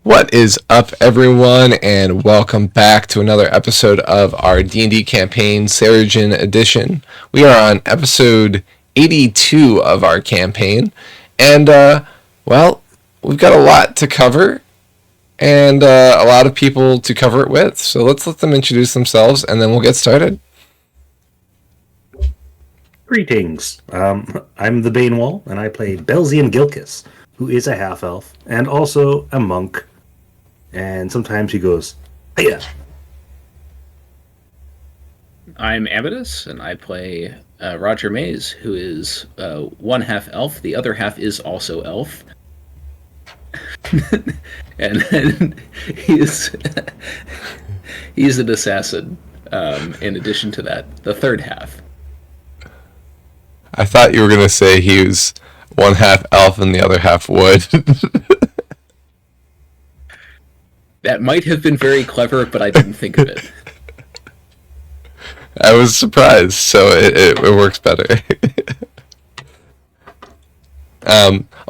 What is up, everyone, and welcome back to another episode of our D&D campaign, Seregen edition. We are on episode 82 of our campaign, and, we've got a lot to cover, and a lot of people to cover it with, so let's let them introduce themselves, and then we'll get started. Greetings. I'm the Banewall, and I play Belzian Gilkis, who is a half-elf, and also a monk. And sometimes he goes, hiya. I'm Amadeus, and I play Roger Mays, who is one half elf. The other half is also elf. and he's an assassin, in addition to that, the third half. I thought you were going to say he was one half elf and the other half wood. That might have been very clever, but I didn't think of it. I was surprised, so it works better.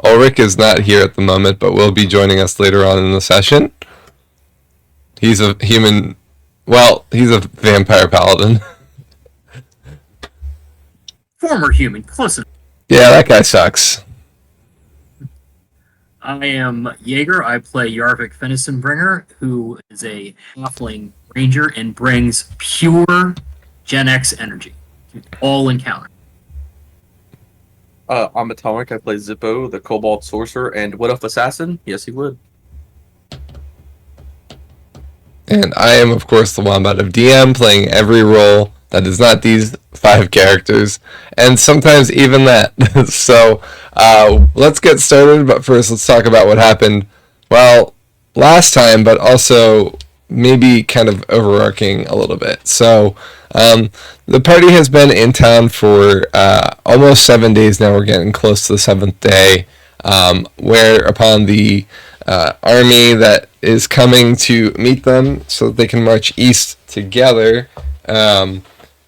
Ulrich is not here at the moment, but will be joining us later on in the session. He's a human... Well, he's a vampire paladin. Former human, close enough. Yeah, that guy sucks. I am Jaeger. I play Yarvik Finisonbringer, who is a halfling ranger and brings pure Gen X energy to all encounters. I'm Atomic. I play Zippo, the Cobalt Sorcerer, and Wood Elf Assassin. Yes, he would. And I am, of course, the Wombat of DM, playing every role that is not these 5 characters, and sometimes even that. So, let's get started, but first let's talk about what happened, well, last time, but also maybe kind of overarching a little bit. So, the party has been in town for almost 7 days now. We're getting close to the 7th day, whereupon the army that is coming to meet them so that they can march east together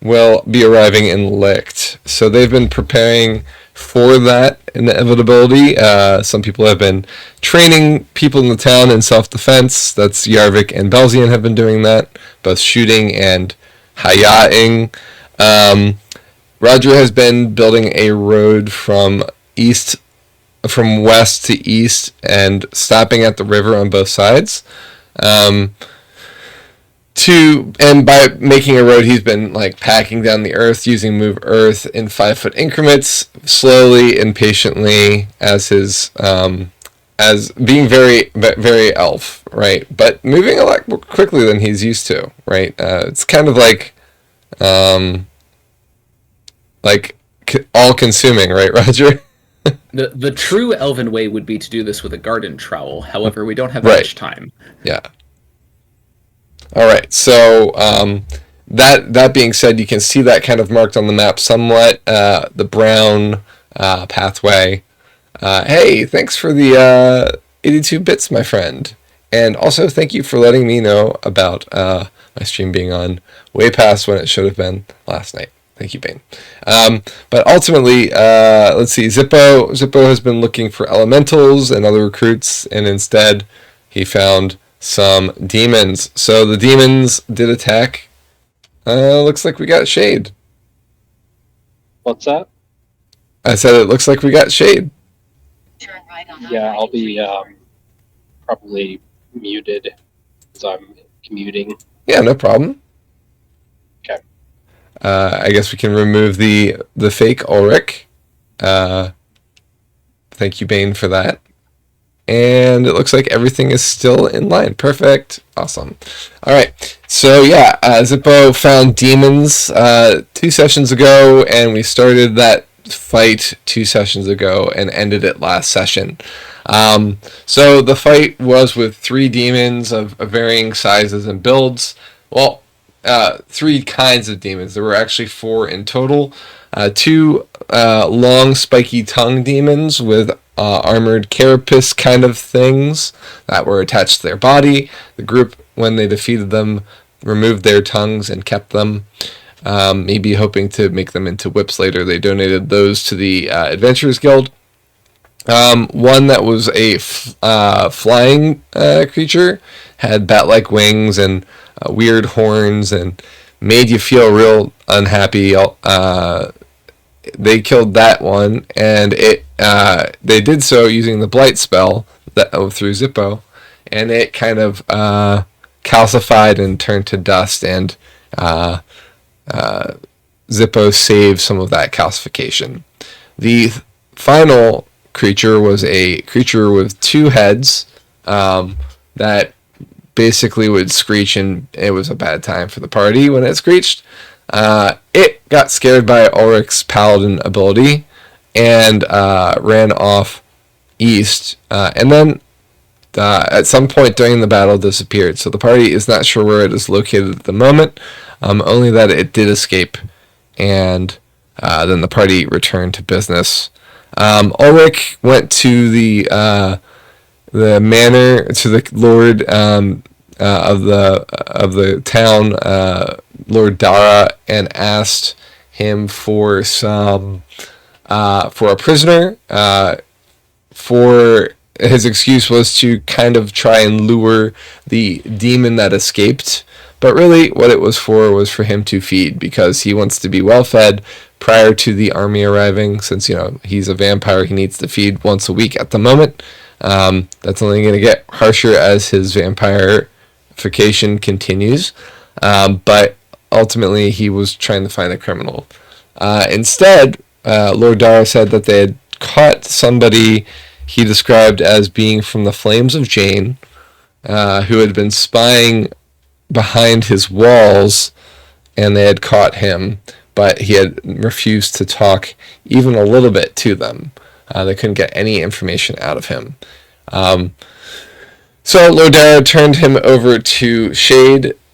will be arriving in Licht. So they've been preparing for that inevitability. Some people have been training people in the town in self-defense. That's Yarvik and Belzian have been doing that, both shooting and hayating. Roger has been building a road from west to east and stopping at the river on both sides. And by making a road, he's been like packing down the earth using Move Earth in 5-foot increments, slowly and patiently, as being very, very elf, right? But moving a lot more quickly than he's used to, right? It's kind of like all-consuming, right, Roger? The true elven way would be to do this with a garden trowel. However, we don't have Right. much time. Yeah. All right, so that being said, you can see that kind of marked on the map somewhat, the brown pathway. Hey, thanks for the 82 bits, my friend. And also, thank you for letting me know about my stream being on way past when it should have been last night. Thank you, Bane. But ultimately, let's see, Zippo has been looking for elementals and other recruits, and instead he found some demons. So the demons did attack. Looks like we got Shade. What's that? I said it looks like we got Shade. Yeah, I'll be probably muted because I'm commuting. Yeah, no problem. Okay. I guess we can remove the fake Ulrich. Thank you, Bane, for that. And it looks like everything is still in line. Perfect. Awesome. All right. So, yeah, Zippo found demons 2 sessions ago, and we started that fight 2 sessions ago and ended it last session. So the fight was with 3 demons of varying sizes and builds. Well, 3 kinds of demons. There were actually 4 in total. 2 long, spiky tongue demons with armored carapace kind of things that were attached to their body. The group, when they defeated them, removed their tongues and kept them. Maybe hoping to make them into whips later. They donated those to the Adventurers Guild. One that was a flying creature, had bat-like wings and weird horns, and made you feel real unhappy. They killed that one, and they did so using the blight spell through Zippo, and it kind of calcified and turned to dust, and Zippo saved some of that calcification. The final creature was a creature with two heads that basically would screech, and it was a bad time for the party when it screeched. It got scared by Ulrich's paladin ability and ran off east, and then at some point during the battle disappeared. So the party is not sure where it is located at the moment, only that it did escape, and then the party returned to business. Ulrich went to the manor, to the lord of the town, Lord Dara, and asked him for for a prisoner. For his excuse was to kind of try and lure the demon that escaped, but really what it was for him to feed, because he wants to be well fed prior to the army arriving. Since he's a vampire, he needs to feed once a week at the moment. That's only going to get harsher as his vampirification continues, but ultimately he was trying to find a criminal. Instead, Lord Dara said that they had caught somebody he described as being from the Flames of Jane, who had been spying behind his walls, and they had caught him, but he had refused to talk even a little bit to them. They couldn't get any information out of him. So Lord Dara turned him over to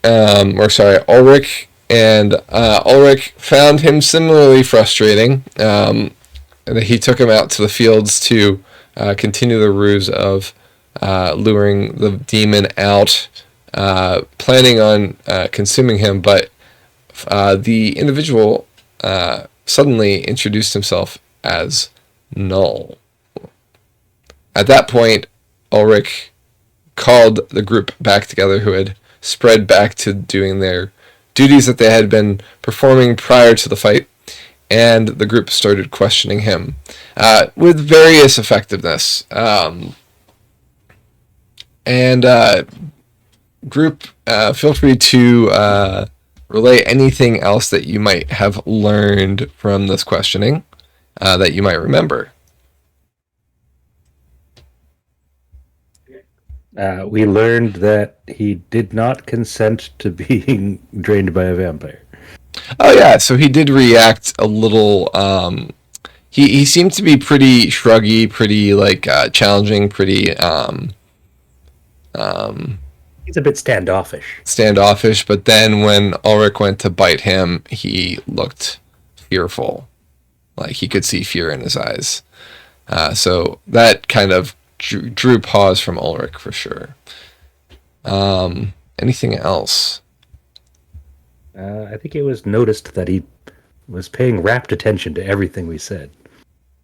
Ulrich, and Ulrich found him similarly frustrating. He took him out to the fields to continue the ruse of luring the demon out, planning on consuming him, but the individual suddenly introduced himself as Null. At that point, Ulrich called the group back together, who had spread back to doing their duties that they had been performing prior to the fight, and the group started questioning him with various effectiveness. Group, feel free to relay anything else that you might have learned from this questioning that you might remember. We learned that he did not consent to being drained by a vampire. Oh yeah, so he did react a little. He seemed to be pretty shruggy, pretty challenging, pretty He's a bit standoffish. Standoffish, but then when Ulrich went to bite him, he looked fearful. Like he could see fear in his eyes. So that kind of drew pause from Ulrich for sure. Anything else? I think it was noticed that he was paying rapt attention to everything we said.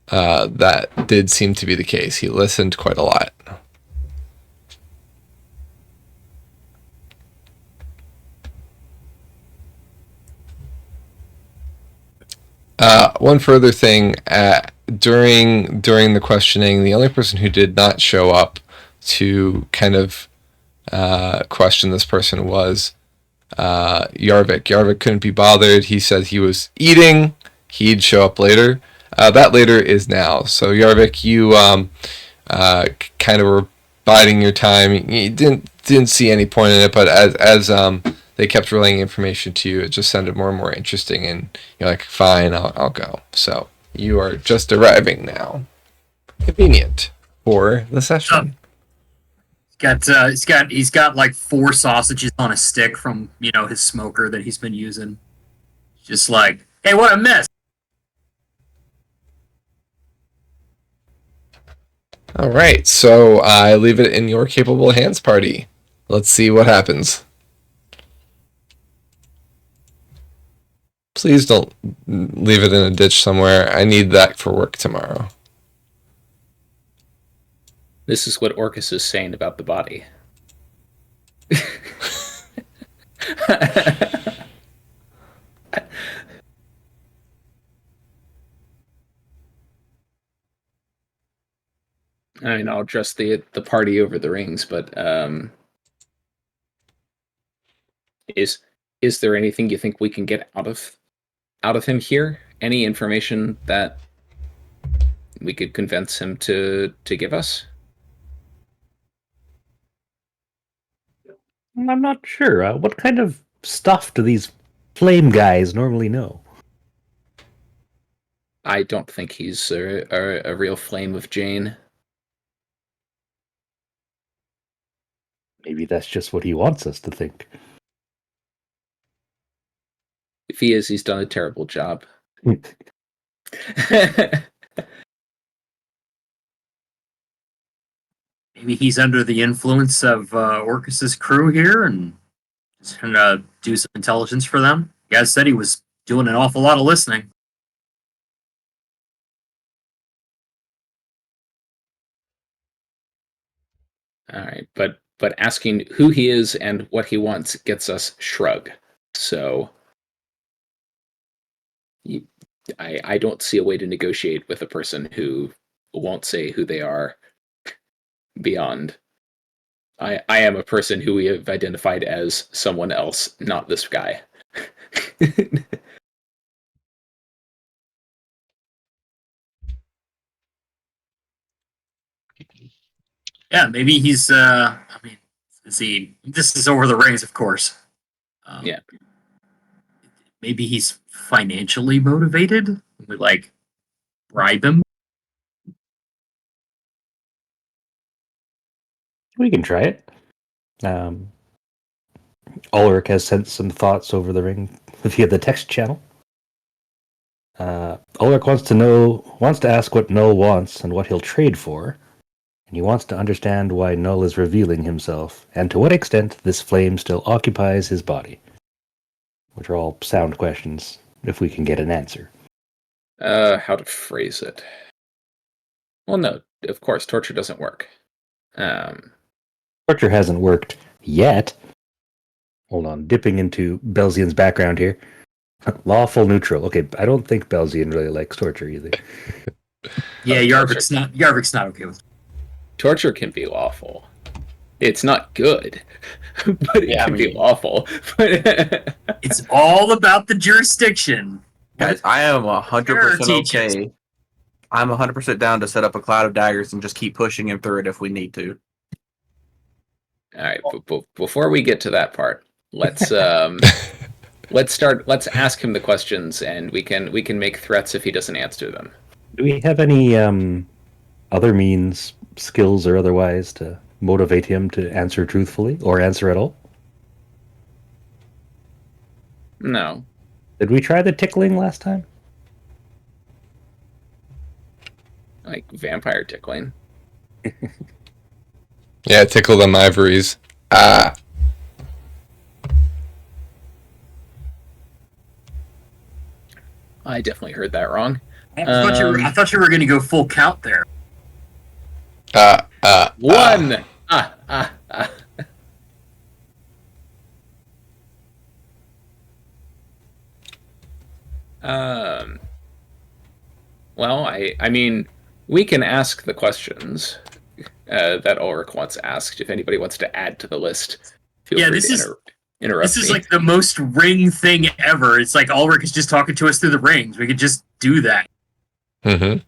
That did seem to be the case. He listened quite a lot. One further thing, during the questioning, the only person who did not show up to kind of question this person was Yarvik. Yarvik couldn't be bothered. He said he was eating. He'd show up later. That later is now. So Yarvik, you kind of were biding your time. You didn't see any point in it, but as they kept relaying information to you, it just sounded more and more interesting, and you're like, fine, I'll go. So you are just arriving now. Convenient for the session. He's got like 4 sausages on a stick from his smoker that he's been using. Just like, hey, what a mess! All right, so I leave it in your capable hands, party. Let's see what happens. Please don't leave it in a ditch somewhere. I need that for work tomorrow. This is what Orcus is saying about the body. I mean, I'll address the party over the rings, but is there anything you think we can get out of him here? Any information that we could convince him to give us? I'm not sure. What kind of stuff do these flame guys normally know? I don't think he's a real flame of Jane. Maybe that's just what he wants us to think. If he is, he's done a terrible job. Maybe he's under the influence of Orcus's crew here and is going to do some intelligence for them. You guys said he was doing an awful lot of listening. All right, but asking who he is and what he wants gets us shrug. So I don't see a way to negotiate with a person who won't say who they are beyond. I am a person who we have identified as someone else, not this guy. Yeah, maybe he's. I mean, see, this is over the rings, of course. Yeah. Maybe he's financially motivated. We like bribe him. We can try it. Ulrich has sent some thoughts over the ring via the text channel. Ulrich wants to ask what Null wants and what he'll trade for, and he wants to understand why Null is revealing himself, and to what extent this flame still occupies his body. Which are all sound questions, if we can get an answer. How to phrase it? Well, no, of course, torture doesn't work. Torture hasn't worked yet. Hold on, dipping into Belzian's background here. Lawful neutral. Okay, I don't think Belzian really likes torture either. Yeah, Yarvik's not okay with it. Torture can be lawful. It's not good, but it can be lawful. It's all about the jurisdiction. Guys, I am 100% teaches. okay. I'm 100% down to set up a cloud of daggers and just keep pushing him through it if we need to. All right, but before we get to that part, let's start. Let's ask him the questions, and we can make threats if he doesn't answer them. Do we have any other means, skills or otherwise, to motivate him to answer truthfully or answer at all? No. Did we try the tickling last time? Like vampire tickling. Yeah, tickle them ivories. Ah. I definitely heard that wrong. I thought you were going to go full count there. One. Well, I mean, we can ask the questions that Ulrich wants asked. If anybody wants to add to the list, feel free to interrupt This is me. like the most ring thing ever. It's like Ulrich is just talking to us through the rings. We could just do that. Mm-hmm.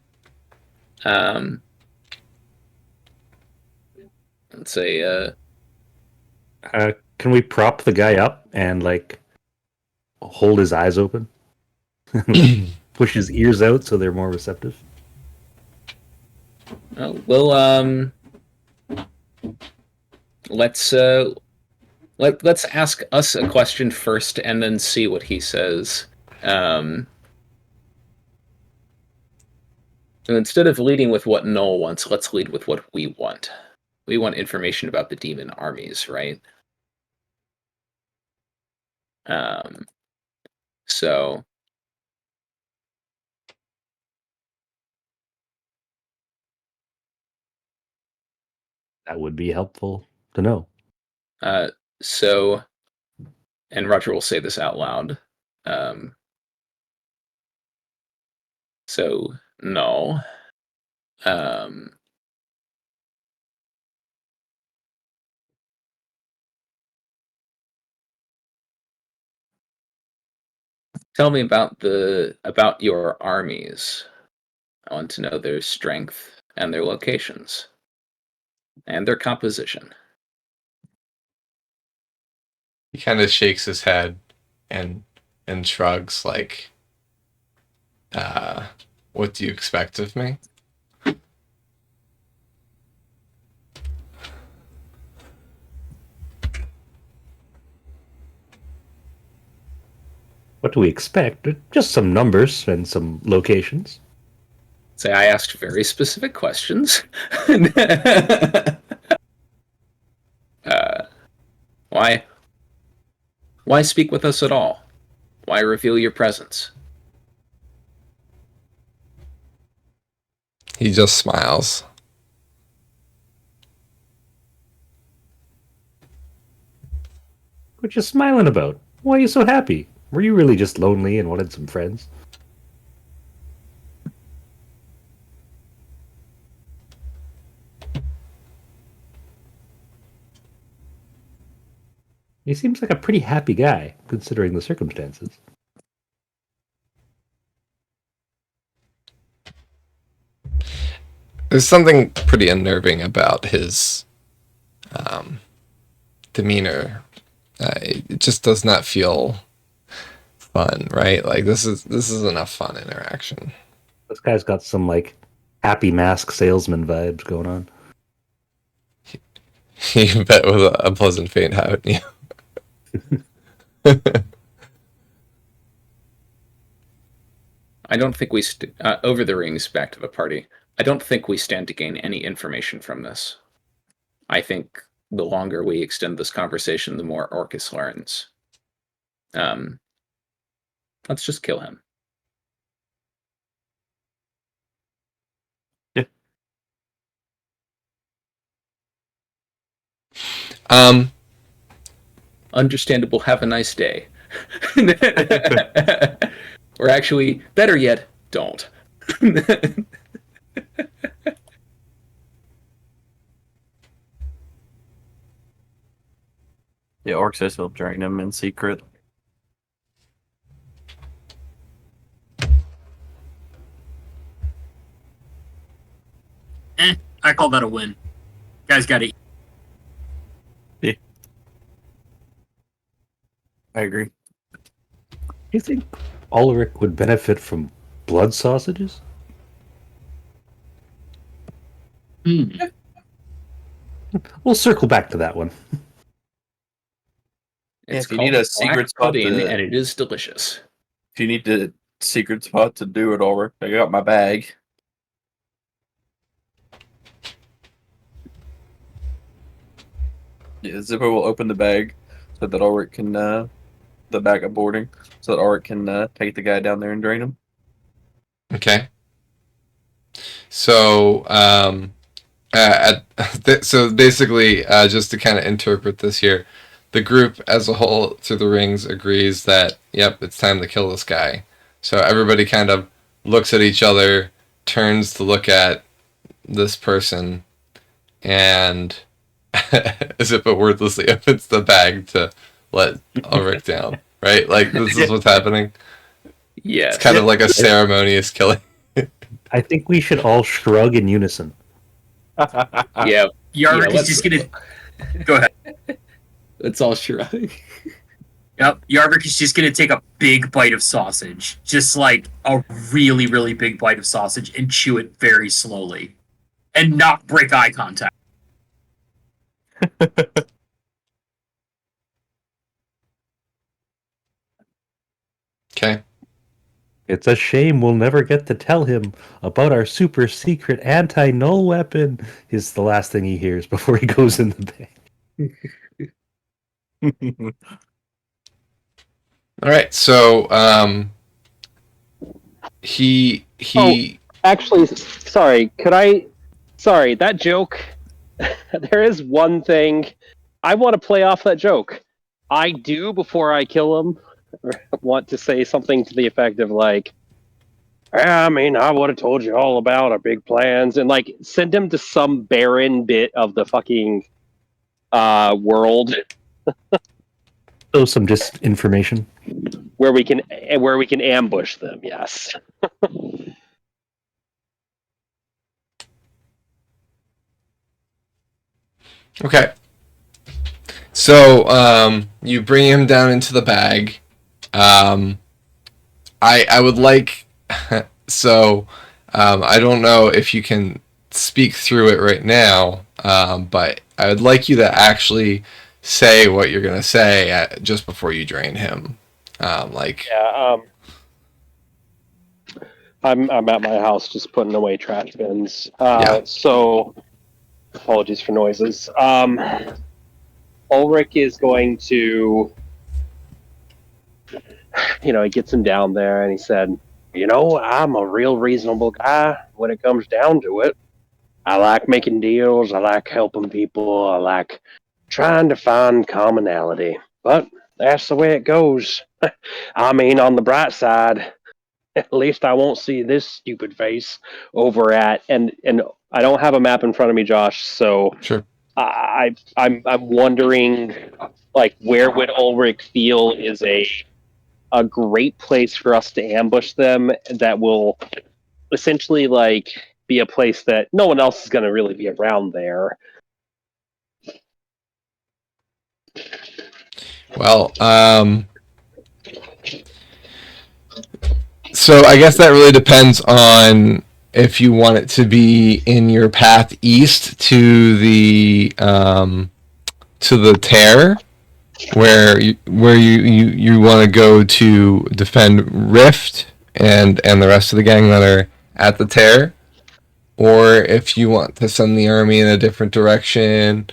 Let's say, Can we prop the guy up and like hold his eyes open? Push his ears out so they're more receptive? we'll let's ask us a question first and then see what he says. And instead of leading with what Null wants, let's lead with what we want. We want information about the demon armies, right? So That would be helpful to know. So, and Roger will say this out loud. So, no. Tell me about your armies. I want to know their strength and their locations and their composition. He kind of shakes his head and shrugs like, what do you expect of me? What do we expect? Just some numbers and some locations. Say I asked very specific questions. Why speak with us at all? Why reveal your presence? He just smiles. What you smiling about? Why are you so happy? Were you really just lonely and wanted some friends? He seems like a pretty happy guy, considering the circumstances. There's something pretty unnerving about his demeanor. It just does not feel fun, right? Like this isn't a fun interaction. This guy's got some, like, happy mask salesman vibes going on. You bet with a pleasant faint, haven't you? I don't think we over the rings back to the party. I don't think we stand to gain any information from this. I think the longer we extend this conversation, the more Orcus learns. Let's just kill him. Understandable. Have a nice day. Or actually, better yet, don't. The orc says he'll drain him in secret. I call that a win. Guys got to eat. I agree. You think Ulrich would benefit from blood sausages? We'll circle back to that one. It's If you need a called secret black spot pudding, to- and it is delicious. If you need the secret spot to do it, Ulrich, I got my bag. Yeah, Zippo will open the bag so that Ulrich can, the bag of boarding, so that Ulrich can take the guy down there and drain him. Okay. So, so basically, just to kind of interpret this here, the group as a whole through the rings agrees that, yep, it's time to kill this guy. So everybody kind of looks at each other, turns to look at this person, and Zippo wordlessly opens the bag to let Ulrich down. Right? Like, this is what's happening. Yes. It's kind of like a ceremonious killing. I think we should all shrug in unison. Yeah. Yarvik Yeah, is just gonna go ahead. It's all shrug. Yep, Yarvik is just gonna take a big bite of sausage, just like a really, really big bite of sausage, and chew it very slowly, and not break eye contact. Okay. It's a shame we'll never get to tell him about our super secret anti-null weapon, is the last thing he hears before he goes in the bag. All right. So, he Actually, sorry. Sorry, that joke there is one thing I want to play off that joke. I do, before I kill him, want to say something to the effect of like, I mean, I would have told you all about our big plans, and like send him to some barren bit of the fucking world So some just information. where we can ambush them. Yes. Okay. So you bring him down into the bag. I would like so I don't know if you can speak through it right now, but I would like you to actually say what you're gonna say just before you drain him. Yeah. I'm at my house just putting away trash bins. Yeah. So apologies for noises. Ulrich is going to, he gets him down there and he said, I'm a real reasonable guy when it comes down to it. I like making deals. I like helping people. I like trying to find commonality. But that's the way it goes. I mean, on the bright side, at least I won't see this stupid face over at and I don't have a map in front of me, Josh. So Sure. I'm wondering, like, where would Ulrich feel is a great place for us to ambush them that will essentially like be a place that no one else is going to really be around there. Well, so I guess that really depends on if you want it to be in your path east to the tear, where you want to go to defend Rift and the rest of the gang that are at the tear, or if you want to send the army in a different direction.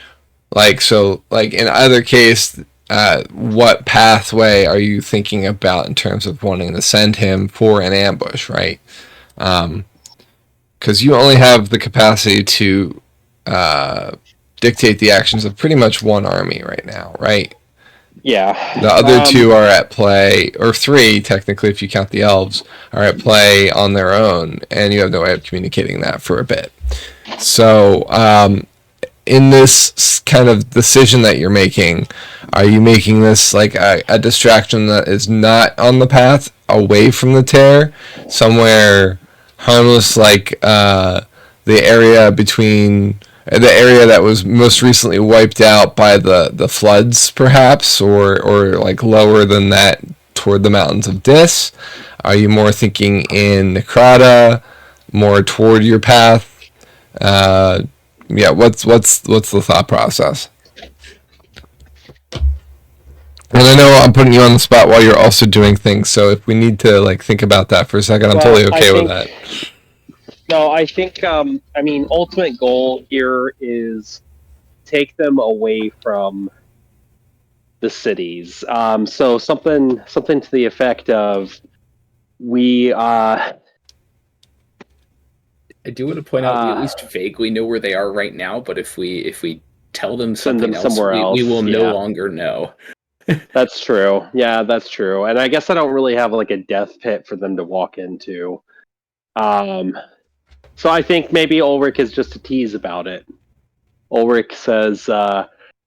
Like in either case, what pathway are you thinking about in terms of wanting to send him for an ambush, right? Because you only have the capacity to dictate the actions of pretty much one army right now, right? Yeah. The other two are at play, or three, technically, if you count the elves, are at play on their own, and you have no way of communicating that for a bit. So, in this kind of decision that you're making, are you making this like a distraction that is not on the path away from the tear, somewhere harmless, like the area between the area that was most recently wiped out by the floods, perhaps, or like lower than that toward the mountains of Dis? Are you more thinking in Necrata, more toward your path? Yeah, what's the thought process? And I know I'm putting you on the spot while you're also doing things, so if we need to like think about that for a second, I'm totally okay with that. No, I think ultimate goal here is take them away from the cities. So something to the effect of we I do want to point out we at least vaguely know where they are right now, but if we tell them something else, we will no longer know. That's true. Yeah, that's true. And I guess I don't really have like a death pit for them to walk into. So I think maybe Ulrich is just a tease about it. Ulrich says, yeah,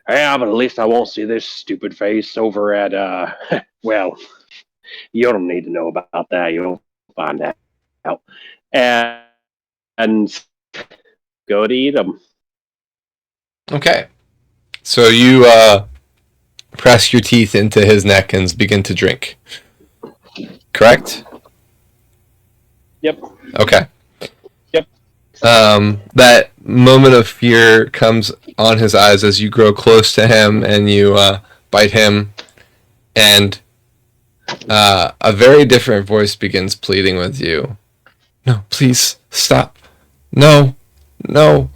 but at least I won't see this stupid face over at, well, you don't need to know about that. You'll find out. And go to eat them. Okay. So you press your teeth into his neck and begin to drink. Correct? Yep. Okay. Yep. That moment of fear comes on his eyes as you grow close to him and you bite him, and a very different voice begins pleading with you. No, please, stop. No. That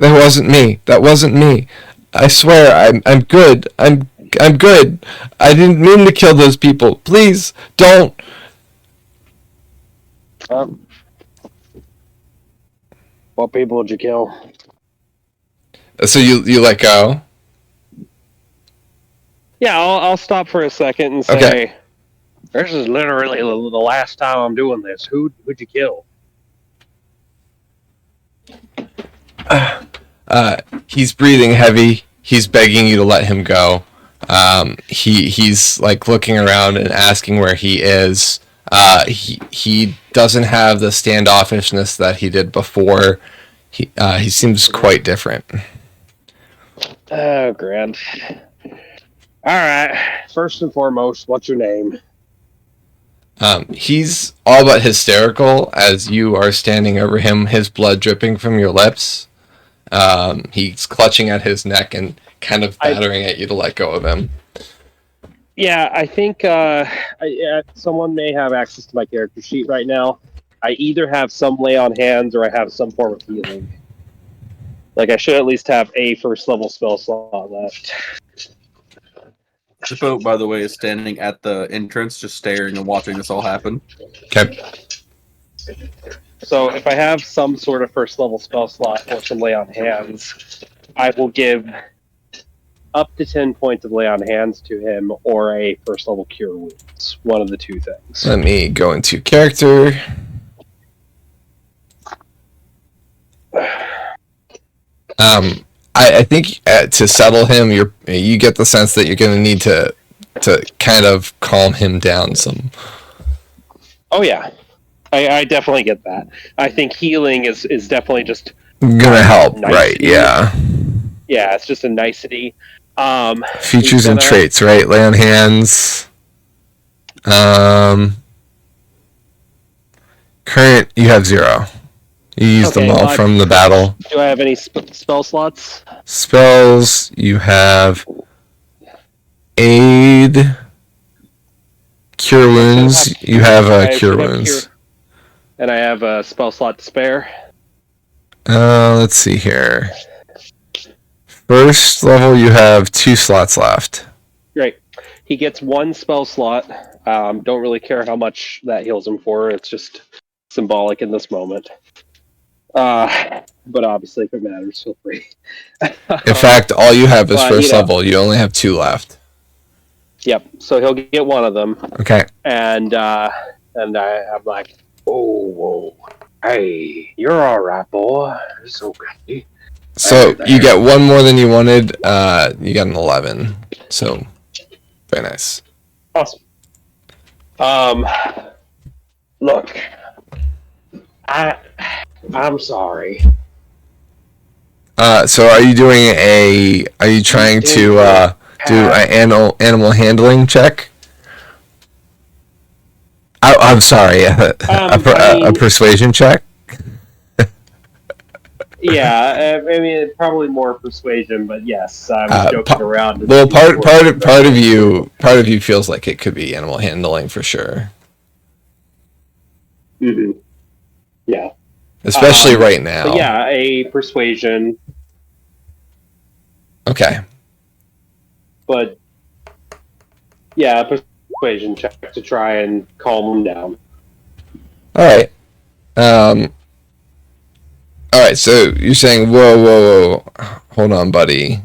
wasn't me. That wasn't me. I swear, I'm good. I'm good. I didn't mean to kill those people. Please, don't. What people did you kill? So you let go. Yeah, I'll stop for a second and say, Okay. this is literally the last time I'm doing this. Who'd you kill? He's breathing heavy. He's begging you to let him go. He's like looking around and asking where he is. He doesn't have the standoffishness that he did before. He seems quite different. Oh, grand. All right. First and foremost, what's your name? He's all but hysterical as you are standing over him, his blood dripping from your lips. He's clutching at his neck and kind of battering at you to let go of him. Yeah, I think someone may have access to my character sheet right now. I either have some lay on hands or I have some form of healing. Like, I should at least have a first level spell slot left. This boat, by the way, is standing at the entrance, just staring and watching this all happen. Okay. So if I have some sort of first level spell slot or some lay on hands, I will give up to 10 points of lay on hands to him or a first level cure wounds. One of the two things. Let me go into character. I think to settle him, you get the sense that you're going to need to kind of calm him down some. Oh yeah, I definitely get that. I think healing is definitely just Gonna help, nicety. right? Yeah. Yeah, it's just a nicety. Features and traits, right? Lay on hands. Current, you have 0. You used them all from the battle. Do I have any spell slots? Spells, you have aid, cure wounds. You have cure wounds. And I have a spell slot to spare. Let's see here. First level, you have 2 slots left. Great. He gets 1 spell slot. Don't really care how much that heals him for. It's just symbolic in this moment. But obviously, if it matters, feel free. In fact, all you have is first level. You only have 2 left. Yep. So he'll get 1 of them. Okay. And I'm like, whoa, hey, you're all right, boy. It's okay. So you get 1 more than you wanted. You got an 11. So very nice. Awesome. Look, I'm sorry. So are you trying to do an animal handling check? I'm sorry, a persuasion check? Yeah, I mean, probably more persuasion, but yes, I was joking around. Well, part of you feels like it could be animal handling for sure. Mm-hmm. Yeah. Especially right now. But yeah, a persuasion. Okay. But yeah, a persuasion check to try and calm him down. All right. All right. So you're saying, whoa, hold on, buddy.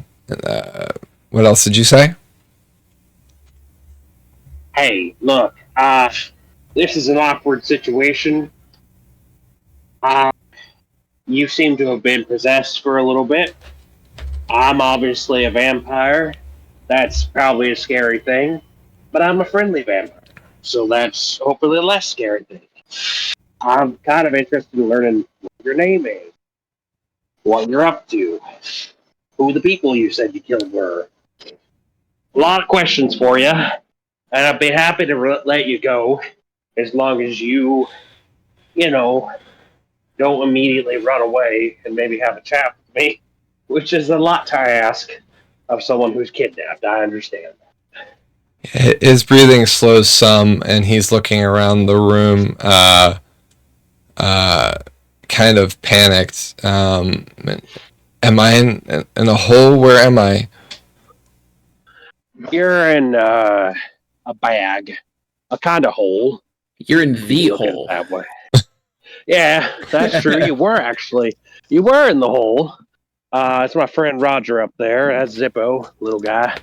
What else did you say? Hey, look. This is an awkward situation. You seem to have been possessed for a little bit. I'm obviously a vampire. That's probably a scary thing. But I'm a friendly vampire. So that's hopefully a less scary thing. I'm kind of interested in learning what your name is. What you're up to. Who the people you said you killed were. A lot of questions for you. And I'd be happy to let you go. As long as you don't immediately run away and maybe have a chat with me, which is a lot to ask of someone who's kidnapped. I understand. His breathing slows some, and he's looking around the room, kind of panicked. Am I in a hole? Where am I? You're in a bag, a kind of hole. You're in the hole. That way. Yeah, that's true. You were in the hole. It's my friend Roger up there. That's Zippo, little guy.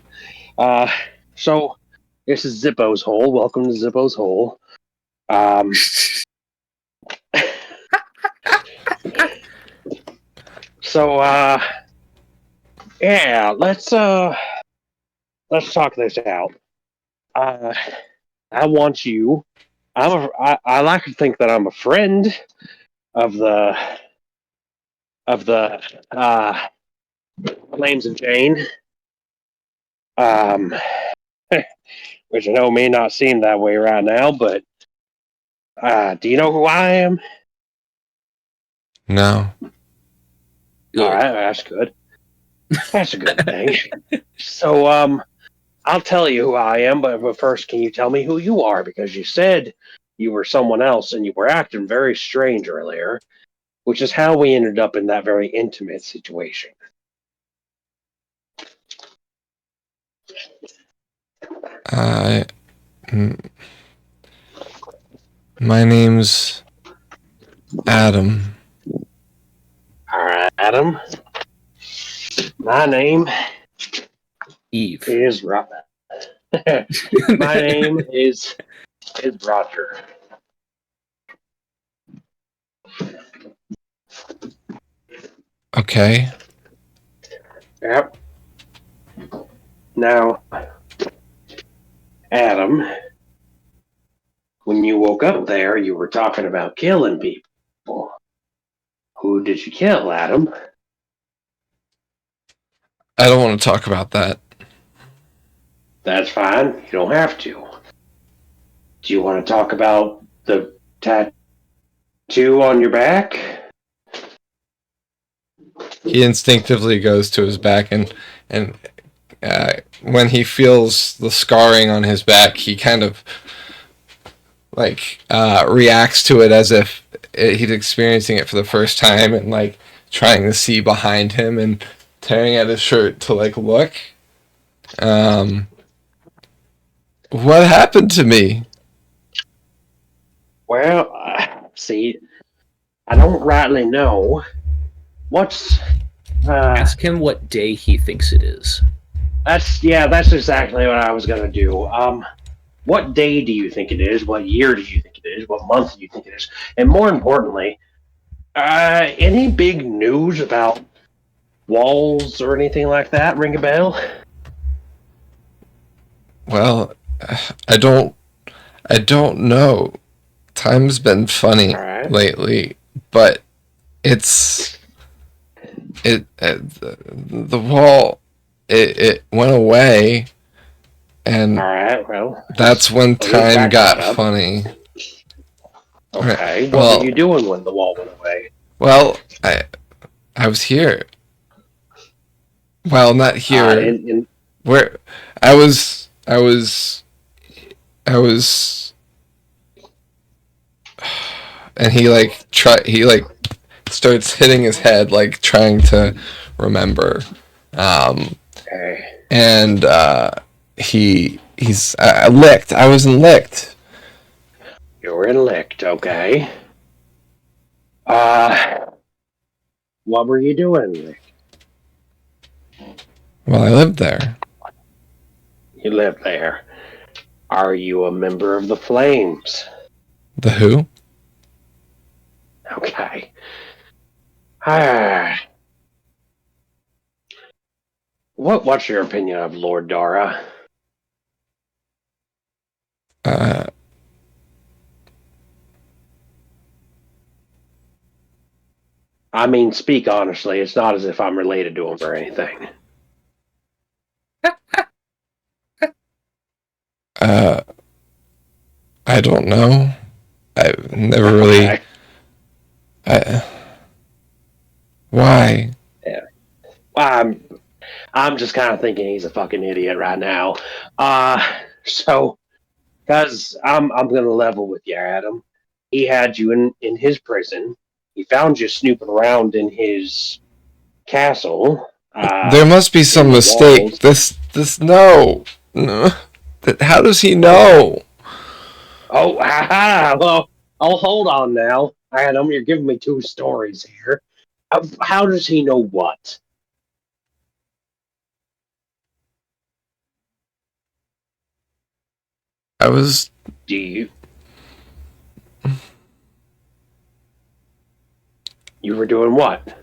So this is Zippo's hole. Welcome to Zippo's hole. So yeah, let's talk this out. I want you. I like to think that I'm a friend of the Flames of Jane. Which I know may not seem that way right now, but do you know who I am? No. Good. All right, that's good. That's a good thing. So, I'll tell you who I am, but first, can you tell me who you are? Because you said you were someone else, and you were acting very strange earlier, which is how we ended up in that very intimate situation. My name's Adam. All right, Adam. My name Eve. is My name is Roger. Okay. Yep. Now, Adam, when you woke up there, you were talking about killing people. Who did you kill, Adam? I don't want to talk about that. That's fine. You don't have to. Do you want to talk about the tattoo on your back? He instinctively goes to his back, and when he feels the scarring on his back, he kind of reacts to it as if he's experiencing it for the first time, and like trying to see behind him and tearing at his shirt to like look. What happened to me? Well, see, I don't rightly know. What's Ask him what day he thinks it is. that's exactly what I was gonna do. What day do you think it is? What year do you think it is? What month do you think it is? And more importantly, any big news about walls or anything like that ring a bell? Well, I don't know. Time's been funny Alright. lately, but the wall it went away, and Alright, well. that's when We'll time back got that up. funny. Okay. What Well- were you doing when the wall went away? Well, I was here. Well, not here. Where I was and he starts hitting his head, like trying to remember. Okay. And he's licked. I was in licked. You were in Licked, okay. What were you doing in Licked? Well, I lived there. You lived there. Are you a member of the Flames? The who? Okay. What's your opinion of Lord Dara? I mean, speak honestly. It's not as if I'm related to him or anything. I don't know. I've never really. Okay. Why? I'm just kind of thinking he's a fucking idiot right now. So, guys, I'm gonna level with you, Adam. He had you in his prison. He found you snooping around in his castle. There must be some the mistake. walls. No. How does he know? Oh, haha. Well, I'll hold on now, Adam. You're giving me two stories here. How does he know what? I was. Do you? You were doing what?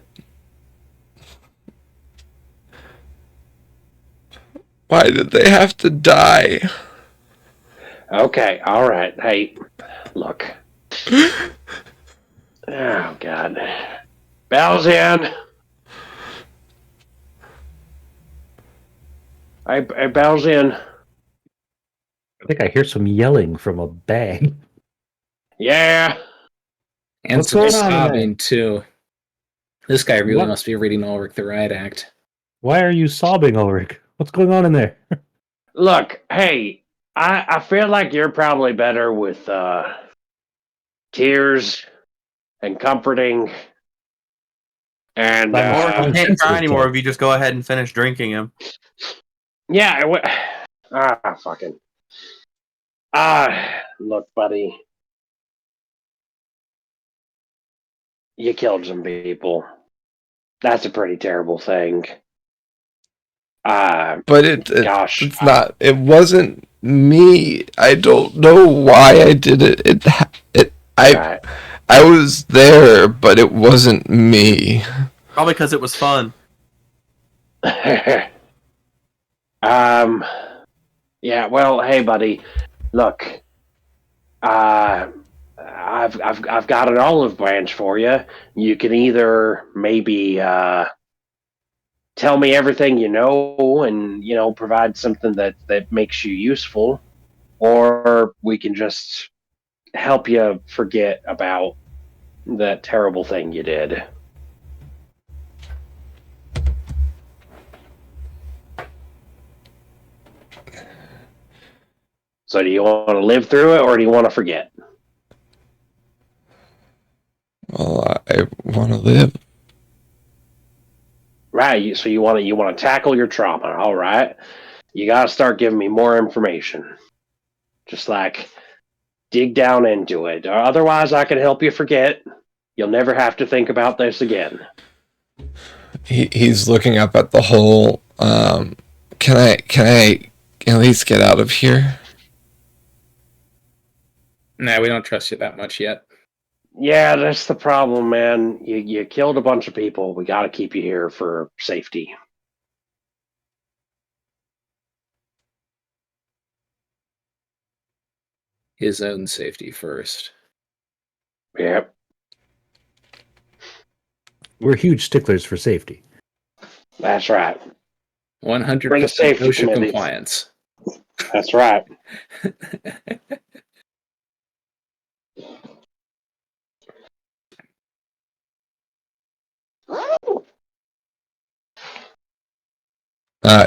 Why did they have to die? Okay, all right. Hey, look. Oh God. Balzian. Hey, Balzian. I think I hear some yelling from a bag. Yeah. And What's some going on in sobbing too. This guy really What? must be reading Ulrich the Riot Act. Why are you sobbing, Ulrich? What's going on in there? Look, hey, I feel like you're probably better with tears and comforting. And I'm Or I'm he can't cry sensitive anymore to if you just go ahead and finish drinking him. yeah, fucking. Look, buddy. You killed some people. That's a pretty terrible thing. But Gosh. it's not. It wasn't me. I don't know why I did it. Right. I was there, but it wasn't me. Probably because it was fun. Yeah, well, hey, buddy. Look, I've got an olive branch for you. You can either maybe tell me everything you know and provide something that makes you useful, or we can just help you forget about that terrible thing you did. So do you want to live through it or do you want to forget? Well, I want to live. Right. So you want to tackle your trauma. All right. You got to start giving me more information. Just like dig down into it. Otherwise, I can help you forget. You'll never have to think about this again. He's looking up at the hole. Can I at least get out of here? Nah, we don't trust you that much yet. Yeah, that's the problem, man. You killed a bunch of people. We got to keep you here for safety. His own safety first. Yep. We're huge sticklers for safety. That's right. 100% For the safety OSHA committees. compliance. That's right.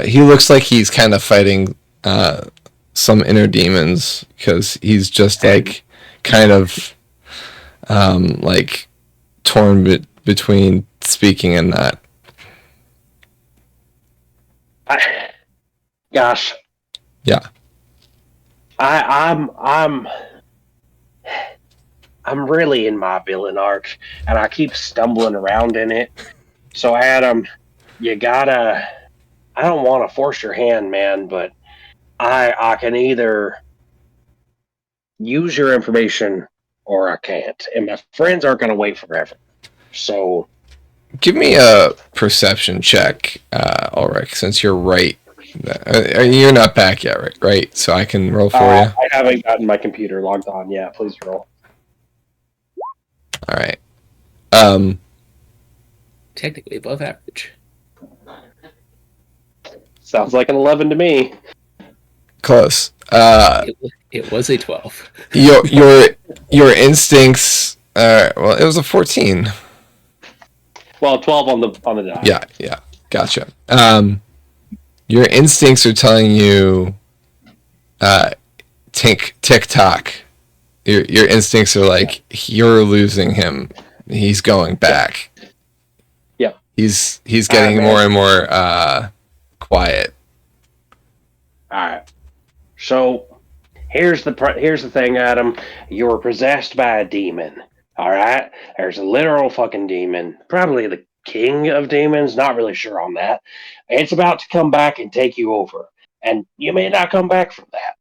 He looks like he's kind of fighting some inner demons because he's just like kind of like torn between speaking and not. Gosh. Yeah. I'm really in my villain arc, and I keep stumbling around in it. So Adam, you gotta. I don't want to force your hand, man, but I can either use your information or I can't, and my friends aren't gonna wait forever. So Give me a perception check, Ulrich, since you're right. You're not back yet, right? So I can roll for you. I haven't gotten my computer logged on. Yeah, please roll. All right. Technically above average. Sounds like an 11 to me. Close. It was a 12. Your instincts. Well, it was a 14. Well, 12 on the die. Yeah. Gotcha. Your instincts are telling you, tick tock. Your instincts are like, you're losing him. He's going back. Yep. He's getting more and more quiet. All right. So here's the thing, Adam. You were possessed by a demon. All right. There's a literal fucking demon, probably the king of demons. Not really sure on that. It's about to come back and take you over, and you may not come back from that.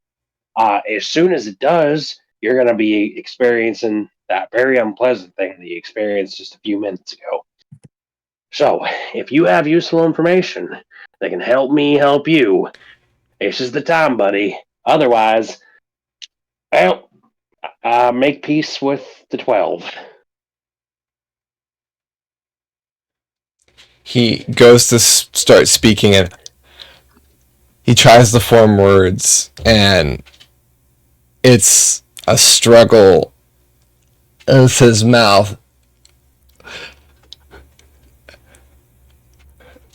As soon as it does, you're going to be experiencing that very unpleasant thing that you experienced just a few minutes ago. So, if you have useful information that can help me help you, this is the time, buddy. Otherwise, well, make peace with the 12. He goes to start speaking, and he tries to form words, and it's a struggle with his mouth.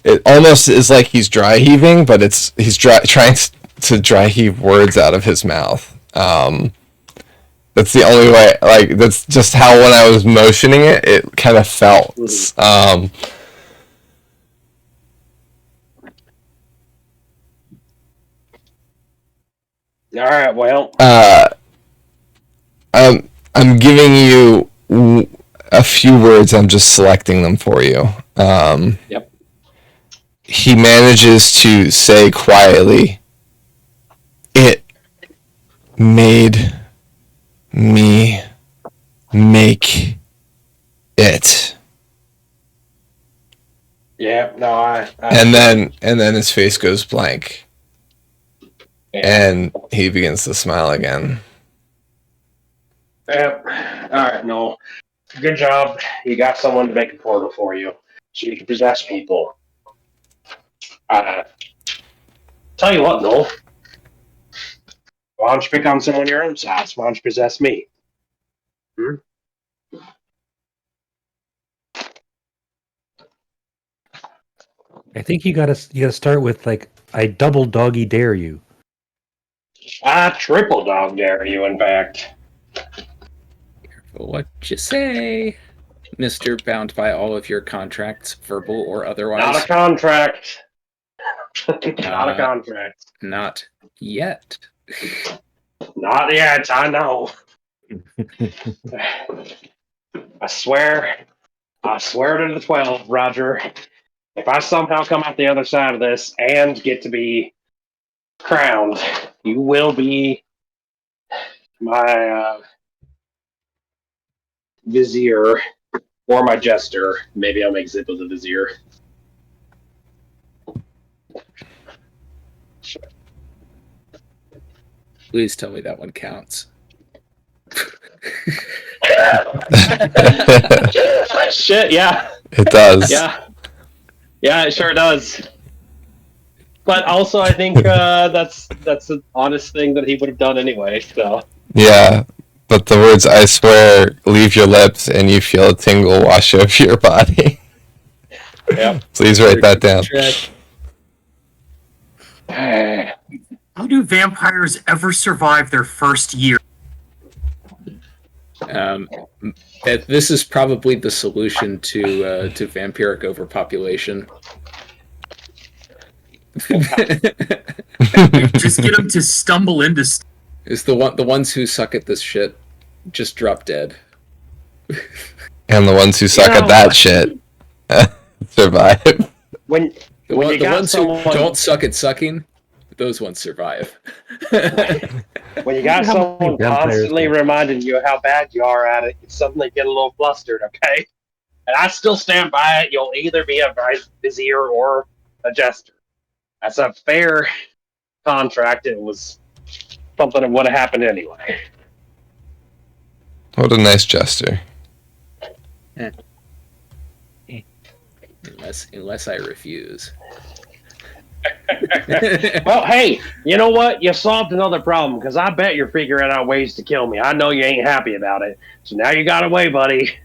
It almost is like he's dry heaving, but he's trying to dry heave words out of his mouth. That's the only way. Like, that's just how, when I was motioning it, it kind of felt. All right, well. I'm giving you a few words. I'm just selecting them for you. Yep. He manages to say quietly, "It made me make it." Yeah, no, I and then his face goes blank, and he begins to smile again. Yep. All right, no. Good job. You got someone to make a portal for you, so you can possess people. Tell you what, Noel. Why don't you pick on someone your own size? Why don't you possess me? I think you gotta start with like, I double doggy dare you. I triple dog dare you, in fact. Careful what you say, Mr. Bound by all of your contracts, verbal or otherwise. Not a contract. Not a contract. Not yet. Not yet, I know. I swear to the 12, Roger. If I somehow come out the other side of this and get to be crowned, you will be my vizier or my jester. Maybe I'll make Zippo the vizier. Please tell me that one counts. Shit, yeah. It does. Yeah, it sure does. But also, I think that's an honest thing that he would have done anyway. So Yeah, but the words "I swear" leave your lips, and you feel a tingle wash over your body. Yep. Please write that down. How do vampires ever survive their first year? This is probably the solution to vampiric overpopulation. Just get them to stumble into. Is the ones who suck at this shit just drop dead, And the ones who suck at that shit survive. When the you got ones someone- who don't suck at sucking, those ones survive. When you got someone vampires constantly do. reminding you how bad you are at it, you suddenly get a little flustered, okay? And I still stand by it. You'll either be a vizier or a jester. That's a fair contract. It was something that would have happened anyway. What a nice jester. Unless I refuse. Well, hey, you know what? You solved another problem, because I bet you're figuring out ways to kill me. I know you ain't happy about it. So now you got away, buddy.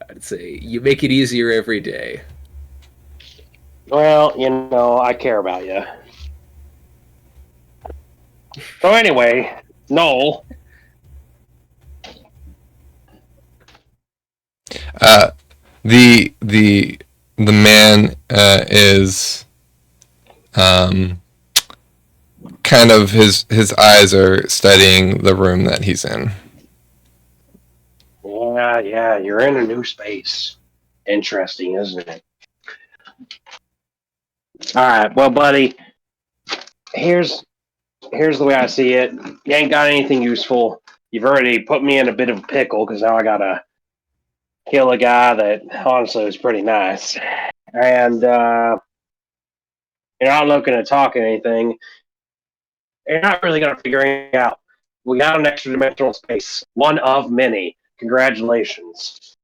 I'd say you make it easier every day. Well, you know, I care about you. So anyway, Noel. The man is kind of his eyes are studying the room that he's in. Yeah, you're in a new space. Interesting, isn't it? All right, well, buddy, here's here's the way I see it. You ain't got anything useful. You've already put me in a bit of a pickle because now I gotta kill a guy that honestly was pretty nice. And you're not looking to talk anything. You're not really gonna figure anything out. We got an extra dimensional space. One of many. Congratulations.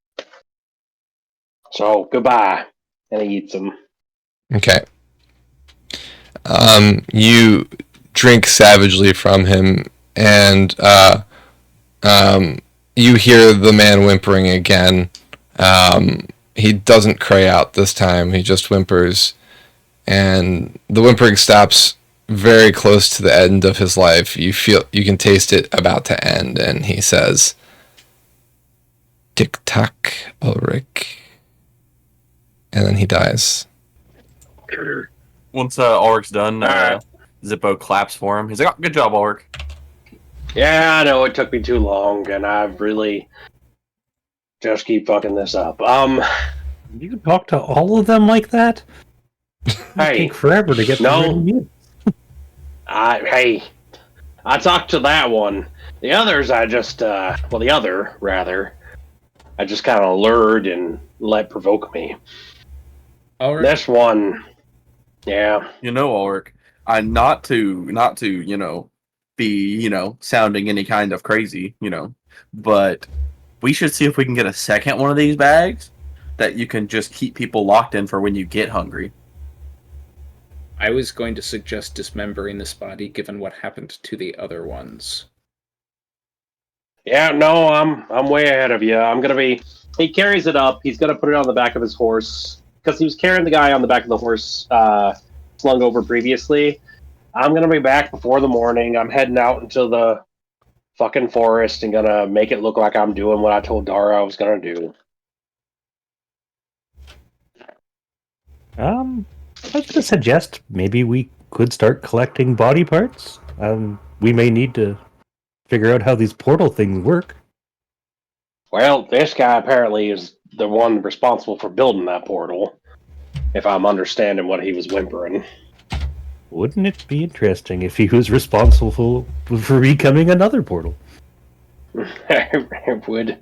So goodbye. And he eats them. Okay. You drink savagely from him, and you hear the man whimpering again. He doesn't cry out this time. He just whimpers, and the whimpering stops very close to the end of his life. You can taste it about to end, and he says, "Tick tock, Ulrich," and then he dies. Once Ulrich's done, Alright. Zippo claps for him. He's like, "Oh, good job, Ulrich." Yeah, I know it took me too long, and I've really just keep fucking this up. You can talk to all of them like that? It'll Hey, take forever to get no. through you. I talked to that one. The others, I just, the other rather, I just kind of lured and let provoke me. Ulrich, This one, yeah, You know, Ulrich, not to be sounding any kind of crazy, but we should see if we can get a second one of these bags that you can just keep people locked in for when you get hungry. I was going to suggest dismembering this body given what happened to the other ones. yeah. No, I'm way ahead of you. I'm gonna be. He carries it up. He's gonna put it on the back of his horse because he was carrying the guy on the back of the horse, slung over previously. I'm gonna be back before the morning. I'm heading out into the fucking forest and gonna make it look like I'm doing what I told Dara I was gonna do. I was going to suggest maybe we could start collecting body parts. We may need to figure out how these portal things work. Well, this guy apparently is the one responsible for building that portal, if I'm understanding what he was whimpering. Wouldn't it be interesting if he was responsible for becoming another portal? It would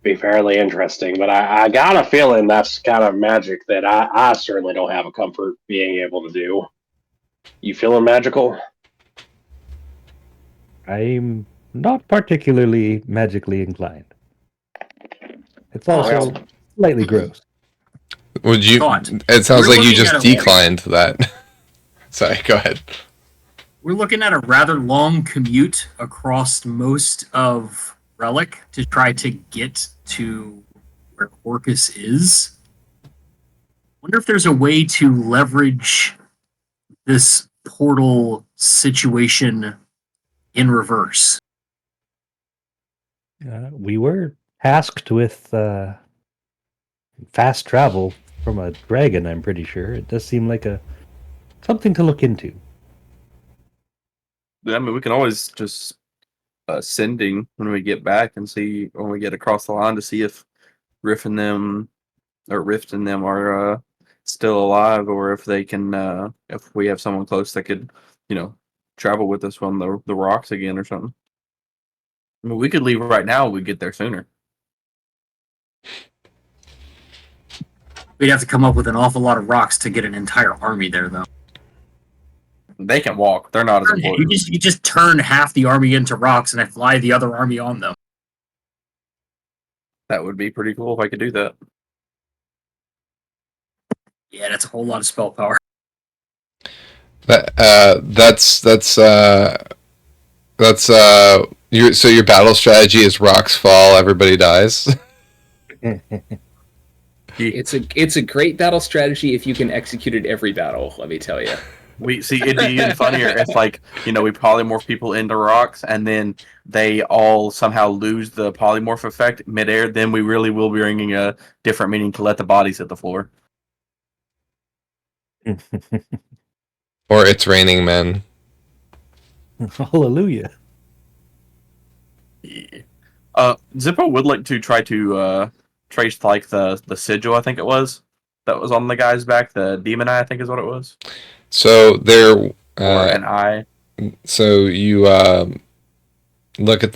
be fairly interesting, but I got a feeling that's kind of magic that I certainly don't have a comfort being able to do. You feeling magical? I'm not particularly magically inclined. It's also slightly gross. Would you? Thought. It sounds We're like you looking just at a- declined that. Sorry, go ahead. We're looking at a rather long commute across most of Relic to try to get to where Orcus is. Wonder if there's a way to leverage this portal situation in reverse. We were tasked with fast travel from a dragon, I'm pretty sure. It does seem like something to look into. I mean, we can always just sending when we get back and see when we get across the line to see if Rift and them are still alive, or if they can if we have someone close that could travel with us on the rocks again or something. I mean, we could leave right now. We'd get there sooner. We'd have to come up with an awful lot of rocks to get an entire army there, though. They can walk. They're not as important. You just turn half the army into rocks and I fly the other army on them. That would be pretty cool if I could do that. Yeah, that's a whole lot of spell power. So your battle strategy is rocks fall, everybody dies. It's a great battle strategy if you can execute it every battle, let me tell you. We see it'd be even funnier if we polymorph people into rocks and then they all somehow lose the polymorph effect midair. Then we really will be bringing a different meaning to let the bodies hit the floor. Or it's raining men. Hallelujah. Zippo would like to try to trace the sigil, I think it was, that was on the guy's back. The demon eye, I think, is what it was. So there, Or an eye. So you look at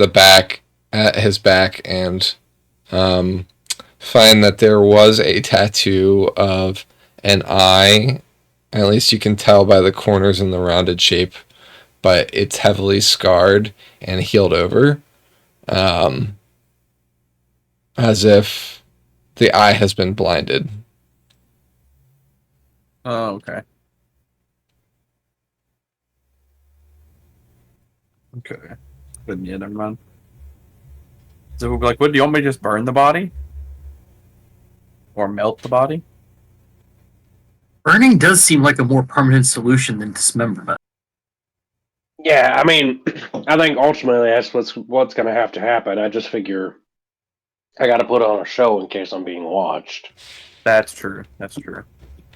his back, and find that there was a tattoo of an eye. At least you can tell by the corners and the rounded shape, but it's heavily scarred and healed over, as if the eye has been blinded. Oh, okay. Okay. But yeah, never mind. So we'll be like, what do you want me to just burn the body? Or melt the body? Burning does seem like a more permanent solution than dismemberment. Yeah, I mean, I think ultimately that's what's going to have to happen. I just figure I got to put on a show in case I'm being watched. That's true. That's true.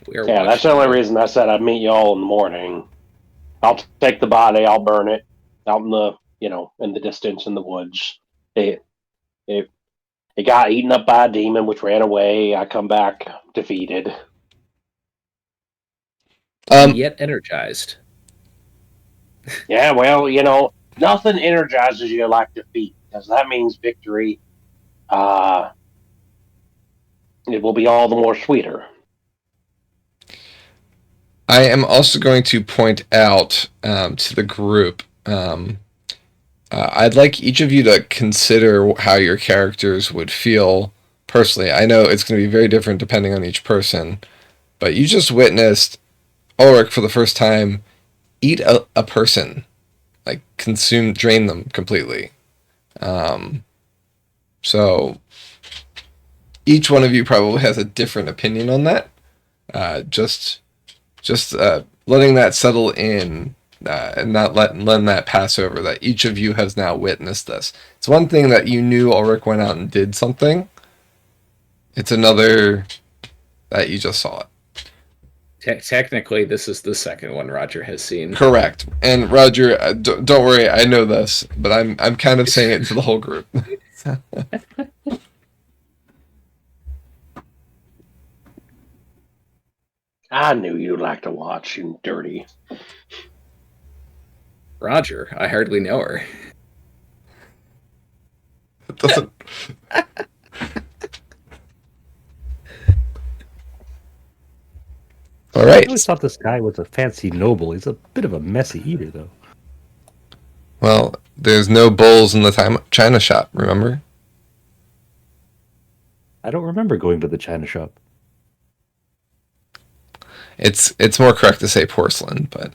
Yeah, that's the only reason I said I'd meet you all in the morning. I'll take the body, I'll burn it out in the, in the distance in the woods. It got eaten up by a demon, which ran away. I come back defeated. Yet energized. Yeah, well, nothing energizes you like defeat, because that means victory. It will be all the more sweeter. I am also going to point out to the group, I'd like each of you to consider how your characters would feel personally. I know it's going to be very different depending on each person, but you just witnessed Ulrich for the first time eat a person, like drain them completely. So each one of you probably has a different opinion on that. Just letting that settle in, and not letting that pass over, that each of you has now witnessed this. It's one thing that you knew Ulrich went out and did something. It's another that you just saw it. Technically, this is the second one Roger has seen. Correct. And Roger, don't worry, I know this, but I'm kind of saying it to the whole group. I knew you'd like to watch, you dirty. Roger, I hardly know her. It doesn't. All right. I always thought this guy was a fancy noble. He's a bit of a messy eater, though. Well, there's no bowls in the China shop, remember? I don't remember going to the China shop. It's more correct to say porcelain, but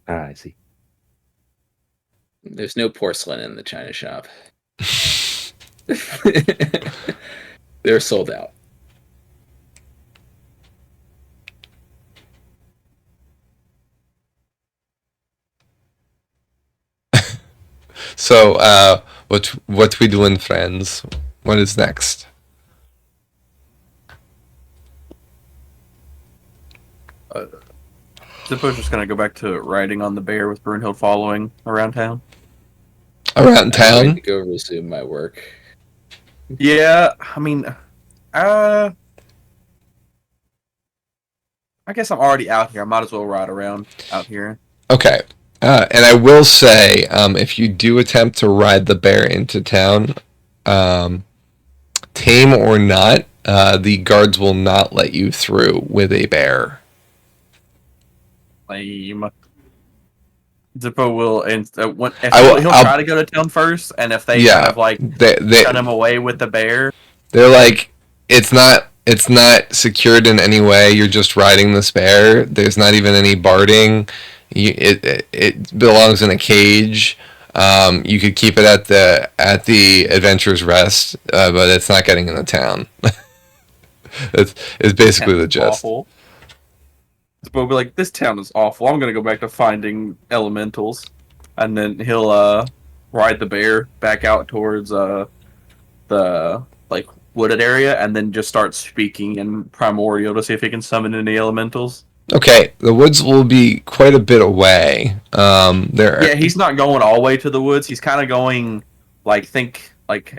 I see. There's no porcelain in the China shop. They're sold out. so what we doing, friends? What is next? Zippo's just gonna go back to riding on the bear with Brunhild following around town. Around I'm town? going to go resume my work. Yeah, I mean, I guess I'm already out here. I might as well ride around out here. Okay. And I will say, if you do attempt to ride the bear into town, tame or not, the guards will not let you through with a bear. Lame. Zippo will, and he'll I'll try to go to town first, and if they Yeah, kind of like they shut him away with the bear, they're like, it's not secured in any way. You're just riding this bear. There's not even any barding. It belongs in a cage. You could keep it at the Adventurer's Rest, but it's not getting in the town. it's basically the gist. awful. Zippo will be like, this town is awful. I'm gonna go back to finding elementals, and then he'll ride the bear back out towards the like wooded area, and then just start speaking in primordial to see if he can summon any elementals. Okay, the woods will be quite a bit away. Yeah, he's not going all the way to the woods. He's kind of going, think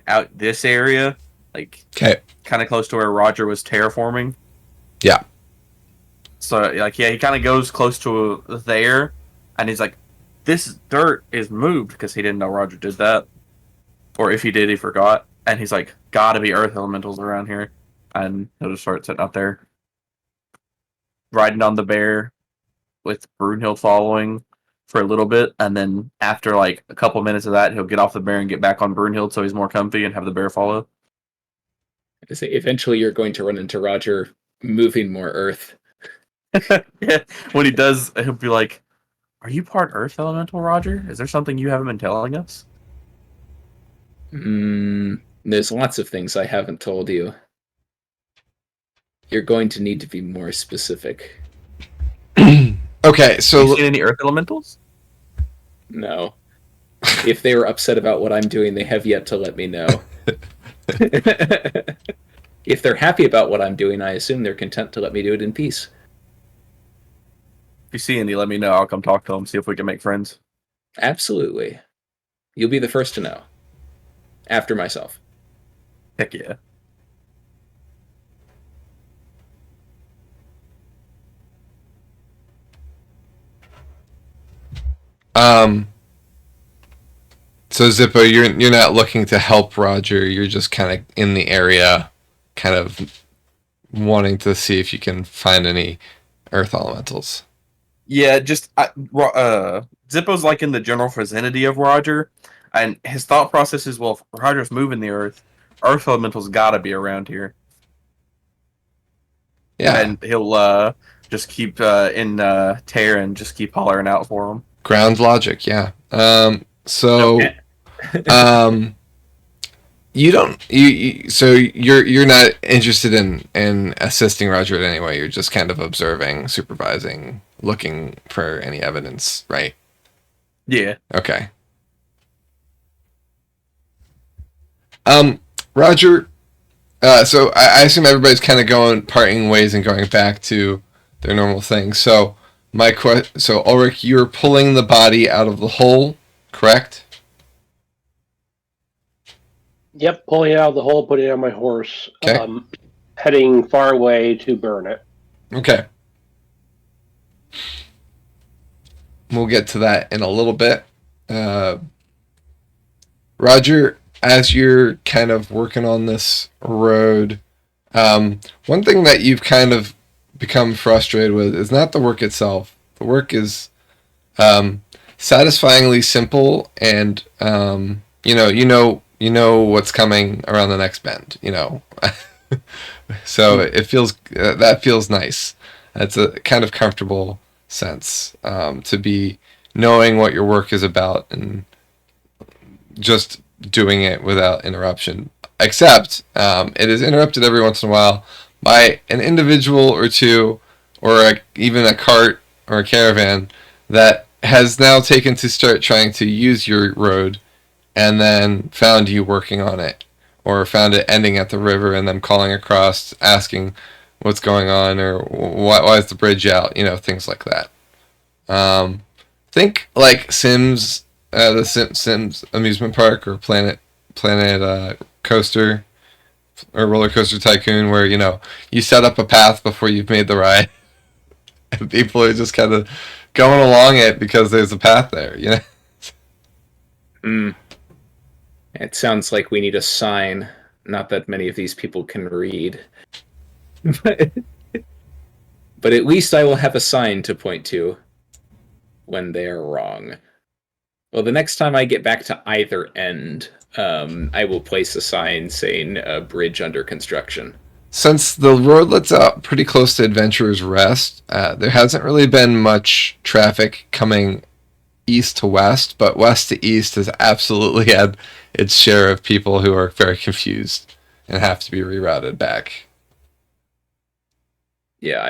out this area, okay, kind of close to where Roger was terraforming. Yeah. So, he kind of goes close to there, and he's like, "This dirt is moved," because he didn't know Roger did that, or if he did, he forgot. And he's like, "Gotta be earth elementals around here," and he'll just start sitting up there, riding on the bear, with Brunhild following for a little bit, and then after like a couple minutes of that, he'll get off the bear and get back on Brunhild, so he's more comfy, and have the bear follow. I say eventually you're going to run into Roger moving more earth. Yeah, when he does, he'll be like, "Are you part Earth Elemental, Roger? Is there something you haven't been telling us?" There's lots of things I haven't told you. You're going to need to be more specific. Okay, so Have you seen any Earth Elementals? No. If they were upset about what I'm doing, they have yet to let me know. If they're happy about what I'm doing, I assume they're content to let me do it in peace. If you see any, let me know. I'll come talk to them, see if we can make friends. Absolutely. You'll be the first to know. After myself. Heck yeah. So Zippo, you're not looking to help Roger. You're just kind of in the area, kind of wanting to see if you can find any earth elementals. Yeah, just Zippo's like in the general vicinity of Roger, and his thought process is, well, if Roger's moving the Earth Elemental's gotta be around here. Yeah, And he'll just keep in tear and just keep hollering out for him. ground logic. Yeah. So, you don't so you're not interested in assisting Roger in any way. You're just kind of observing, supervising, looking for any evidence, right? Yeah. Okay. Roger. So I assume everybody's kind of parting ways and going back to their normal thing. So so Ulrich, you're pulling the body out of the hole, correct? Yep, pulling it out of the hole, putting it on my horse, Okay. heading far away to burn it. Okay. We'll get to that in a little bit. Roger, as you're kind of working on this road, one thing that you've kind of become frustrated with is not the work itself. The work is satisfyingly simple, and you know what's coming around the next bend. So it feels that feels nice. It's a kind of comfortable sense to be knowing what your work is about and just doing it without interruption. Except it is interrupted every once in a while by an individual or two, or even a cart or a caravan that has now taken to start trying to use your road, and then found you working on it, or found it ending at the river and then calling across, asking what's going on, or why is the bridge out, things like that. Think like Sims, the Sims amusement park, or Planet Coaster, or Roller Coaster Tycoon, where you set up a path before you've made the ride, and people are just kind of going along it because there's a path there. It sounds like we need a sign. Not that many of these people can read. But at least I will have a sign to point to when they are wrong. Well, the next time I get back to either end, I will place a sign saying bridge under construction. Since the road lets out pretty close to Adventurer's Rest, there hasn't really been much traffic coming east to west, but west to east has absolutely had its share of people who are very confused and have to be rerouted back. Yeah,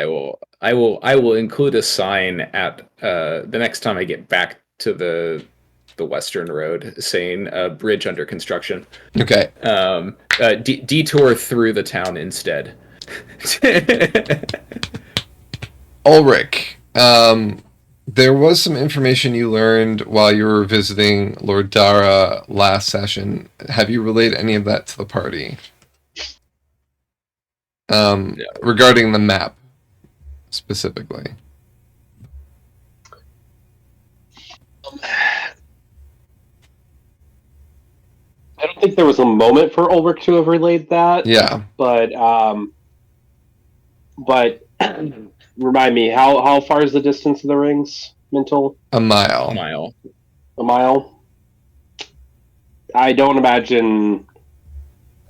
I will include a sign at the next time I get back to the western road saying bridge under construction. Okay. Detour through the town instead. Ulrich, there was some information you learned while you were visiting Lord Dara last session. Have you relayed any of that to the party? No. Regarding the map, specifically. I don't think there was a moment for Ulrich to have relayed that. Yeah. But remind me, how far is the distance of the rings? Mental? A mile. A mile. A mile? I don't imagine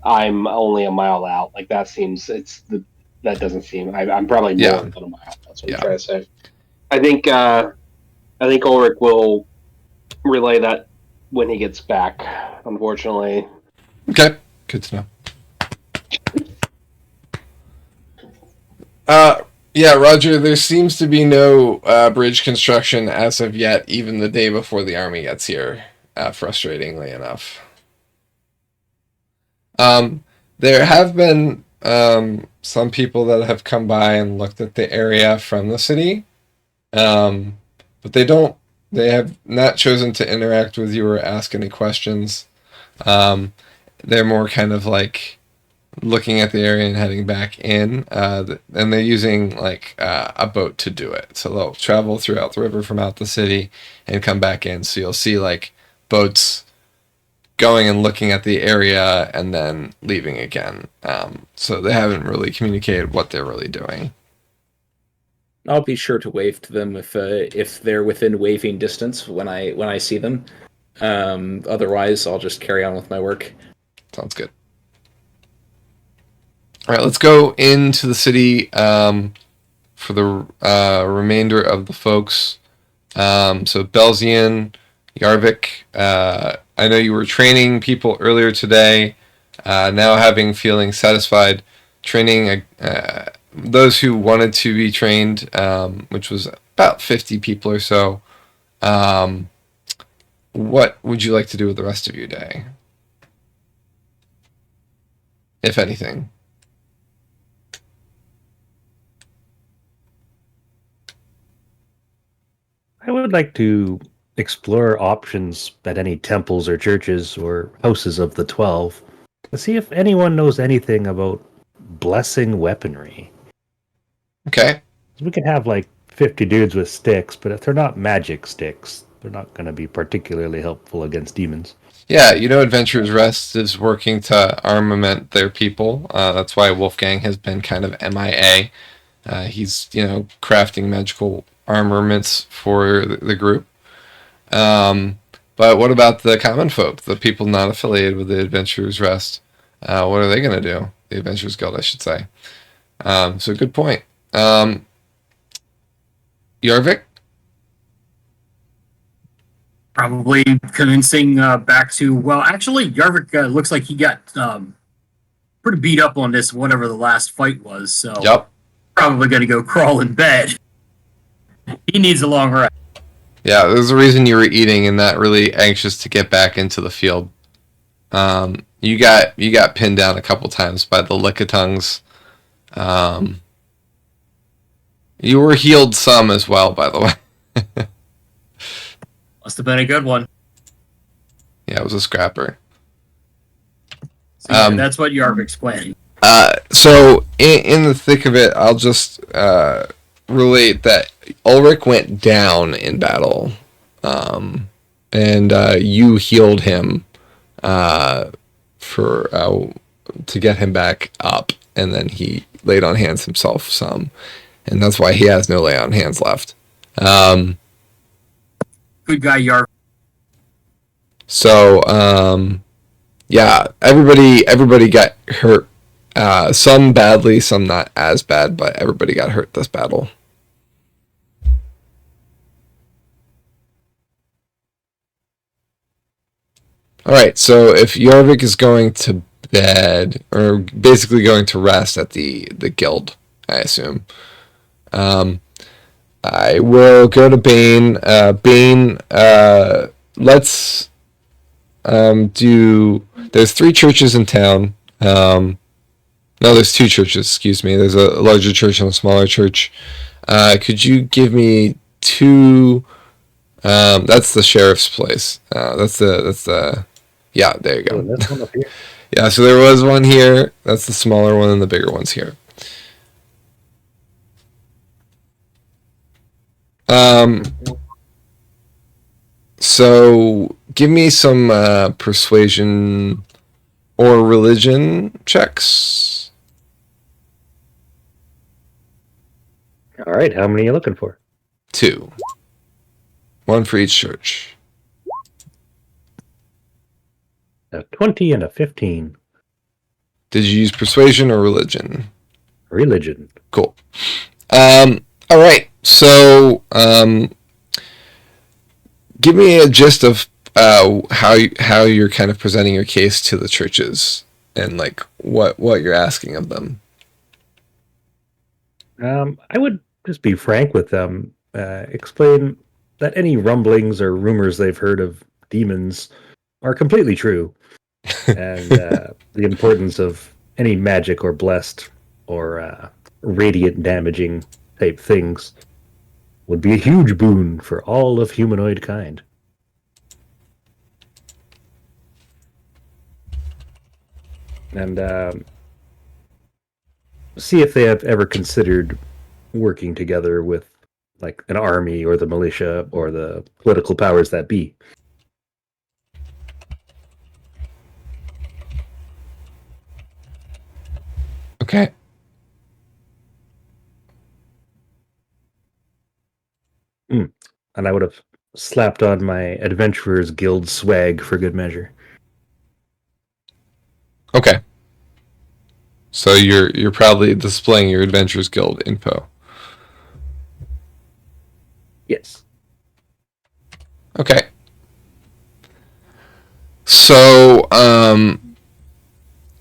I'm only a mile out. Like that seems that doesn't seem. I'm probably more Yeah. than a mile. That's what Yeah. I'm trying to say. I think Ulrich will relay that when he gets back. Unfortunately. Okay. Good to know. Yeah, Roger, there seems to be no bridge construction as of yet, even the day before the army gets here, frustratingly enough. There have been some people that have come by and looked at the area from the city, but they have not chosen to interact with you or ask any questions. They're more kind of like looking at the area and heading back in, and they're using like a boat to do it. So they'll travel throughout the river from out the city and come back in. So you'll see like boats going and looking at the area and then leaving again. So they haven't really communicated what they're really doing. I'll be sure to wave to them if they're within waving distance when I see them. Otherwise, I'll just carry on with my work. Sounds good. All right, let's go into the city for the remainder of the folks. So Belzian, Yarvik, I know you were training people earlier today. Now feeling satisfied, training those who wanted to be trained, which was about 50 people or so. What would you like to do with the rest of your day, if anything? I would like to explore options at any temples or churches or houses of the 12 to see if anyone knows anything about blessing weaponry. Okay. We could have like 50 dudes with sticks, but if they're not magic sticks, they're not going to be particularly helpful against demons. Yeah, Adventurers Rest is working to armament their people. That's why Wolfgang has been kind of MIA. He's, crafting magical armaments for the group. But what about the common folk, the people not affiliated with the Adventurers Rest? What are they going to do? The Adventurers Guild, I should say. So good point. Yarvik? Probably convincing back to, well, actually, Yarvik looks like he got pretty beat up on this, whatever the last fight was. So Yep. probably going to go crawl in bed. He needs a long rest. Yeah, there's a reason you were eating and not really anxious to get back into the field. You got pinned down a couple times by the Lickitungs. You were healed some as well, by the way. Must have been a good one. Yeah, it was a scrapper. So, yeah, that's what Yarvik's playing. So in the thick of it, I'll just relate that Ulrich went down in battle, and you healed him to get him back up, and then he laid on hands himself some, and that's why he has no lay on hands left. Good guy, Yarvik. So yeah, everybody got hurt. Some badly, some not as bad, but everybody got hurt this battle. All right, so if Yarvik is going to bed, or basically going to rest at the guild, I assume, I will go to Bane. Bane, let's do. There's 3 churches in town. No, there's 2 churches. Excuse me. There's a larger church and a smaller church. Could you give me 2? That's the sheriff's place. That's the. Yeah, there you go. This one up here. Yeah, so there was one here. That's the smaller one, and the bigger one's here. So give me some persuasion or religion checks. All right, how many are you looking for? 2. 1 for each church. A 20 and a 15. Did you use persuasion or religion? Religion. Cool. All right. So, give me a gist of how you're kind of presenting your case to the churches and like what you're asking of them. I would just be frank with them. Explain that any rumblings or rumors they've heard of demons are completely true, and the importance of any magic or blessed or radiant damaging type things would be a huge boon for all of humanoid kind. And see if they have ever considered working together with like an army or the militia or the political powers that be. Okay. And I would have slapped on my Adventurers Guild swag for good measure. Okay. So you're probably displaying your Adventurers Guild info. Yes. Okay. So,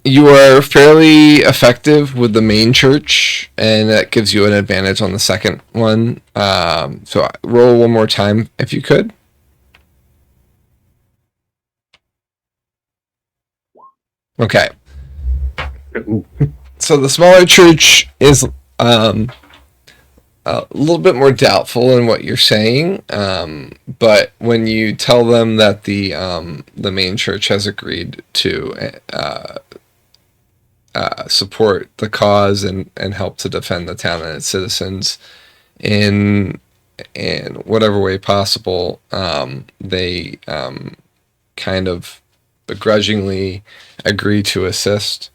you are fairly effective with the main church, and that gives you an advantage on the second one. So roll one more time if you could. Okay. So the smaller church is a little bit more doubtful in what you're saying, but when you tell them that the main church has agreed to support the cause and help to defend the town and its citizens in whatever way possible, they kind of begrudgingly agree to assist.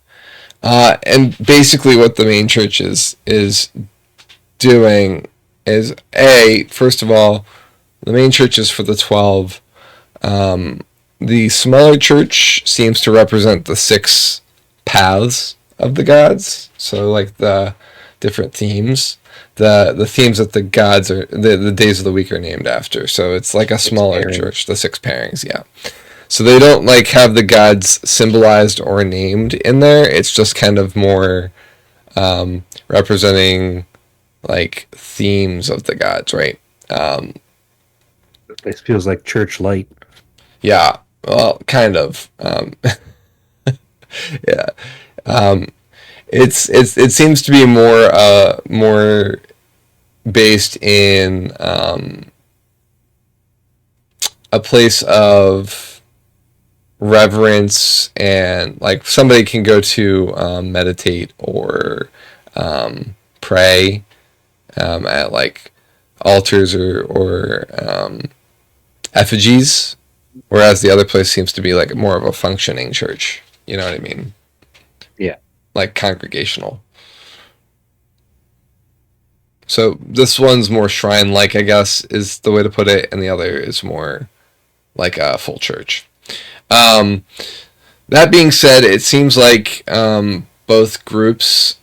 And basically what the main church is doing is, first of all, the main church is for the 12. The smaller church seems to represent the 6 paths of the gods. So like the different themes. The themes that the gods are, the days of the week are named after. So it's like a smaller church, the 6 pairings, yeah. So they don't like have the gods symbolized or named in there. It's just kind of more representing like themes of the gods, right? This feels like church light. Yeah, well, kind of. Yeah, it seems to be more based in a place of reverence, and like somebody can go to meditate or pray at like altars or effigies, whereas the other place seems to be like more of a functioning church. You know what I mean? Yeah. Like congregational. So this one's more shrine-like, I guess, is the way to put it, and the other is more like a full church. That being said, it seems like both groups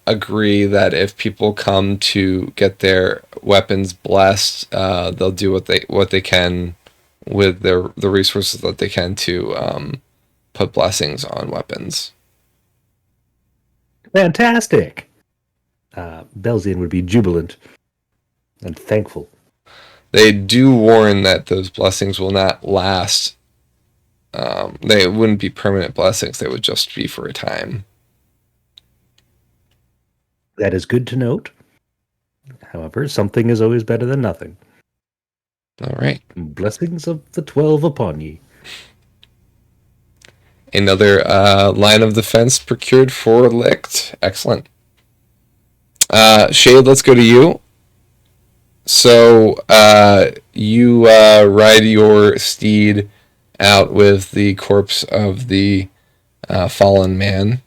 agree that if people come to get their weapons blessed, they'll do what they can with the resources that they can to put blessings on weapons. Fantastic! Belzian would be jubilant and thankful. They do warn that those blessings will not last. They wouldn't be permanent blessings. They would just be for a time. That is good to note. However, something is always better than nothing. All right. Blessings of the 12 upon ye. Another line of defense procured for Licht. Excellent. Shade, let's go to you. So you ride your steed out with the corpse of the fallen man.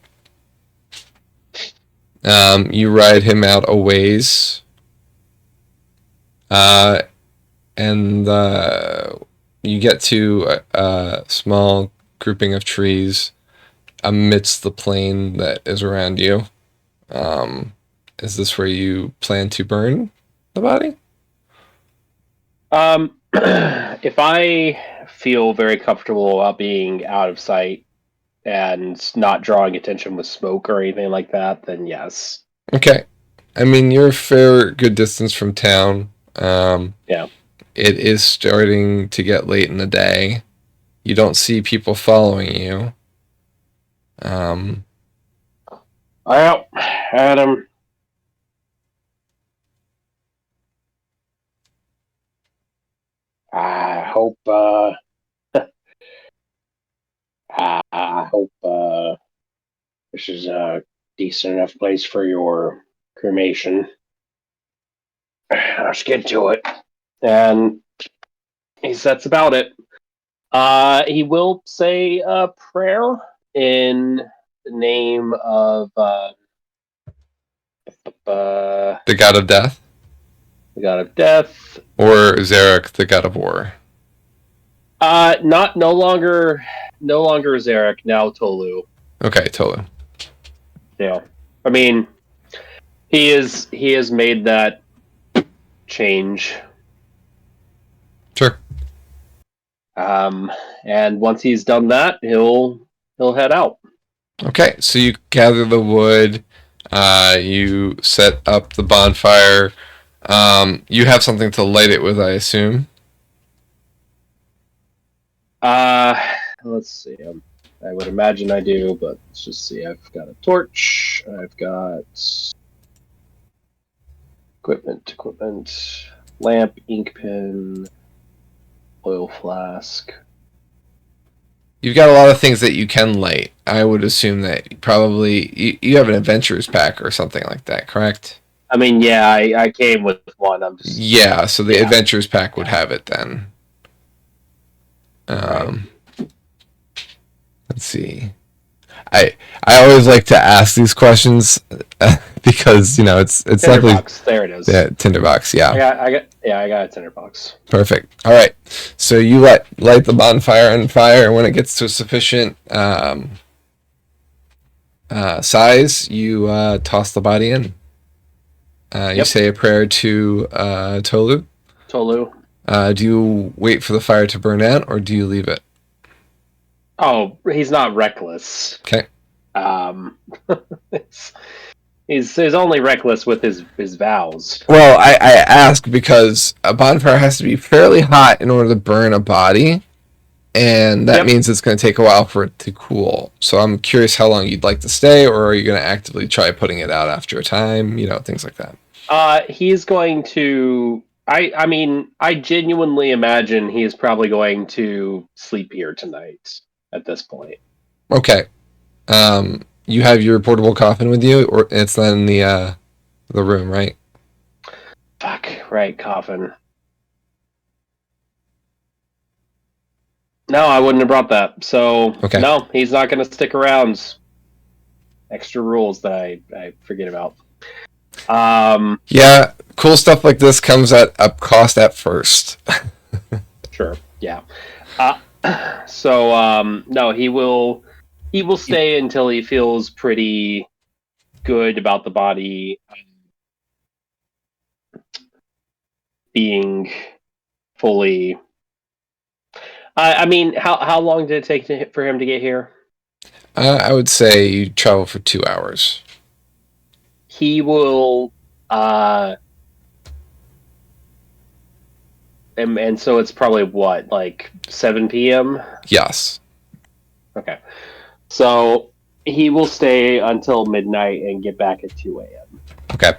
You ride him out a ways, and you get to a small grouping of trees amidst the plain that is around you. Is this where you plan to burn the body? If I feel very comfortable about being out of sight and not drawing attention with smoke or anything like that, then yes. Okay. I mean, you're a fair good distance from town. Yeah. It is starting to get late in the day. You don't see people following you. Well, Adam. I hope I hope this is a decent enough place for your cremation. Let's get to it. And that's about it. He will say a prayer in the name of The god of death? the god of death. Or Zarek, the god of war? No longer Zarek, now Tolu. Okay, totally. Yeah. I mean, he has made that change. Sure. And once he's done that, he'll head out. Okay, so you gather the wood, you set up the bonfire. You have something to light it with, I assume. Let's see. I would imagine I do, but let's just see. I've got a torch. I've got equipment, lamp, ink pen, oil flask. You've got a lot of things that you can light. I would assume that probably you have an adventurer's pack or something like that, correct? I mean, yeah, I came with one. I'm just Yeah, so the adventurer's pack would have it then. Let's see. I always like to ask these questions because it's definitely tinderbox. There it is. Yeah, tinderbox. Yeah, I got a tinderbox. perfect. All right, so you light the bonfire on fire, and when it gets to a sufficient size, you toss the body in. You say a prayer to Tolu. Tolu. Do you wait for the fire to burn out, or do you leave it? Oh, he's not reckless. Okay. He's only reckless with his vows. Well, I ask because a bonfire has to be fairly hot in order to burn a body, and that means it's going to take a while for it to cool. So I'm curious how long you'd like to stay, or are you going to actively try putting it out after a time? Things like that. He's going to. I mean, I genuinely imagine he is probably going to sleep here tonight. At this point. Okay. You have your portable coffin with you, or it's not in the room, right? Fuck, right, coffin. No, I wouldn't have brought that. So, no, he's not going to stick around. Extra rules that I forget about. Yeah, cool stuff like this comes at a cost at first. Sure, yeah. So no, he will stay until he feels pretty good about the body being fully. I mean, how long did it take for him to get here? I would say you travel for 2 hours. He will. And so it's probably what, like 7 p.m.? Yes. Okay. So he will stay until midnight and get back at 2 a.m. Okay.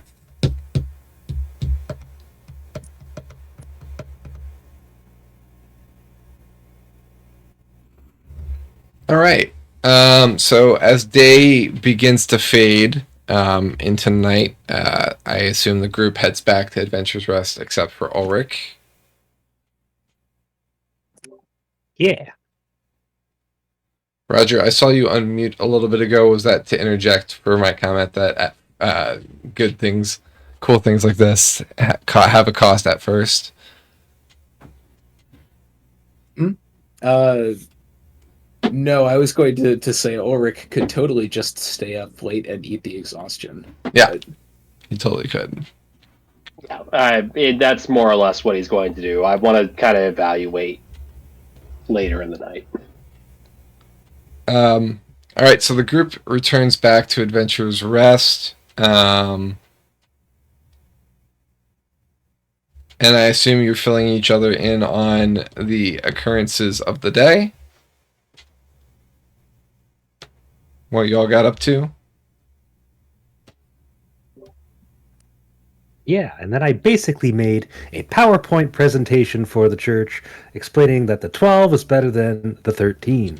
All right. So as day begins to fade into night, I assume the group heads back to Adventure's Rest, except for Ulrich. Yeah. Roger, I saw you unmute a little bit ago. Was that to interject for my comment that good things, cool things like this have a cost at first? No, I was going to say Ulrich could totally just stay up late and eat the exhaustion. Yeah, But you totally could. That's more or less what he's going to do. I want to kind of evaluate later in the night. All right, so the group returns back to Adventurer's Rest. And I assume you're filling each other in on the occurrences of the day. What y'all got up to? Yeah, and then I basically made a PowerPoint presentation for the church explaining that the 12 is better than the 13.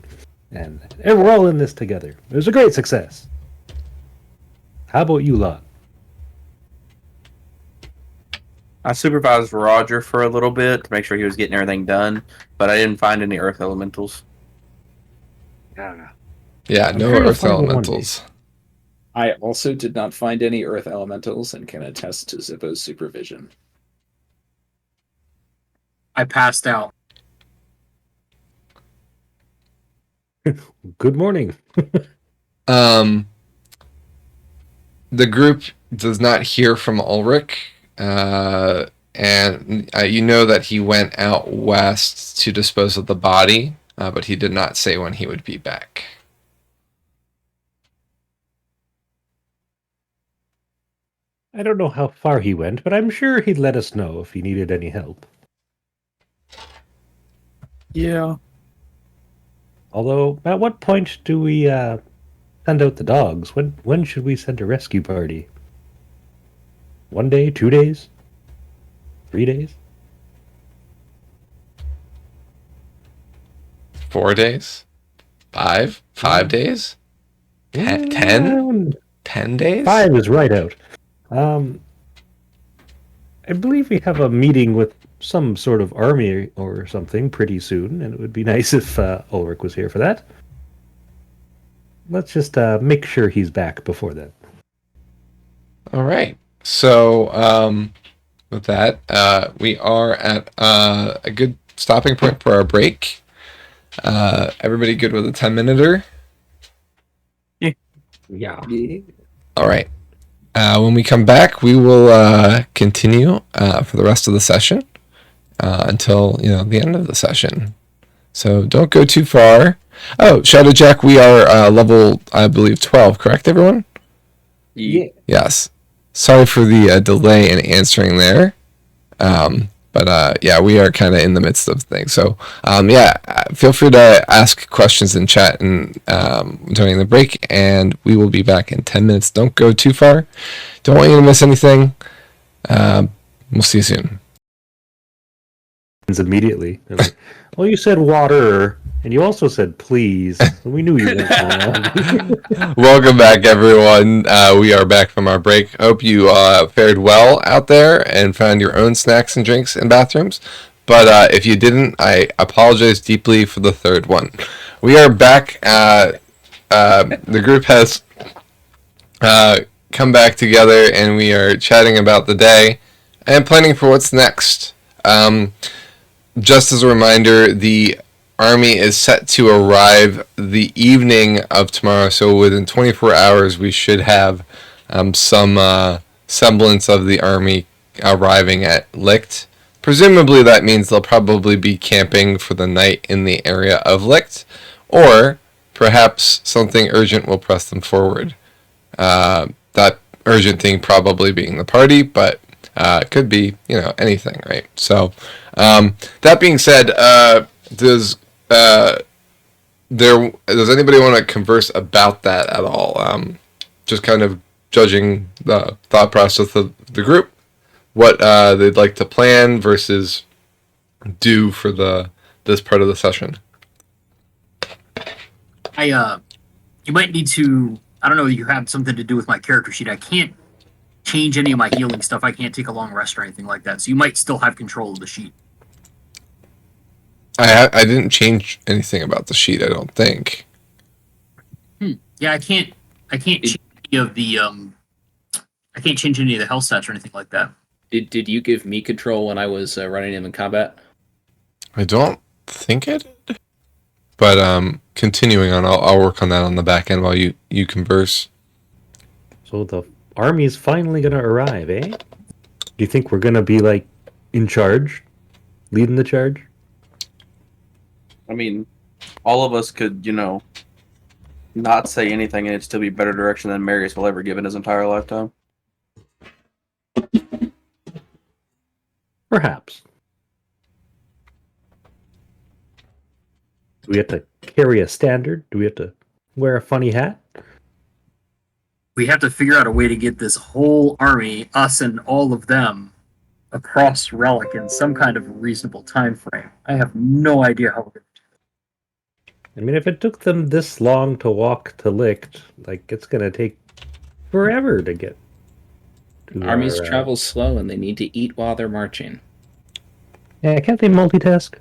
And we're all in this together. It was a great success. How about you lot? I supervised Roger for a little bit to make sure he was getting everything done, but I didn't find any earth elementals. Yeah, no sure you'll earth find one elementals. I also did not find any earth elementals and can attest to Zippo's supervision. I passed out. Good morning. The group does not hear from Ulrich, and you know that he went out west to dispose of the body, but he did not say when he would be back. I don't know how far he went, but I'm sure he'd let us know if he needed any help. Yeah. Although, at what point do we send out the dogs? When should we send a rescue party? 1 day, 2 days, 3 days? 4 days? 5? 5 days? 10? 10 days? 5 is right out. I believe we have a meeting with some sort of army or something pretty soon, and it would be nice if Ulrich was here for that. Let's just make sure he's back before then. All right. So, with that, we are at a good stopping point for our break. Everybody good with a 10-minuter? Yeah. All right. When we come back, we will continue for the rest of the session until the end of the session. So don't go too far. Oh, Shadow Jack, we are level, I believe, 12. Correct, everyone? Yeah. Yes. Sorry for the delay in answering there. But yeah, we are kind of in the midst of things. So feel free to ask questions in chat and during the break, and we will be back in 10 minutes. Don't go too far. Don't want you to miss anything. We'll see you soon. Immediately. Like, well, you said water, and you also said please. So we knew you weren't going. Welcome back, everyone. We are back from our break. Hope you fared well out there and found your own snacks and drinks in bathrooms. But if you didn't, I apologize deeply for the third one. We are back. The group has come back together, and we are chatting about the day and planning for what's next. Just as a reminder, the army is set to arrive the evening of tomorrow, so within 24 hours we should have some semblance of the army arriving at Licht. Presumably that means they'll probably be camping for the night in the area of Licht, or perhaps something urgent will press them forward. That urgent thing probably being the party, but it could be anything, right? So that being said, does anybody want to converse about that at all? Just kind of judging the thought process of the group, what they'd like to plan versus do for this part of the session. You might need to. I don't know. You have something to do with my character sheet. I can't change any of my healing stuff. I can't take a long rest or anything like that. So you might still have control of the sheet. I didn't change anything about the sheet, I don't think. Yeah, I can't change any of the I can't change any of the health stats or anything like that. Did you give me control when I was running him in combat? I don't think it did. But continuing on, I'll work on that on the back end while you converse. So the army's finally gonna arrive, eh? Do you think we're gonna be like in charge, leading the charge? I mean, all of us could, not say anything and it'd still be better direction than Marius will ever give in his entire lifetime. Perhaps. Do we have to carry a standard? Do we have to wear a funny hat? We have to figure out a way to get this whole army, us and all of them, across Relic in some kind of reasonable time frame. I have no idea how we're going to do I mean, if it took them this long to walk to Licht, like it's gonna take forever to get. To Armies our, travel slow and they need to eat while they're marching. Yeah, can't they multitask?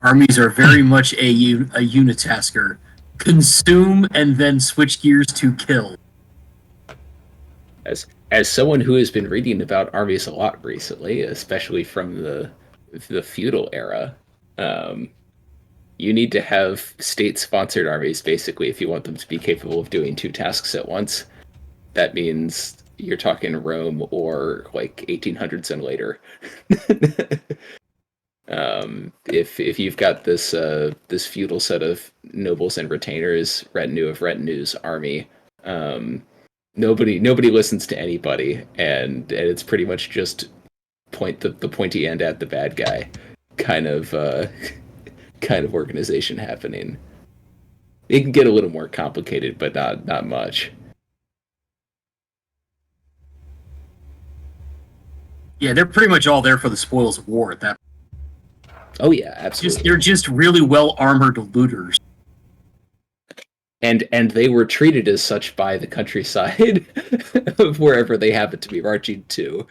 Armies are very much a unitasker. Consume and then switch gears to kill. As someone who has been reading about armies a lot recently, especially from the feudal era, you need to have state-sponsored armies basically if you want them to be capable of doing two tasks at once. That means you're talking Rome or like 1800s and later. If you've got this this feudal set of nobles and retainers, retinue of retinues, army, nobody listens to anybody, and it's pretty much just point the pointy end at the bad guy, kind of organization happening. It can get a little more complicated, but not much. Yeah, they're pretty much all there for the spoils of war at that point. Oh yeah, absolutely. They're just really well armored looters. And they were treated as such by the countryside of wherever they happen to be marching to.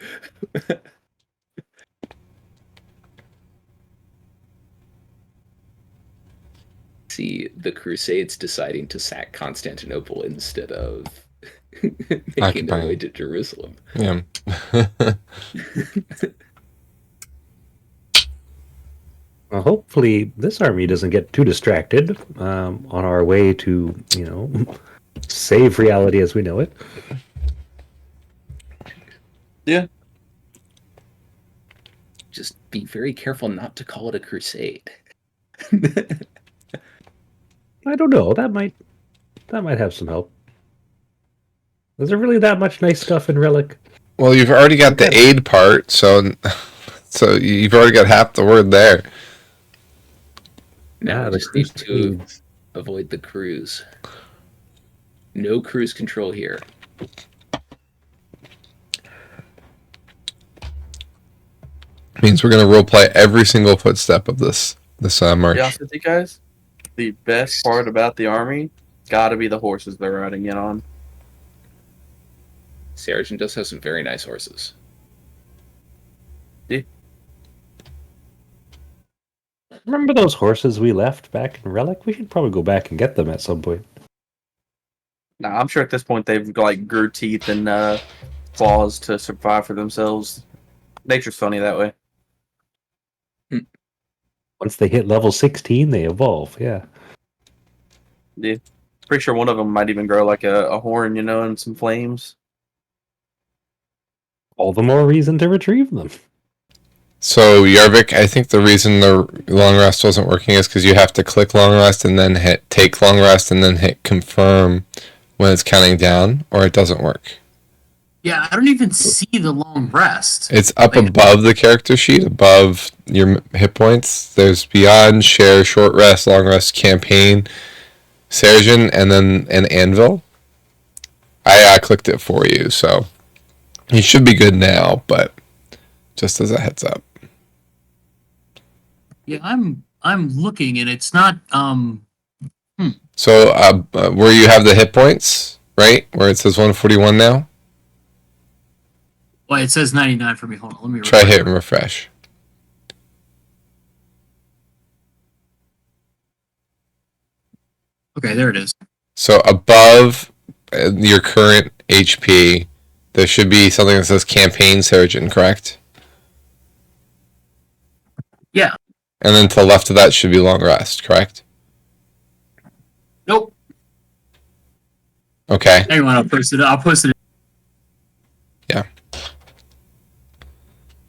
See the Crusades deciding to sack Constantinople instead of making their way to Jerusalem. Yeah. Well, hopefully this army doesn't get too distracted on our way to, save reality as we know it. Yeah. Just be very careful not to call it a crusade. I don't know. That might have some help. Is there really that much nice stuff in Relic? Well, you've already got the aid part, so you've already got half the word there. Now Yeah, I just need to avoid the cruise. No cruise control here. Means we're gonna roleplay every single footstep of this march. Yeah, with you guys, the best part about the army got to be the horses they're riding in on. Seregen does have some very nice horses. Yeah. Remember those horses we left back in Relic? We should probably go back and get them at some point. Nah, I'm sure at this point they've like grew teeth and claws to survive for themselves. Nature's funny that way. Once they hit level 16, they evolve. Yeah. Yeah. Pretty sure one of them might even grow like a horn, and some flames. All the more reason to retrieve them. So Yarvik, I think the reason the long rest wasn't working is because you have to click long rest and then hit take long rest and then hit confirm when it's counting down, or it doesn't work. Yeah, I don't even see the long rest. It's up above the character sheet, above your hit points. There's beyond, share, short rest, long rest, campaign, Seregen, and then an anvil. I clicked it for you, so you should be good now, but just as a heads up. Yeah, I'm looking and it's not So where you have the hit points, right? Where it says 141 now? Well, it says 99 for me. Hold on, let me Try hit and refresh. Okay, there it is. So above your current HP, there should be something that says Campaign Seregen, correct? Yeah. And then to the left of that should be Long Rest, correct? Nope. Okay. Hang on, I'll post it. Yeah.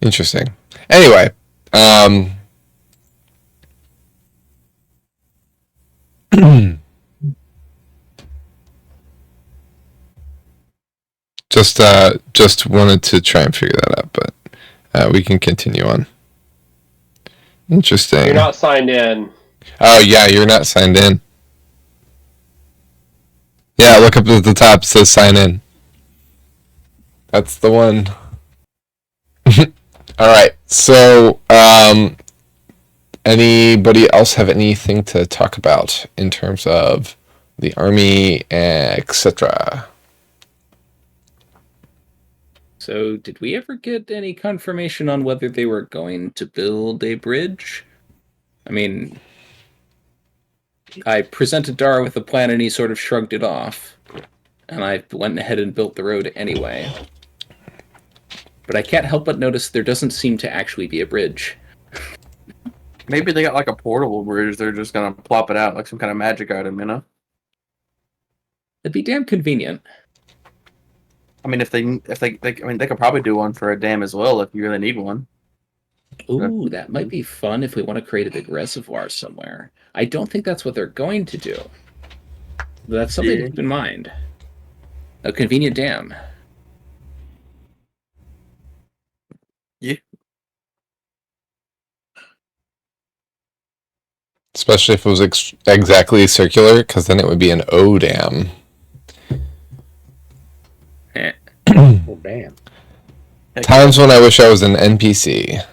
Interesting. Anyway, just wanted to try and figure that out, but we can continue on. Interesting. You're not signed in. Oh yeah, you're not signed in. Yeah, look up at the top. It says sign in. That's the one. All right. So, anybody else have anything to talk about in terms of the army, etc.? So, did we ever get any confirmation on whether they were going to build a bridge? I mean, I presented Dara with a plan and he sort of shrugged it off. And I went ahead and built the road anyway. But I can't help but notice there doesn't seem to actually be a bridge. Maybe they got like a portable bridge. They're just gonna plop it out like some kind of magic item, you know? It'd be damn convenient. I mean, if they could probably do one for a dam as well if you really need one. Ooh, that might be fun if we want to create a big reservoir somewhere. I don't think that's what they're going to do. But that's something to keep in mind. A convenient dam. Yeah. Especially if it was exactly circular, because then it would be an O dam. Oh, damn. Times when I wish I was an NPC.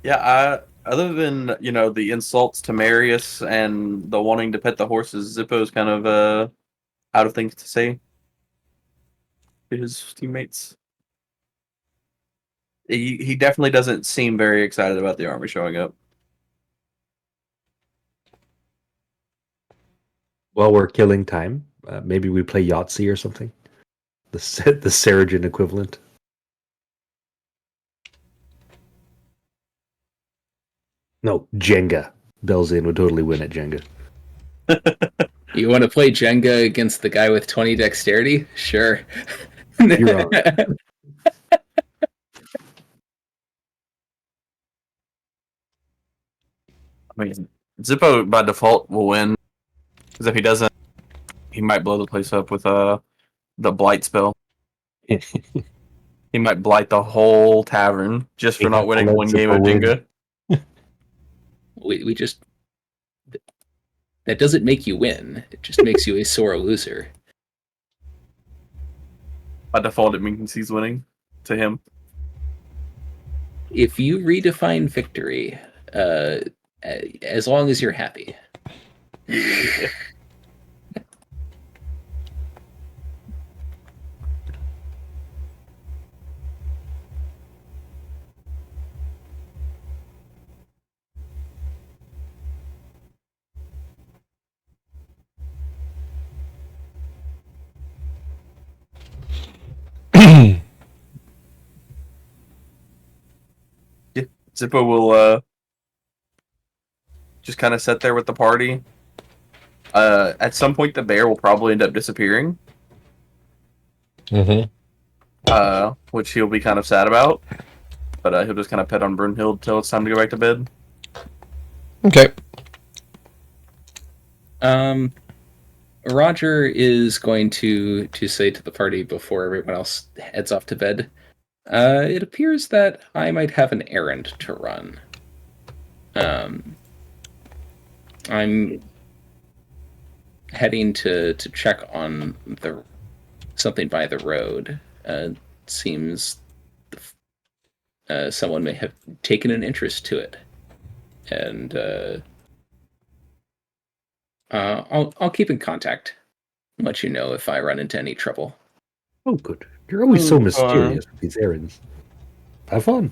Yeah, other than, the insults to Marius and the wanting to pet the horses, Zippo's kind of out of things to say to his teammates. He definitely doesn't seem very excited about the army showing up. While we're killing time, maybe we play Yahtzee or something. The Seregen equivalent. No, Jenga. Belzin would totally win at Jenga. You want to play Jenga against the guy with 20 dexterity? Sure. You're on. I mean, Zippo by default will win, because if he doesn't, he might blow the place up with the blight spell. He might blight the whole tavern just for not winning one game of Jenga. We just... That doesn't make you win. It just makes you a sore loser. By default, it means he's winning to him. If you redefine victory, as long as you're happy. Yeah. Zippo will just kind of sit there with the party. At some point, the bear will probably end up disappearing. Which he'll be kind of sad about. But he'll just kind of pet on Brunhild till it's time to go back to bed. Okay. Roger is going to say to the party before everyone else heads off to bed, it appears that I might have an errand to run. I'm heading to check on something by the road. Seems someone may have taken an interest to it, and I'll keep in contact Let you know if I run into any trouble. Oh, good. You're always so Oh, mysterious with these errands. Have fun.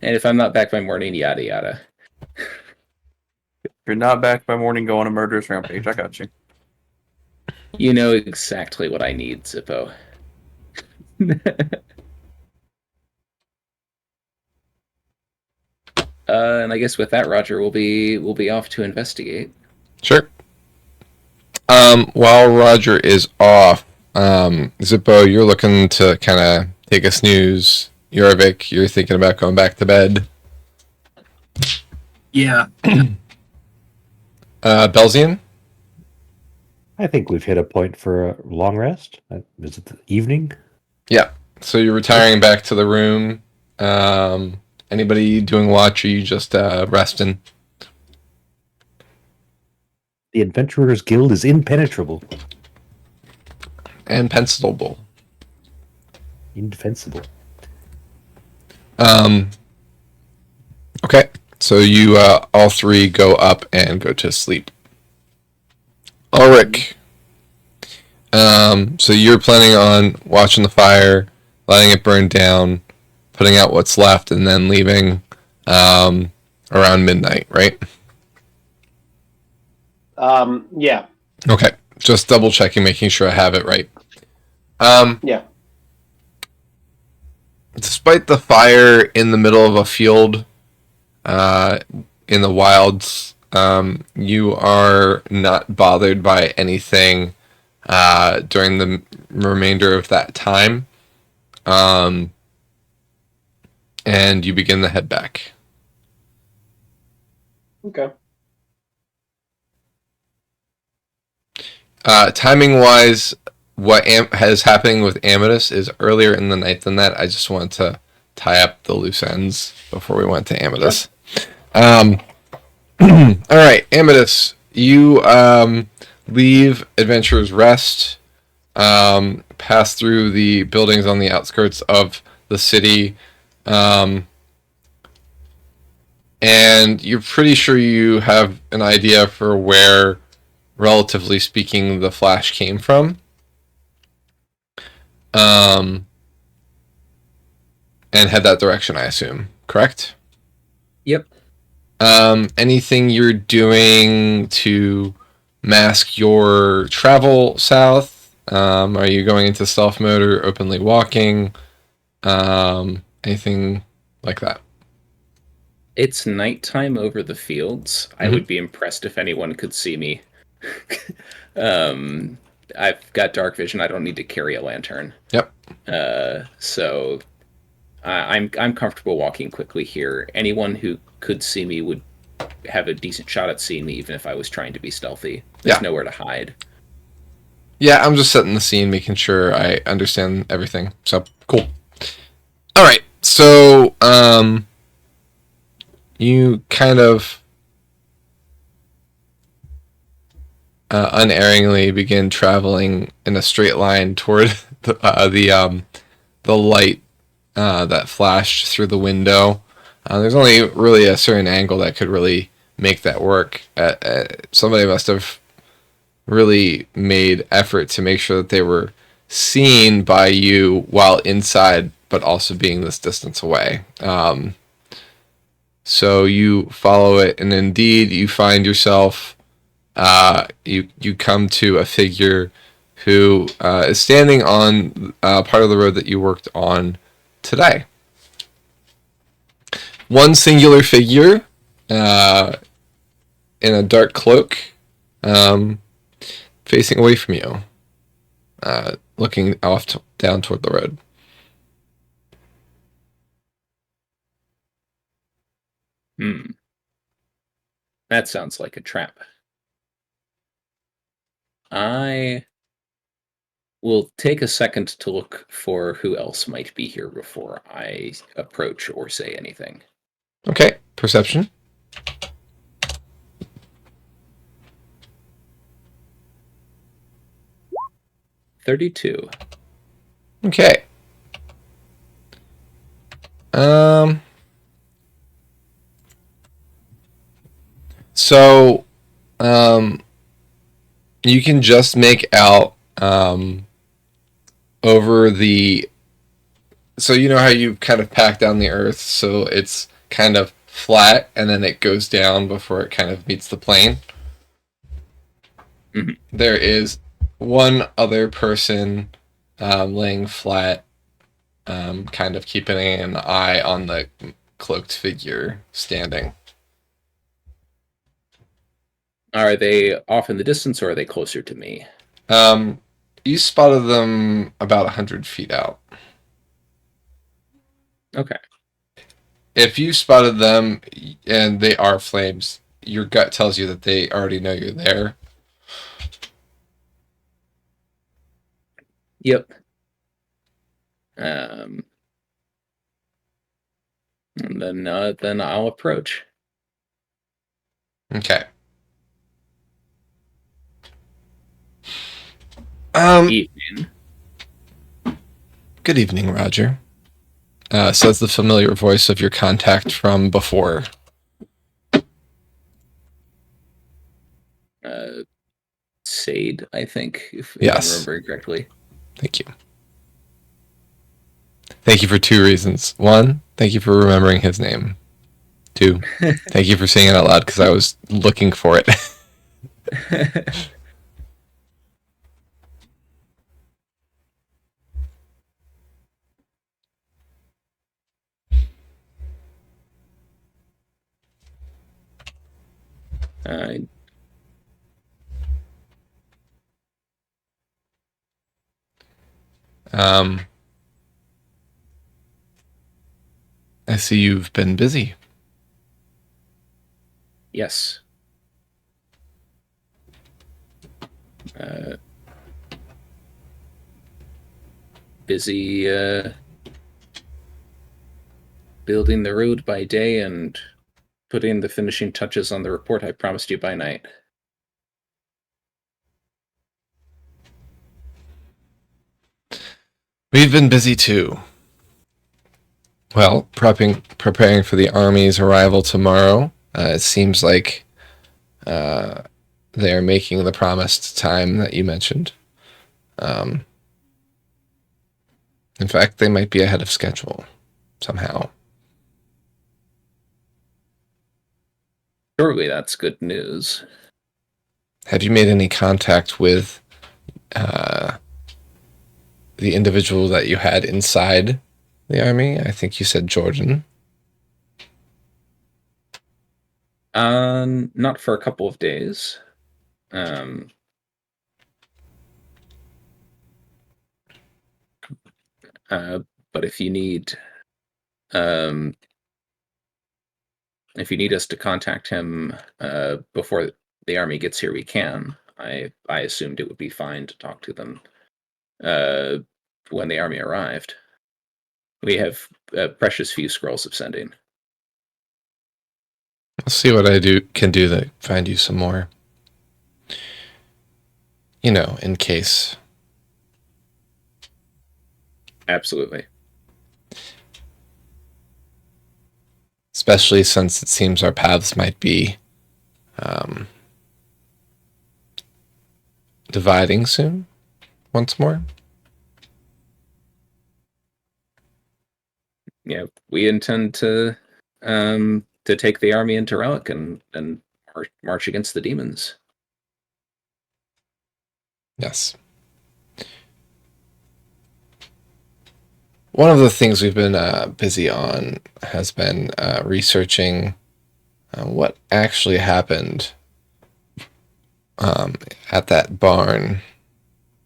And if I'm not back by morning, yada yada. If you're not back by morning, go on a murderous rampage. I got you. You know exactly what I need, Zippo. And I guess with that, Roger, we'll be off to investigate. Sure. While Roger is off, Zippo, you're looking to kind of take a snooze. Jorvik, you're thinking about going back to bed. Yeah. Belzian? I think we've hit a point for a long rest. Is it the evening? Yeah. So you're retiring back to the room. Anybody doing watch, or you just resting? The Adventurers Guild is impenetrable. And pencilable. Indefensible. Okay. So you all three go up and go to sleep. Ulrich. So you're planning on watching the fire, letting it burn down, putting out what's left, and then leaving around midnight, right? Yeah. Okay. Just double checking, making sure I have it right. Yeah. Despite the fire in the middle of a field in the wilds, you are not bothered by anything during the remainder of that time. And you begin to head back. Okay. Timing wise, what is happening with Amadeus is earlier in the night than that. I just wanted to tie up the loose ends before we went to Amadeus. All right, Amadeus, you leave Adventurer's Rest, pass through the buildings on the outskirts of the city, and you're pretty sure you have an idea for where, relatively speaking, the flash came from. And head that direction, I assume. Correct? Yep. Anything you're doing to mask your travel south? Are you going into stealth mode or openly walking? Anything like that? It's nighttime over the fields. I would be impressed if anyone could see me. I've got dark vision. I don't need to carry a lantern. Yep. So I'm comfortable walking quickly here. Anyone who could see me would have a decent shot at seeing me, even if I was trying to be stealthy. There's nowhere to hide. Yeah, I'm just setting the scene, making sure I understand everything. So, cool. All right. So, you kind of unerringly begin traveling in a straight line toward the light that flashed through the window. There's only really a certain angle that could really make that work. Somebody must have really made effort to make sure that they were seen by you while inside, but also being this distance away. So you follow it, and indeed you find yourself. You come to a figure who is standing on part of the road that you worked on today. One singular figure in a dark cloak, facing away from you, looking off down toward the road. That sounds like a trap. I will take a second to look for who else might be here before I approach or say anything. Okay, perception. $32. Okay. So, you can just make out over the. So you know how you kind of pack down the earth, so it's kind of flat, and then it goes down before it kind of meets the plane. Mhm. There is one other person laying flat, kind of keeping an eye on the cloaked figure standing. Are they off in the distance, or are they closer to me? You spotted them about 100 feet out. Okay. If you spotted them and they are flames, your gut tells you that they already know you're there. Yep. And then I'll approach. Okay. Evening. Good evening, Roger. Says the familiar voice of your contact from before. Sade, I think, if Yes. I'm remembering correctly. Thank you. Thank you for two reasons. One, thank you for remembering his name. Two, thank you for saying it out loud because I was looking for it. uh, um, I see you've been busy. yes. Busy building the road by day and putting the finishing touches on the report I promised you by night. We've been busy too. Well, preparing for the army's arrival tomorrow. It seems like they are making the promised time that you mentioned. In fact, they might be ahead of schedule somehow. Surely that's good news. Have you made any contact with the individual that you had inside the army? I think you said Jordan. Not for a couple of days. But if you need us to contact him before the army gets here, we can. I assumed it would be fine to talk to them when the army arrived. We have a precious few scrolls of sending. I'll see what I can do to find you some more. You know, in case. Absolutely. Especially since it seems our paths might be dividing soon, once more. Yeah, we intend to take the army into Relic and march against the demons. Yes. One of the things we've been busy on has been researching what actually happened at that barn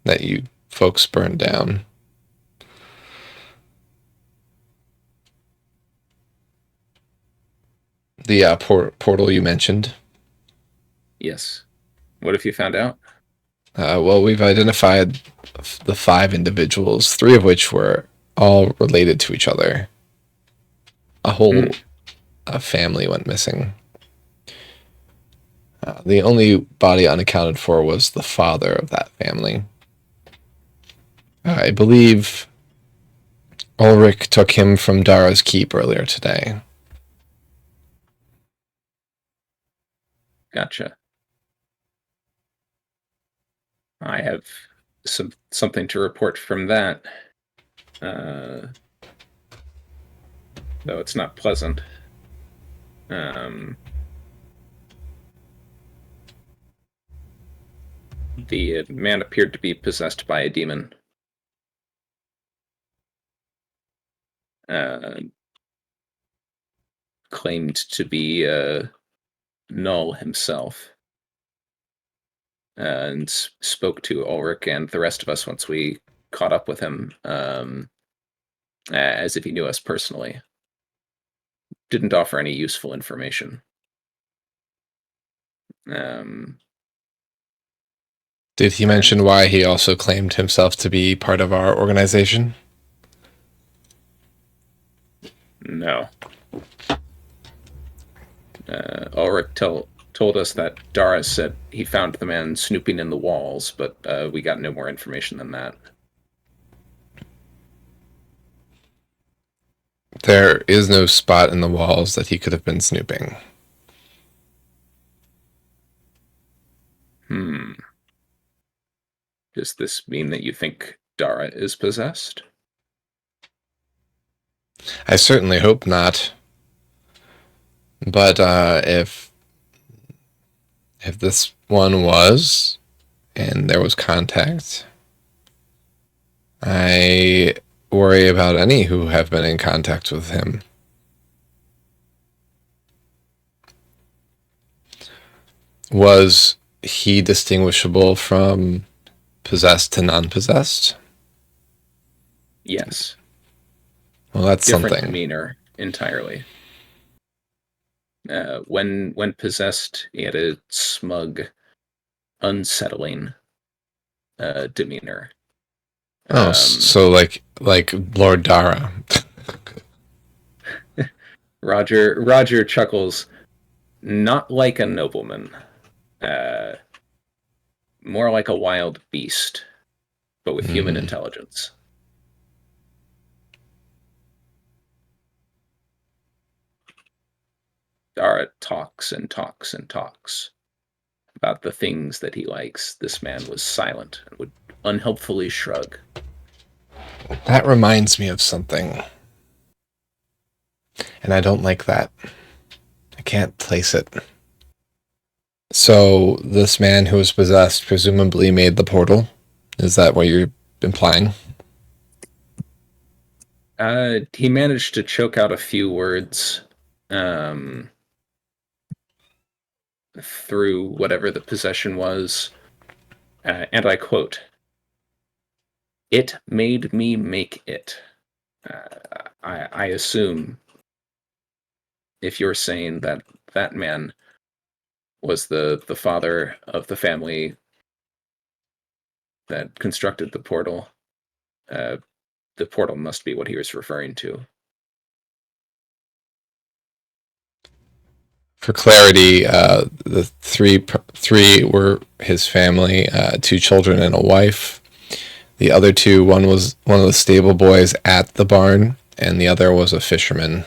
that you folks burned down. The portal you mentioned. Yes. What if you found out? Well, we've identified the 5 individuals, 3 of which were all related to each other. A whole family went missing. The only body unaccounted for was the father of that family. I believe Ulrich took him from Dara's keep earlier today. Gotcha. I have something to report from that. Though it's not pleasant. The man appeared to be possessed by a demon. Claimed to be Null himself. And spoke to Ulrich and the rest of us once we caught up with him, as if he knew us personally. Didn't offer any useful information. Did he mention why he also claimed himself to be part of our organization? No. Ulrich told us that Dara said he found the man snooping in the walls, but we got no more information than that. There is no spot in the walls that he could have been snooping. Does this mean that you think Dara is possessed? I certainly hope not. But if this one was, and there was contact, I worry about any who have been in contact with him. Was he distinguishable from possessed to non-possessed? Yes. Well, that's Different something. demeanor entirely. When possessed, he had a smug, unsettling demeanor. Oh, so like Lord Dara. Roger chuckles. Not like a nobleman. More like a wild beast, but with human intelligence. Dara talks and talks and talks about the things that he likes. This man was silent and would unhelpfully shrug. That reminds me of something. And I don't like that. I can't place it. So, this man who was possessed presumably made the portal? Is that what you're implying? He managed to choke out a few words through whatever the possession was. And I quote, "It made me make it." I assume if you're saying that that man was the father of the family that constructed the portal must be what he was referring to. For clarity, the three were his family, 2 children and a wife. The other 2, one was one of the stable boys at the barn, and the other was a fisherman.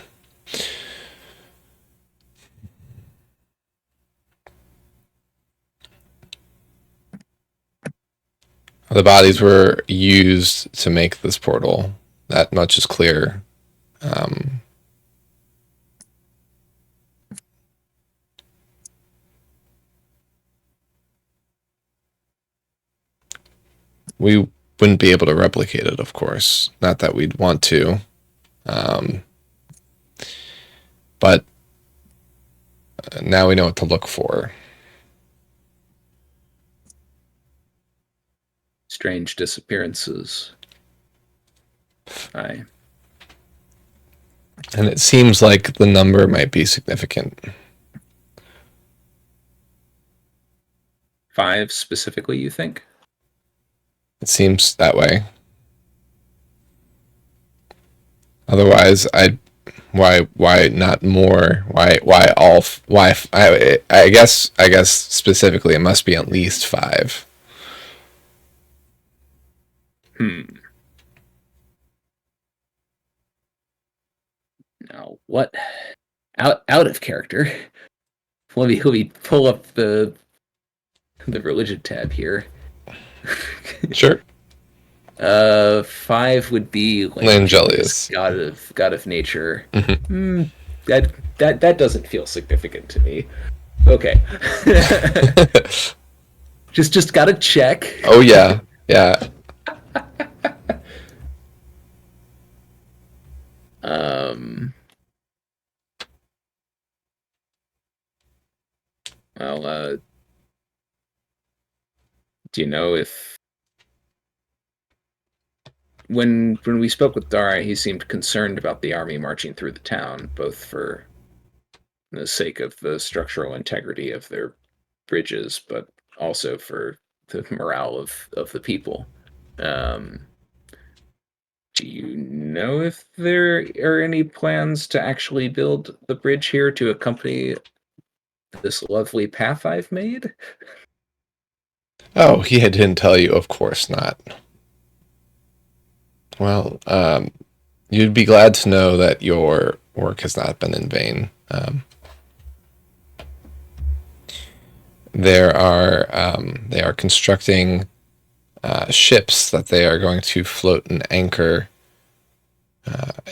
The bodies were used to make this portal. That much is clear. We wouldn't be able to replicate it, of course. Not that we'd want to. But now we know what to look for. Strange disappearances. And it seems like the number might be significant. 5 specifically, you think? It seems that way. Otherwise, why not more? Why all? I guess specifically, it must be at least 5. Now, what? Out of character. let me pull up the religion tab here. Sure. 5 would be like Langelius. God of nature. Mhm. That doesn't feel significant to me. Okay. just gotta check. Oh yeah, yeah. Um. Well, do you know if when we spoke with Dara, he seemed concerned about the army marching through the town, both for the sake of the structural integrity of their bridges, but also for the morale of the people. Um, do you know if there are any plans to actually build the bridge here to accompany this lovely path I've made? Oh, he didn't tell you. Of course not. Well, you'd be glad to know that your work has not been in vain. They are constructing ships that they are going to float and anchor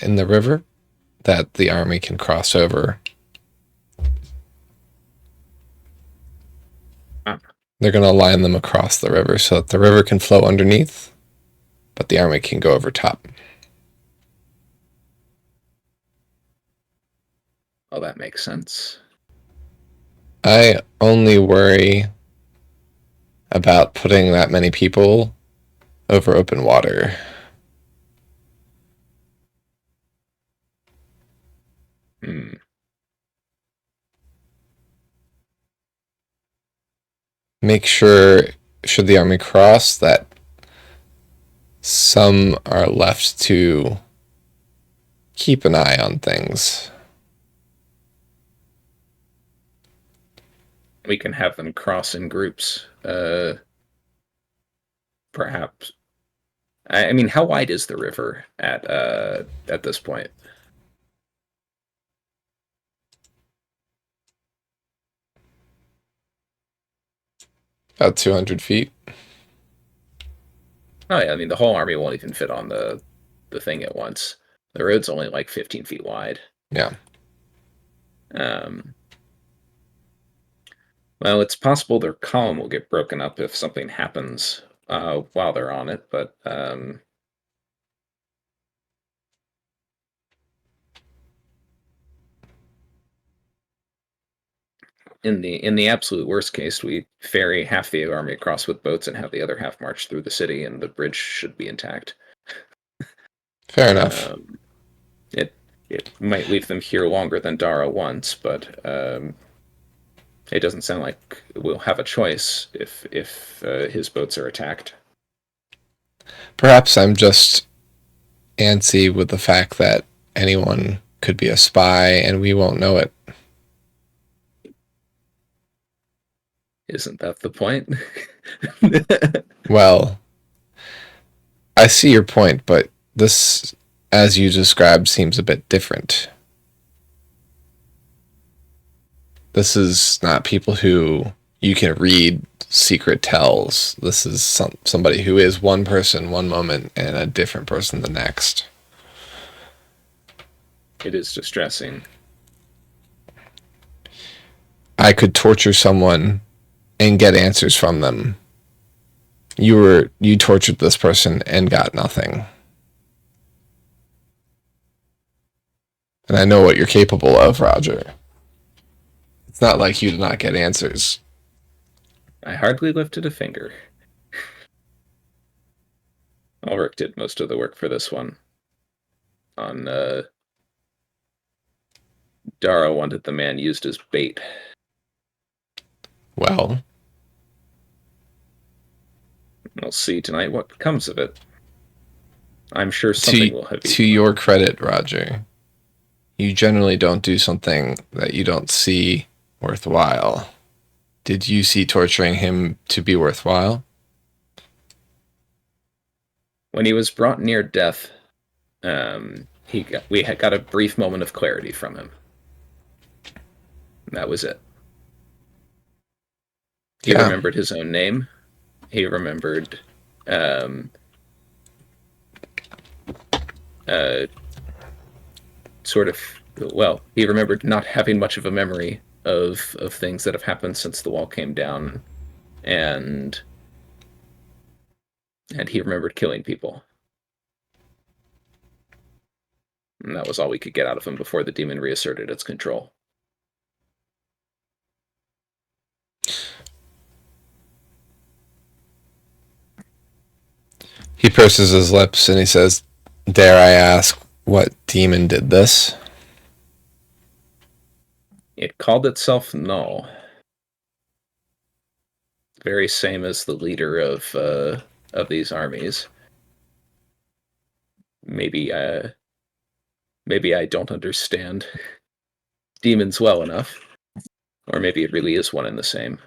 in the river that the army can cross over. They're going to line them across the river so that the river can flow underneath, but the army can go over top. Oh, that makes sense. I only worry about putting that many people over open water. Hmm. Make sure, should the army cross, that some are left to keep an eye on things. We can have them cross in groups. Perhaps. I mean, how wide is the river at this point? About 200 feet. Oh yeah, I mean the whole army won't even fit on the thing at once. The road's only like 15 feet wide. Yeah. Well, it's possible their column will get broken up if something happens while they're on it, but in the absolute worst case, we ferry half the army across with boats and have the other half march through the city, and the bridge should be intact. Fair enough. It might leave them here longer than Dara wants, but it doesn't sound like we'll have a choice if his boats are attacked. Perhaps I'm just antsy with the fact that anyone could be a spy and we won't know it. Isn't that the point? Well, I see your point, but this, as you described, seems a bit different. This is not people who you can read secret tells. This is somebody who is one person one moment and a different person the next. It is distressing. I could torture someone and get answers from them. You tortured this person and got nothing. And I know what you're capable of, Roger. It's not like you did not get answers. I hardly lifted a finger. Ulrich did most of the work for this one. Dara wanted the man used as bait. Well, we'll see tonight what comes of it. I'm sure something will have. To your credit, Roger, you generally don't do something that you don't see worthwhile. Did you see torturing him to be worthwhile? When he was brought near death, we got a brief moment of clarity from him. That was it. He Yeah. remembered his own name. He remembered sort of, well, he remembered not having much of a memory of things that have happened since the wall came down, and he remembered killing people. And that was all we could get out of him before the demon reasserted its control. He purses his lips and he says, "Dare I ask what demon did this?" It called itself Null. Very same as the leader of these armies. Maybe I don't understand demons well enough, or maybe it really is one and the same.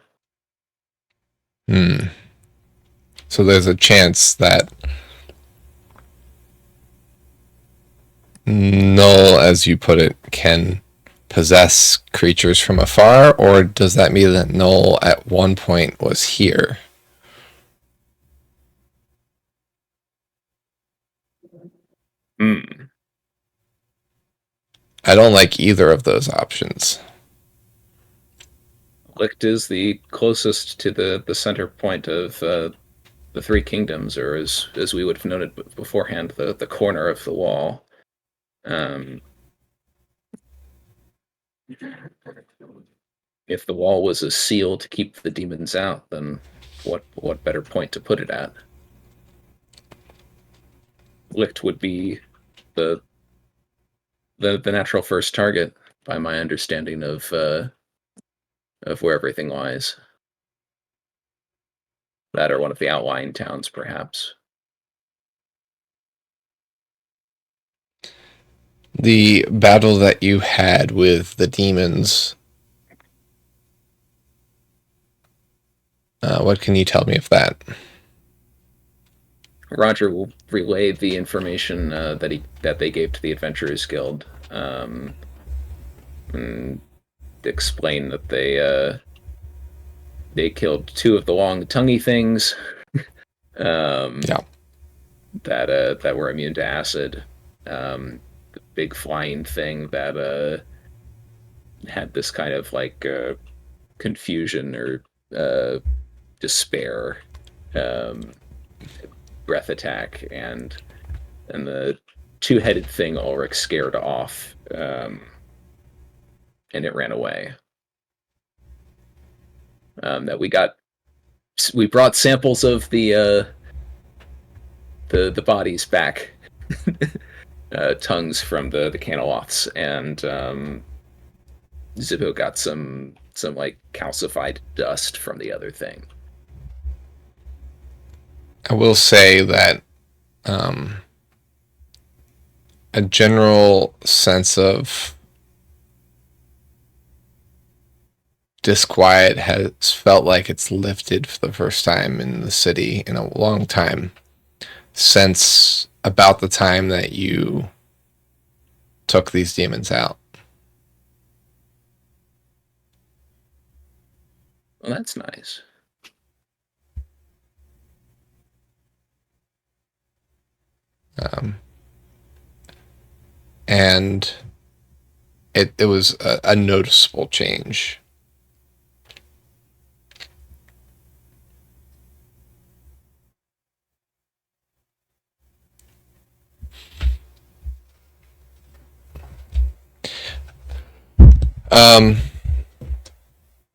So there's a chance that Null, as you put it, can possess creatures from afar, or does that mean that Null at one point was here? I don't like either of those options. Licht is the closest to the center point of the Three Kingdoms, or as we would have known it beforehand, the corner of the wall. If the wall was a seal to keep the demons out, then what better point to put it at? Licht would be the natural first target, by my understanding of where everything lies. That or one of the outlying towns, perhaps. The battle that you had with the demons, what can you tell me of that? Roger will relay the information that they gave to the Adventurers Guild, and explain that they killed two of the long-tonguey things. Yeah. That were immune to acid. The big flying thing that had this kind of like confusion or despair breath attack, and the two-headed thing Ulrich scared off, and it ran away. That we brought samples of the bodies back, tongues from the Canoloths, and Zippo got some like calcified dust from the other thing. I will say that a general sense of disquiet has felt like it's lifted for the first time in the city in a long time, since about the time that you took these demons out. Well, that's nice. And it was a noticeable change.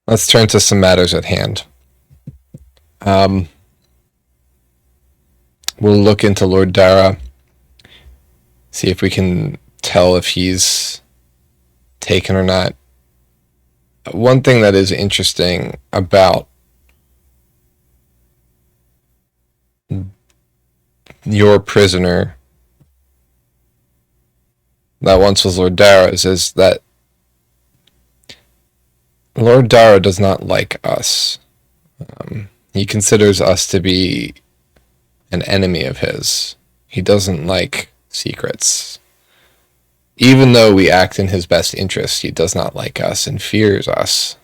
Let's turn to some matters at hand. We'll look into Lord Dara, see if we can tell if he's taken or not. One thing that is interesting about your prisoner that once was Lord Dara's is that Lord Dara does not like us. He considers us to be an enemy of his. He doesn't like secrets. Even though we act in his best interest, he does not like us and fears us.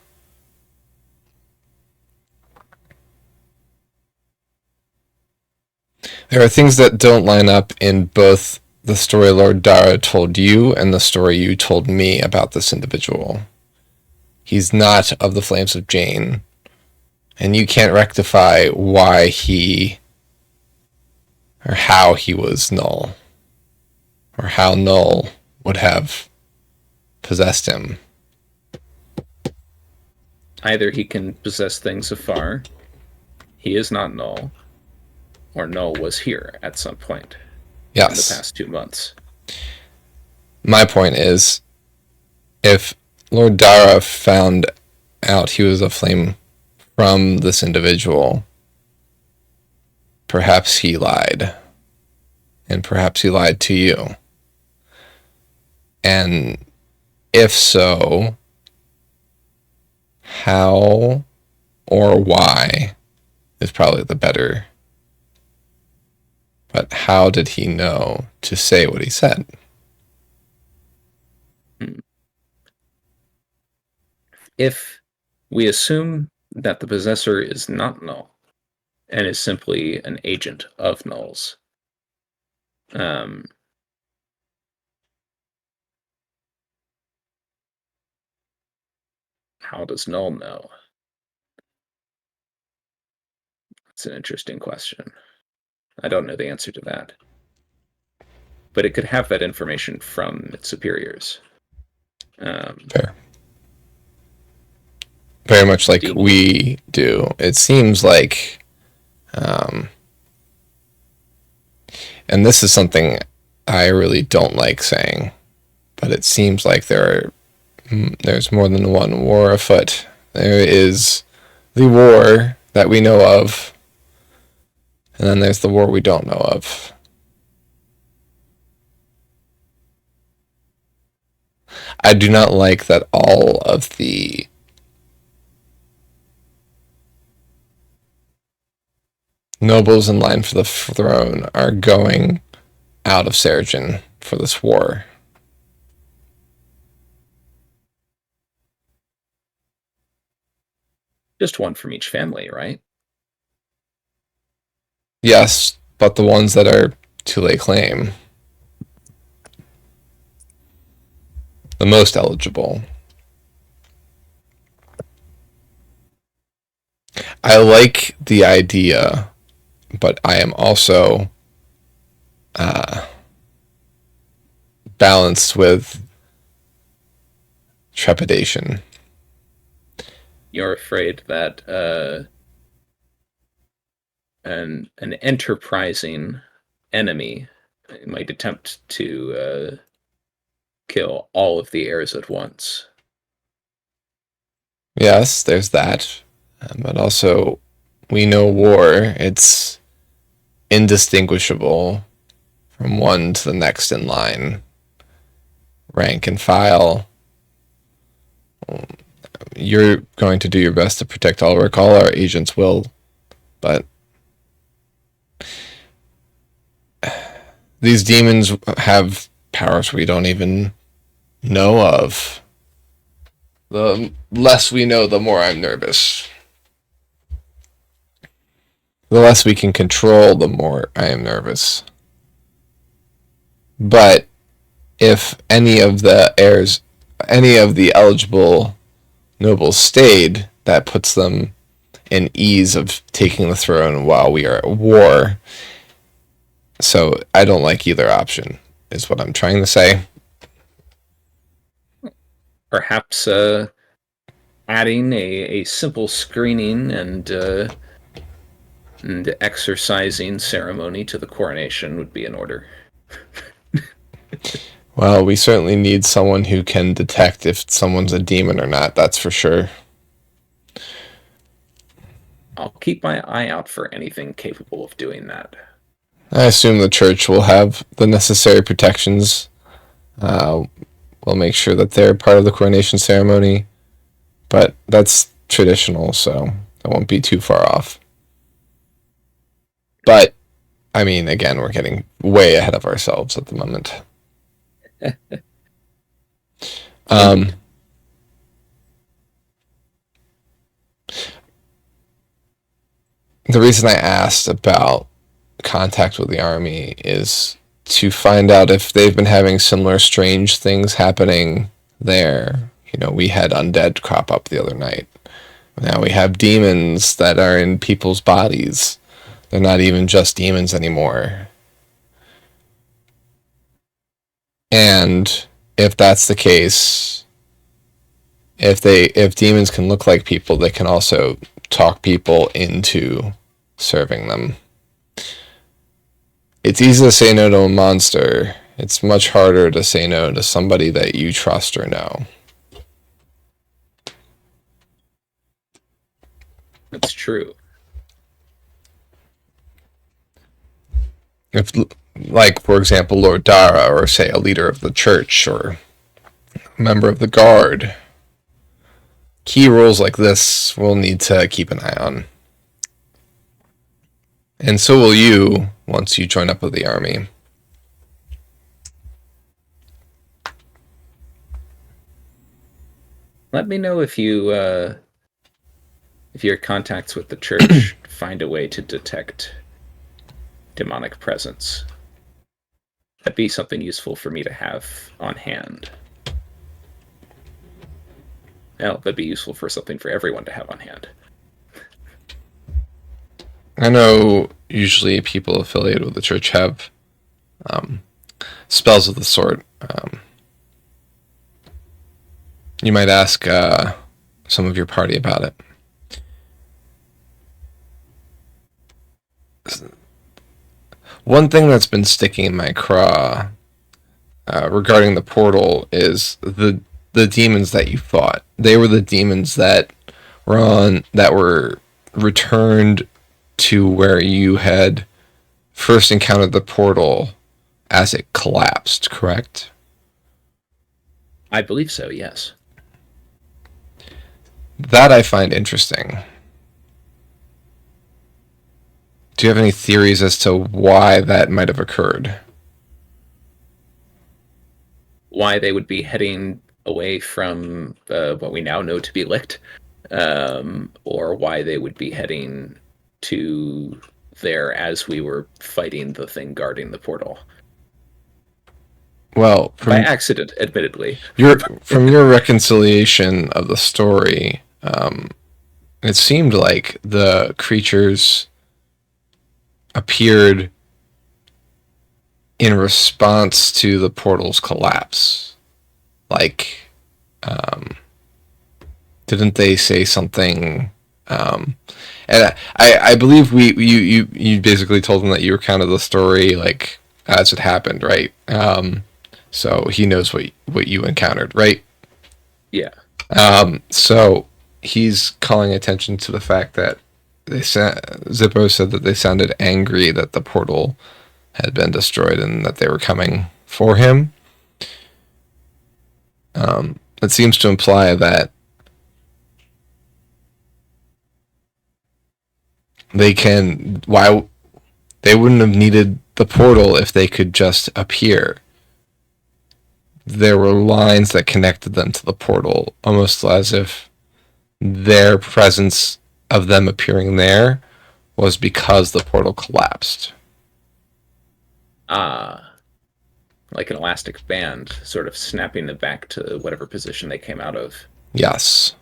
There are things that don't line up in both the story Lord Dara told you and the story you told me about this individual. He's not of the Flames of Jane, and you can't rectify why he or how he was Null, or how Null would have possessed him. Either he can possess things afar, he is not Null, or Null was here at some point in the Yes. past 2 months. My point is, if Lord Dara found out he was a flame from this individual, perhaps he lied. And perhaps he lied to you. And if so, how or why is probably the better. But how did he know to say what he said? If we assume that the possessor is not Null and is simply an agent of Null's, how does Null know? That's an interesting question. I don't know the answer to that. But it could have that information from its superiors. Fair. Very much like Indeed. we do. It seems like, and this is something I really don't like saying, but it seems like there's more than one war afoot. There is the war that we know of, and then there's the war we don't know of. I do not like that all of the nobles in line for the throne are going out of Seregen for this war. Just one from each family, right? Yes, but the ones that are to lay claim, the most eligible. I like the idea, but I am also balanced with trepidation. You're afraid that an enterprising enemy might attempt to kill all of the heirs at once. Yes, there's that. But also, we know war, it's indistinguishable from one to the next in line. Rank and file. You're going to do your best to protect Ulrich. All our agents will, but these demons have powers we don't even know of. The less we know, the more I'm nervous. The less we can control, the more I am nervous. But if any of the heirs, any of the eligible nobles stayed, that puts them in ease of taking the throne while we are at war. So I don't like either option, is what I'm trying to say. Perhaps adding a simple screening and exercising ceremony to the coronation would be in order. Well, we certainly need someone who can detect if someone's a demon or not, that's for sure. I'll keep my eye out for anything capable of doing that. I assume the church will have the necessary protections. We'll make sure that they're part of the coronation ceremony, but that's traditional, so it won't be too far off. But, I mean, again, we're getting way ahead of ourselves at the moment. The reason I asked about contact with the army is to find out if they've been having similar strange things happening there. You know, we had undead crop up the other night. Now we have demons that are in people's bodies. They're not even just demons anymore. And if that's the case, if demons can look like people, they can also talk people into serving them. It's easy to say no to a monster. It's much harder to say no to somebody that you trust or know. That's true. If, like, for example, Lord Dara, or say a leader of the church, or a member of the guard, key roles like this we'll need to keep an eye on. And so will you once you join up with the army. Let me know if your contacts with the church find a way to detect demonic presence. That'd be something useful for me to have on hand. Well, that'd be useful for something for everyone to have on hand. I know usually people affiliated with the church have spells of the sort. You might ask some of your party about it. One thing that's been sticking in my craw regarding the portal is the demons that you fought. They were the demons that were returned to where you had first encountered the portal as it collapsed, correct? I believe so, yes. That I find interesting. Do you have any theories as to why that might have occurred? Why they would be heading away from what we now know to be Licht, or why they would be heading to there as we were fighting the thing guarding the portal. Well, by accident, admittedly. From your reconciliation of the story, it seemed like the creatures appeared in response to the portal's collapse. Like, didn't they say something? And I believe you basically told him that you were kind of the story, like, as it happened, right? So he knows what you encountered, right? Yeah. So he's calling attention to the fact that Zippo said that they sounded angry that the portal had been destroyed and that they were coming for him. It seems to imply that they wouldn't have needed the portal if they could just appear. There were lines that connected them to the portal, almost as if their presence of them appearing there was because the portal collapsed. Like an elastic band, sort of snapping them back to whatever position they came out of. Yes.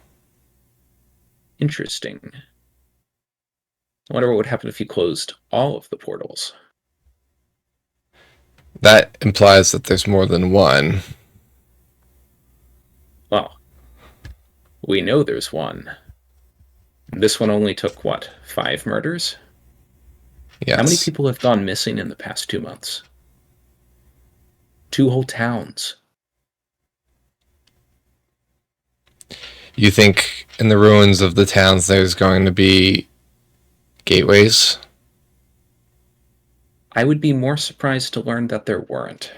Interesting. I wonder what would happen if you closed all of the portals. That implies that there's more than one. Well, we know there's one. This one only took, 5 murders? Yes. How many people have gone missing in the past 2 months? 2 whole towns. You think in the ruins of the towns there's going to be gateways? I would be more surprised to learn that there weren't.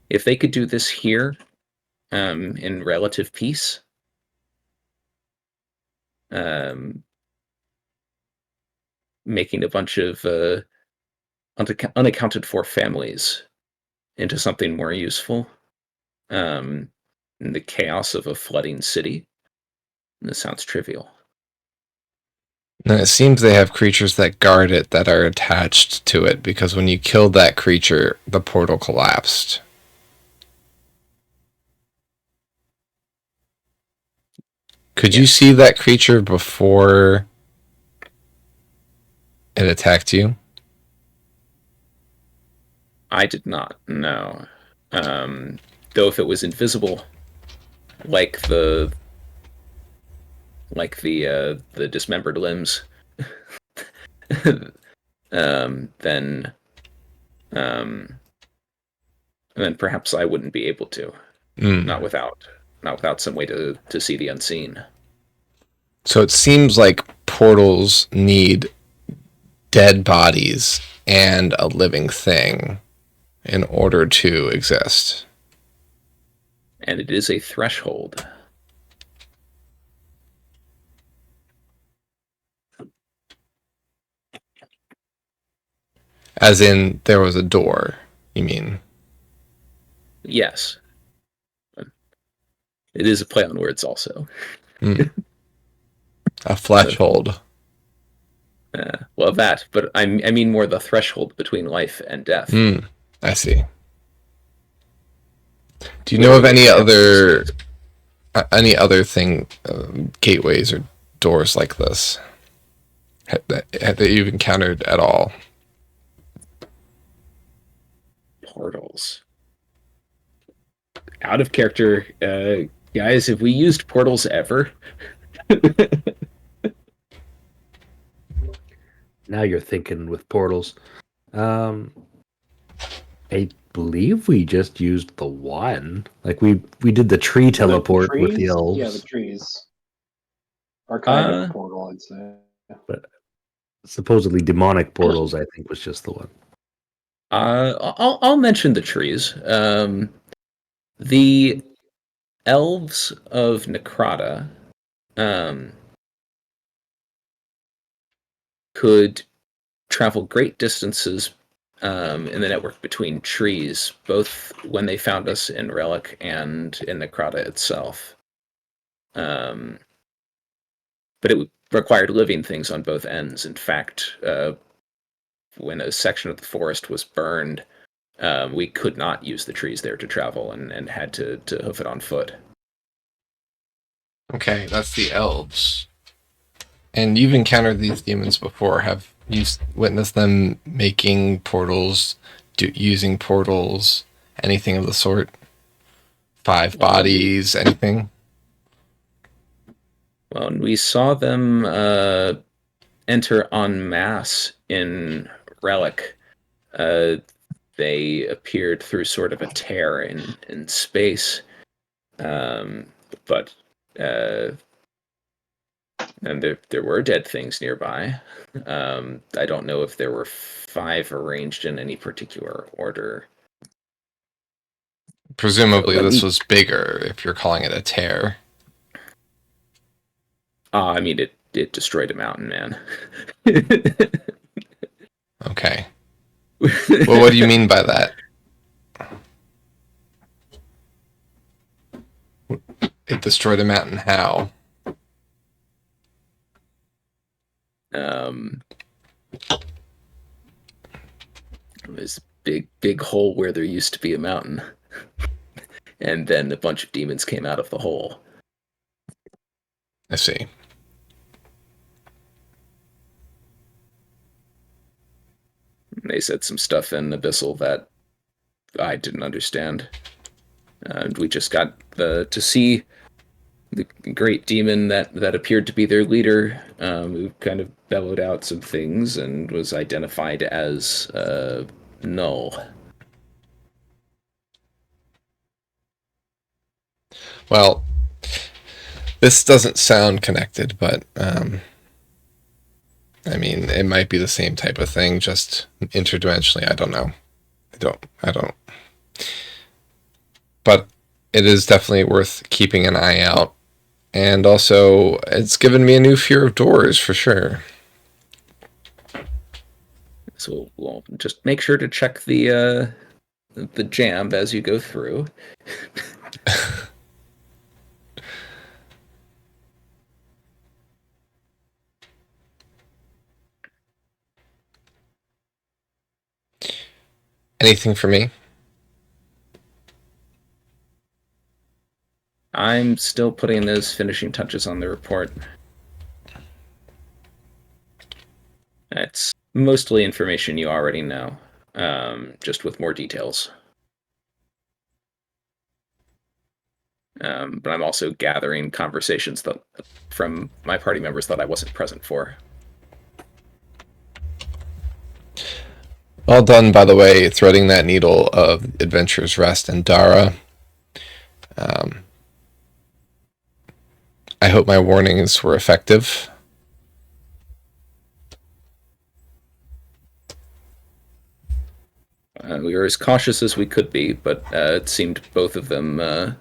If they could do this here, in relative peace, making a bunch of unaccounted for families into something more useful, in the chaos of a flooding city, this sounds trivial. And it seems they have creatures that guard it that are attached to it, because when you killed that creature, the portal collapsed. Could you see that creature before it attacked you? I did not, no. Though if it was invisible, like the dismembered limbs, then perhaps I wouldn't be able to. Not without some way to see the unseen. So it seems like portals need dead bodies and a living thing in order to exist. And it is a threshold. As in, there was a door, you mean? Yes. It is a play on words also. A threshold. Well, that, but I mean more the threshold between life and death. I see. Do you know of any other thing, gateways or doors like this that you've encountered at all? Portals. Out of character, guys. Have we used portals ever? Now you're thinking with portals. I believe we just used the one. Like we did the tree teleport with the trees? elves. Yeah, the trees are kind of a portal, I'd say. But supposedly demonic portals, I think, was just the one. I'll mention the trees. The elves of Necrata could travel great distances in the network between trees, both when they found us in Relic and in Necrata itself. But it required living things on both ends. In fact, when a section of the forest was burned, we could not use the trees there to travel and had to hoof it on foot. Okay, that's the elves. And you've encountered these demons before. Have you witnessed them making portals, using portals, anything of the sort? Five bodies, anything? Well, and we saw them enter en masse in Relic. They appeared through sort of a tear in space, but and there were dead things nearby. I don't know if there were 5 arranged in any particular order. Presumably this was bigger, if you're calling it a tear. I mean, it destroyed a mountain, man. Okay. Well, what do you mean by that? It destroyed a mountain how? There's a big hole where there used to be a mountain. And then a bunch of demons came out of the hole. I see. They said some stuff in Abyssal that I didn't understand. And we just got to see the great demon that appeared to be their leader, who kind of bellowed out some things and was identified as Null. Well, this doesn't sound connected, but I mean, it might be the same type of thing, just interdimensionally. I don't know. I don't. But it is definitely worth keeping an eye out. And also, it's given me a new fear of doors, for sure. So we'll just make sure to check the jamb as you go through. Anything for me? I'm still putting those finishing touches on the report. It's mostly information you already know, just with more details. But I'm also gathering conversations from my party members that I wasn't present for. Well done, by the way, threading that needle of Adventurer's Rest and Dara. I hope my warnings were effective. We were as cautious as we could be, but it seemed both of them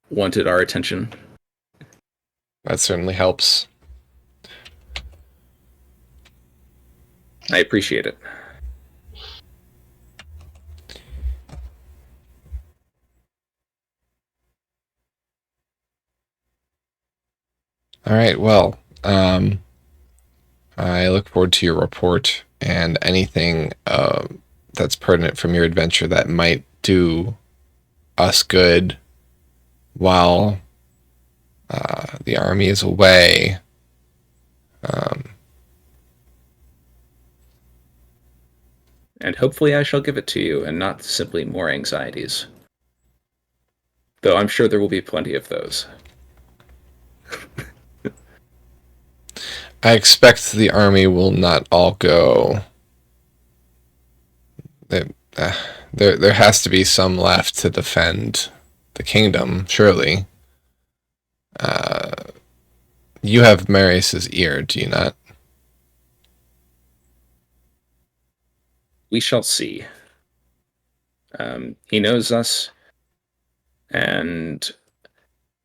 wanted our attention. That certainly helps. I appreciate it. All right, well, I look forward to your report and anything that's pertinent from your adventure that might do us good while the army is away. And hopefully I shall give it to you, and not simply more anxieties. Though I'm sure there will be plenty of those. I expect the army will not all go. There has to be some left to defend the kingdom, surely. You have Marius's ear, do you not? We shall see. He knows us, and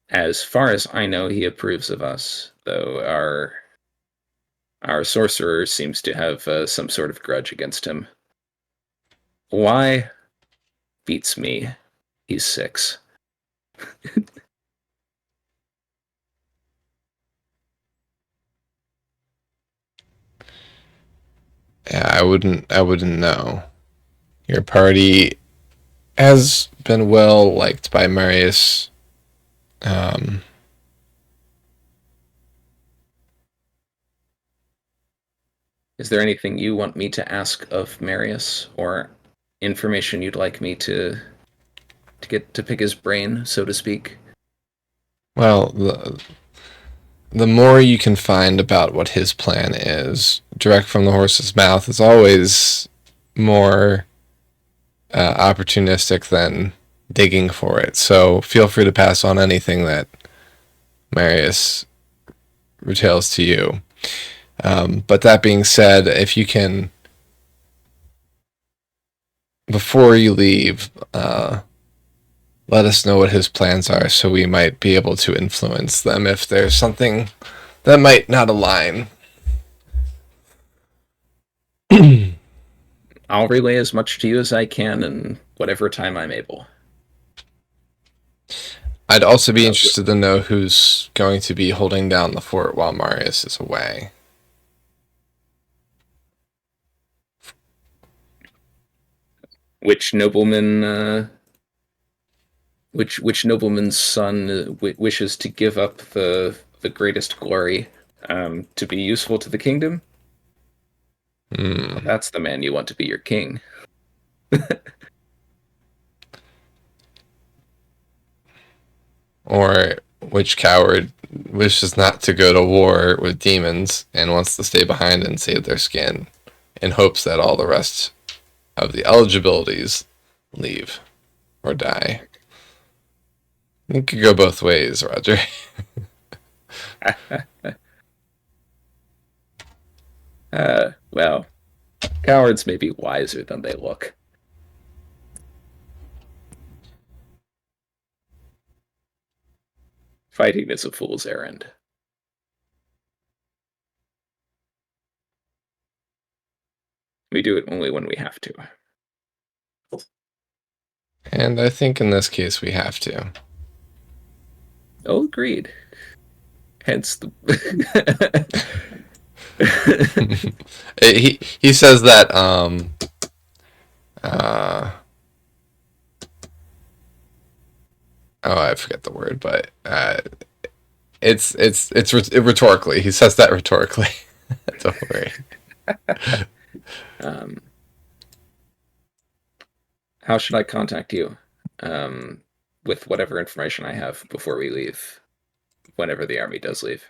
as far as I know, he approves of us, though our sorcerer seems to have some sort of grudge against him. Why? Beats me. He's 6. Yeah, I wouldn't know. Your party has been well liked by Marius. Is there anything you want me to ask of Marius, or information you'd like me to get to pick his brain, so to speak? Well, the more you can find about what his plan is, direct from the horse's mouth, is always more opportunistic than digging for it. So feel free to pass on anything that Marius retails to you. But that being said, if you can, before you leave, let us know what his plans are so we might be able to influence them if there's something that might not align. I'll relay as much to you as I can in whatever time I'm able. I'd also be interested to know who's going to be holding down the fort while Marius is away. Which nobleman? Which nobleman's son wishes to give up the greatest glory to be useful to the kingdom? Well, that's the man you want to be your king. Or which coward wishes not to go to war with demons and wants to stay behind and save their skin in hopes that all the rest of the eligibilities leave or die. It could go both ways, Roger. Well, cowards may be wiser than they look. Fighting is a fool's errand. We do it only when we have to. And I think in this case we have to. Oh, agreed. Hence the... he says that I forget the word, but rhetorically. He says that rhetorically. Don't worry. How should I contact you? With whatever information I have before we leave, whenever the army does leave.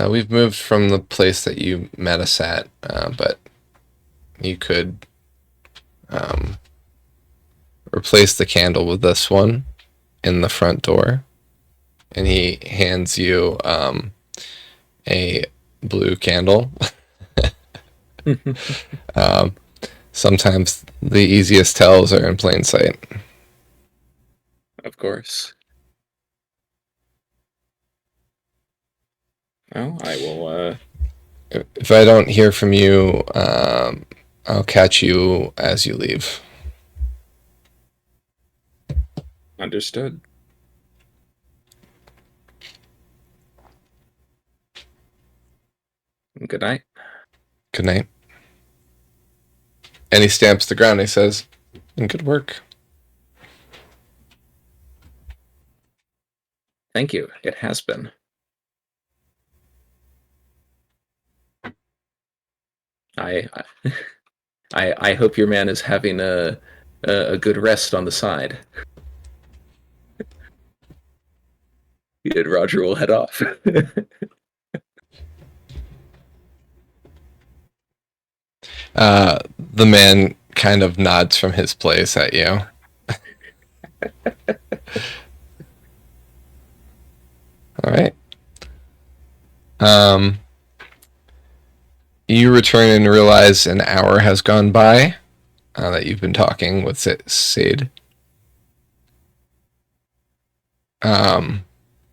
We've moved from the place that you met us at, but you could replace the candle with this one in the front door. And he hands you a blue candle. Sometimes the easiest tells are in plain sight. Of course. Well, I will. If I don't hear from you, I'll catch you as you leave. Understood. Good night. Good night. And he stamps the ground. He says, "And good work." Thank you. It has been. I hope your man is having a good rest on the side. And Roger will head off. The man kind of nods from his place at you. All right. You return and realize an hour has gone by that you've been talking with Sade.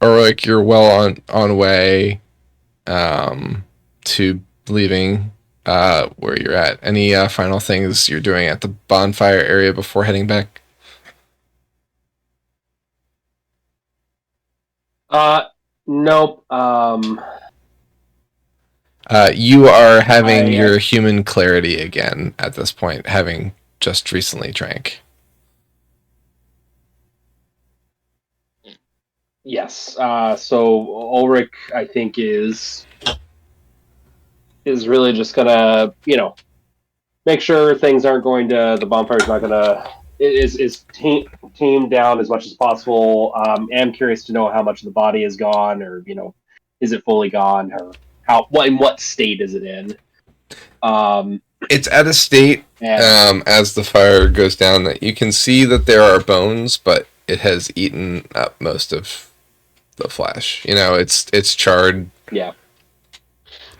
Ulrich, you're well on way to leaving where you're at. Any final things you're doing at the bonfire area before heading back? Nope. You are having your human clarity again at this point, having just recently drank. Yes. So Ulrich, I think, is really just gonna, make sure things aren't going to, the bonfire's not gonna, is teamed down as much as possible. Am curious to know how much of the body is gone, or is it fully gone, or in what state is it in? It's at a state as the fire goes down that you can see that there are bones, but it has eaten up most of the flesh. It's charred. Yeah.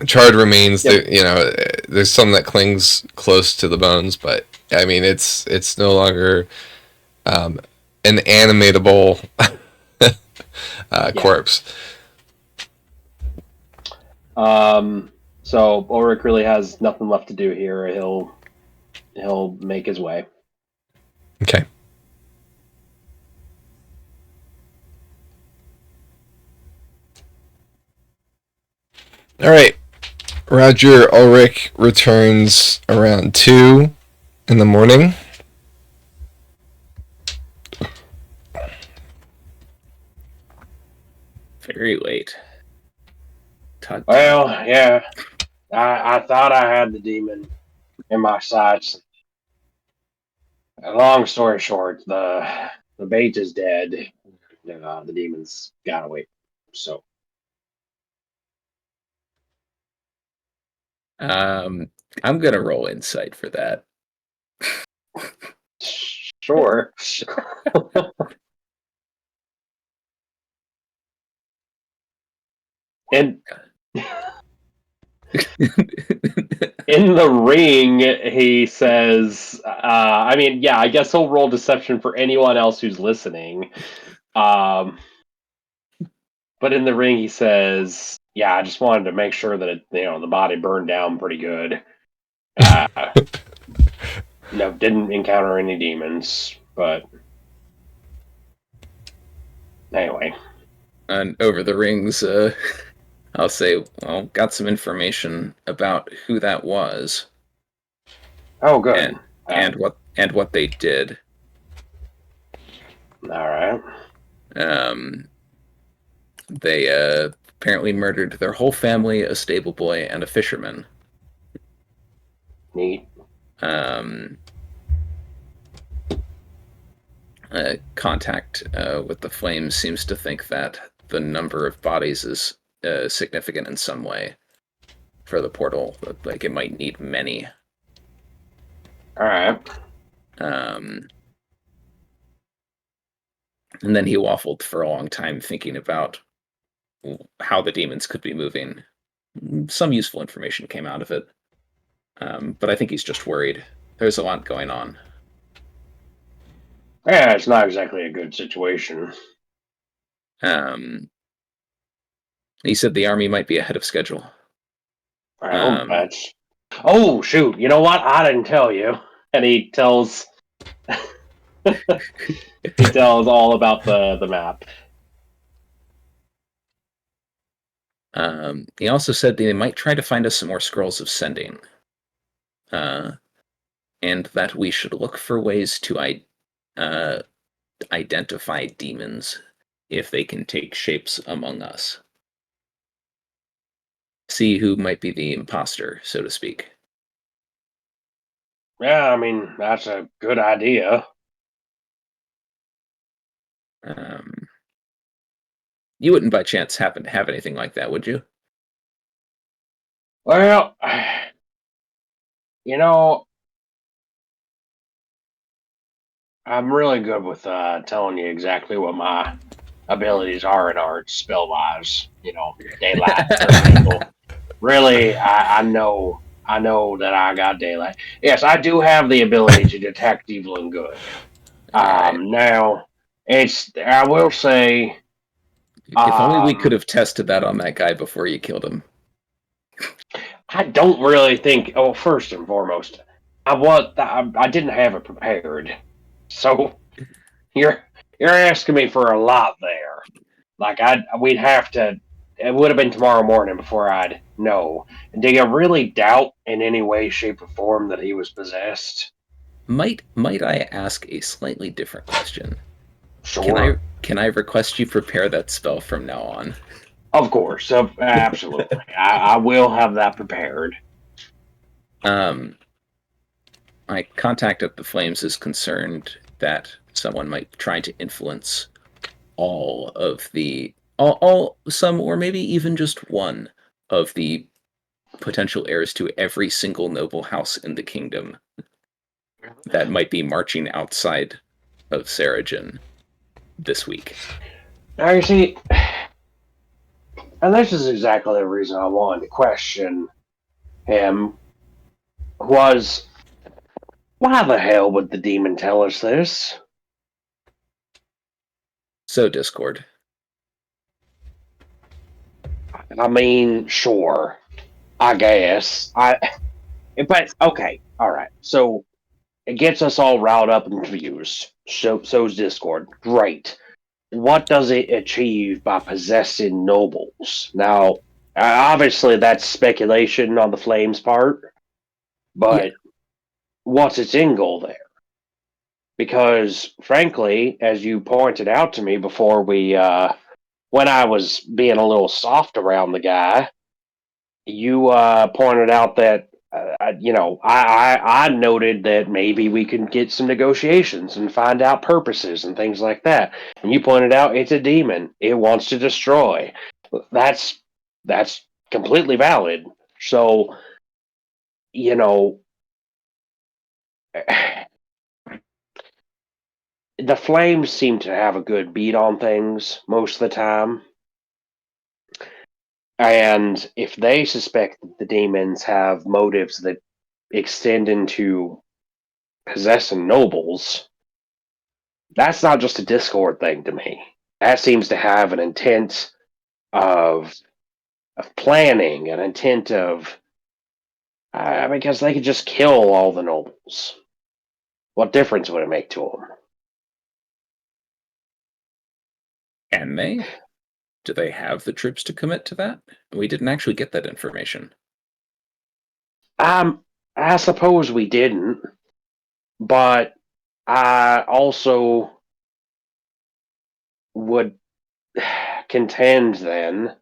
Charred remains. Yep. There's some that clings close to the bones, but I mean, it's no longer an animatable corpse. So Ulrich really has nothing left to do here. He'll make his way. Okay. All right. Roger Ulrich returns around 2 in the morning. Very late. Well, yeah. I thought I had the demon in my sights. Long story short, the bait is dead. The demon's got away. So. I'm gonna roll insight for that. Sure. And in the ring, he says, I guess he'll roll deception for anyone else who's listening. But in the ring, he says, I just wanted to make sure that the body burned down pretty good. Didn't encounter any demons, but anyway. And over the rings I'll say, well, got some information about who that was Oh, good. and what they did. All right. They apparently murdered their whole family, a stable boy, and a fisherman. Neat. Um, Contact with the Flames seems to think that the number of bodies is significant in some way for the portal. Like it might need many. All right. Um, and then he waffled for a long time thinking about how the demons could be moving. Some useful information came out of it. But I think he's just worried. There's a lot going on. Yeah, it's not exactly a good situation. He said the army might be ahead of schedule. Well, that's. Oh shoot! You know what? I didn't tell you. And he tells. He tells all about the map. He also said they might try to find us some more scrolls of sending. And that we should look for ways to identify demons if they can take shapes among us. See who might be the imposter, so to speak. Yeah, I mean that's a good idea. You wouldn't by chance happen to have anything like that, would you? Well, you know, I'm really good with telling you exactly what my abilities are and aren't spell wise. You know, daylight, elemental. Really, I know that I got daylight. Yes, I do have the ability to detect evil and good. Right. Now I will say, If only we could have tested that on that guy before you killed him. I don't really think. Oh, first and foremost, I didn't have it prepared, so you're asking me for a lot there. Like we'd have to. It would have been tomorrow morning before I'd know. Do you really doubt in any way, shape, or form that he was possessed? Might I ask a slightly different question? Sure. Can I request you prepare that spell from now on? Of course. Absolutely. I will have that prepared. My contact at the Flames is concerned that someone might try to influence all of the all some or maybe even just one of the potential heirs to every single noble house in the kingdom that might be marching outside of Seregen this week. Now you see, and this is exactly the reason I wanted to question him was why the hell would the demon tell us this? So Discord. I mean, sure, I guess. But okay, all right. So it gets us all riled up and confused. So's Discord. Great. What does it achieve by possessing nobles? Now, obviously, that's speculation on the Flames' part, but what's its end goal there? Because, frankly, as you pointed out to me before when I was being a little soft around the guy, you pointed out that I noted that maybe we can get some negotiations and find out purposes and things like that. And you pointed out it's a demon; it wants to destroy. That's completely valid. So, you know, the Flames seem to have a good beat on things most of the time. And if they suspect that the demons have motives that extend into possessing nobles, that's not just a Discord thing to me. That seems to have an intent of planning, an intent of because they could just kill all the nobles. What difference would it make to them? Can they? Do they have the troops to commit to that? We didn't actually get that information. I suppose we didn't, but I also would contend then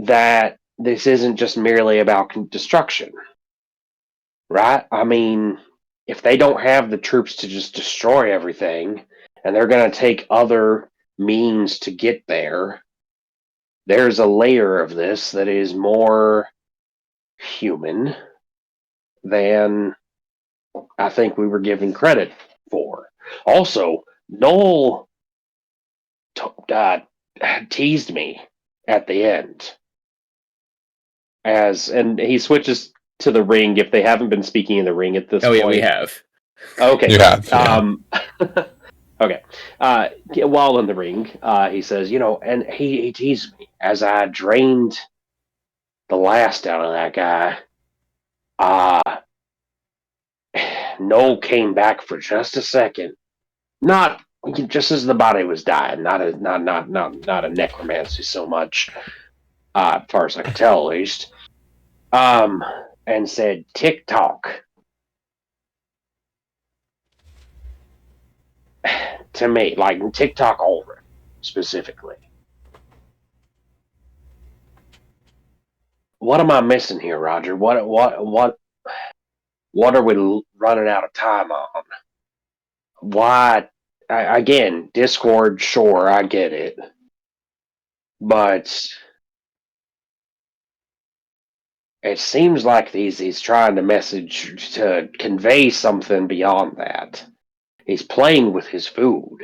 that this isn't just merely about destruction, right? I mean, if they don't have the troops to just destroy everything and they're going to take other means to get there, there's a layer of this that is more human than I think we were given credit for. Also, Noel teased me at the end and he switches to the ring if they haven't been speaking in the ring at this Oh point. yeah, we have. Okay. You have, yeah. Okay. While in the ring, he says, and he teased me as I drained the last out of that guy. Noel came back for just a second, not just as the body was dying, not a necromancy so much, as far as I could tell, at least. And said, "Tick tock." To me, like TikTok over specifically. What am I missing here, Roger? What are we running out of time on? Why? Again, Discord, sure, I get it, but it seems like he's trying to message to convey something beyond that. He's playing with his food.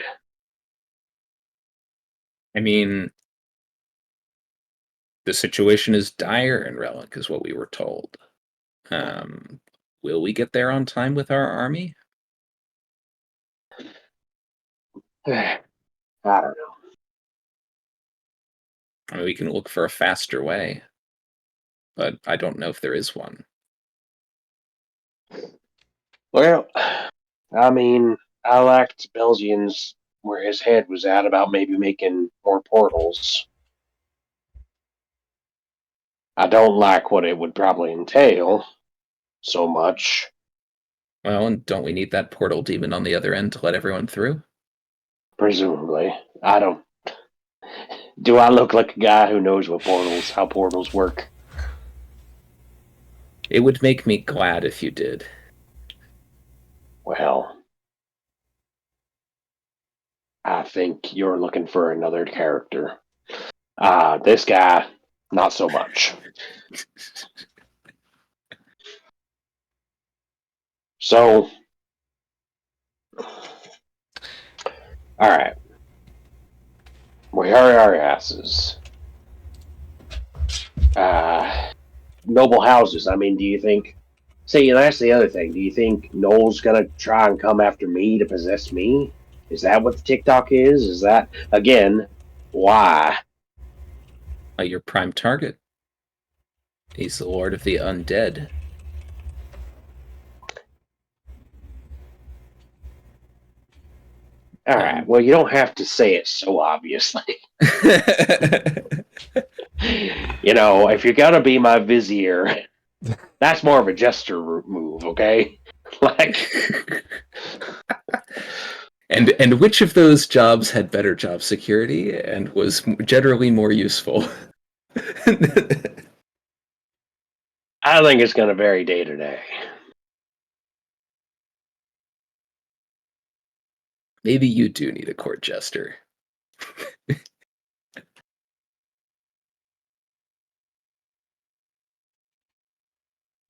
I mean, the situation is dire in Relic, is what we were told. Will we get there on time with our army? I don't know. I mean, we can look for a faster way, but I don't know if there is one. Well, I mean, I liked Belgians where his head was at about maybe making more portals. I don't like what it would probably entail so much. Well, and don't we need that portal demon on the other end to let everyone through? Presumably. I don't. Do I look like a guy who knows how portals work? It would make me glad if you did. Well, I think you're looking for another character. This guy, not so much. So, alright. We hurry our asses. Noble houses, I mean, do you think... See, that's the other thing. Do you think Noel's gonna try and come after me to possess me? Is that what the TikTok is? Is that, again, why? Your prime target. He's the Lord of the Undead. Alright, well, you don't have to say it so obviously. If you're gonna be my vizier, that's more of a gesture move, okay? Like... And which of those jobs had better job security and was generally more useful? I think it's going to vary day to day. Maybe you do need a court jester.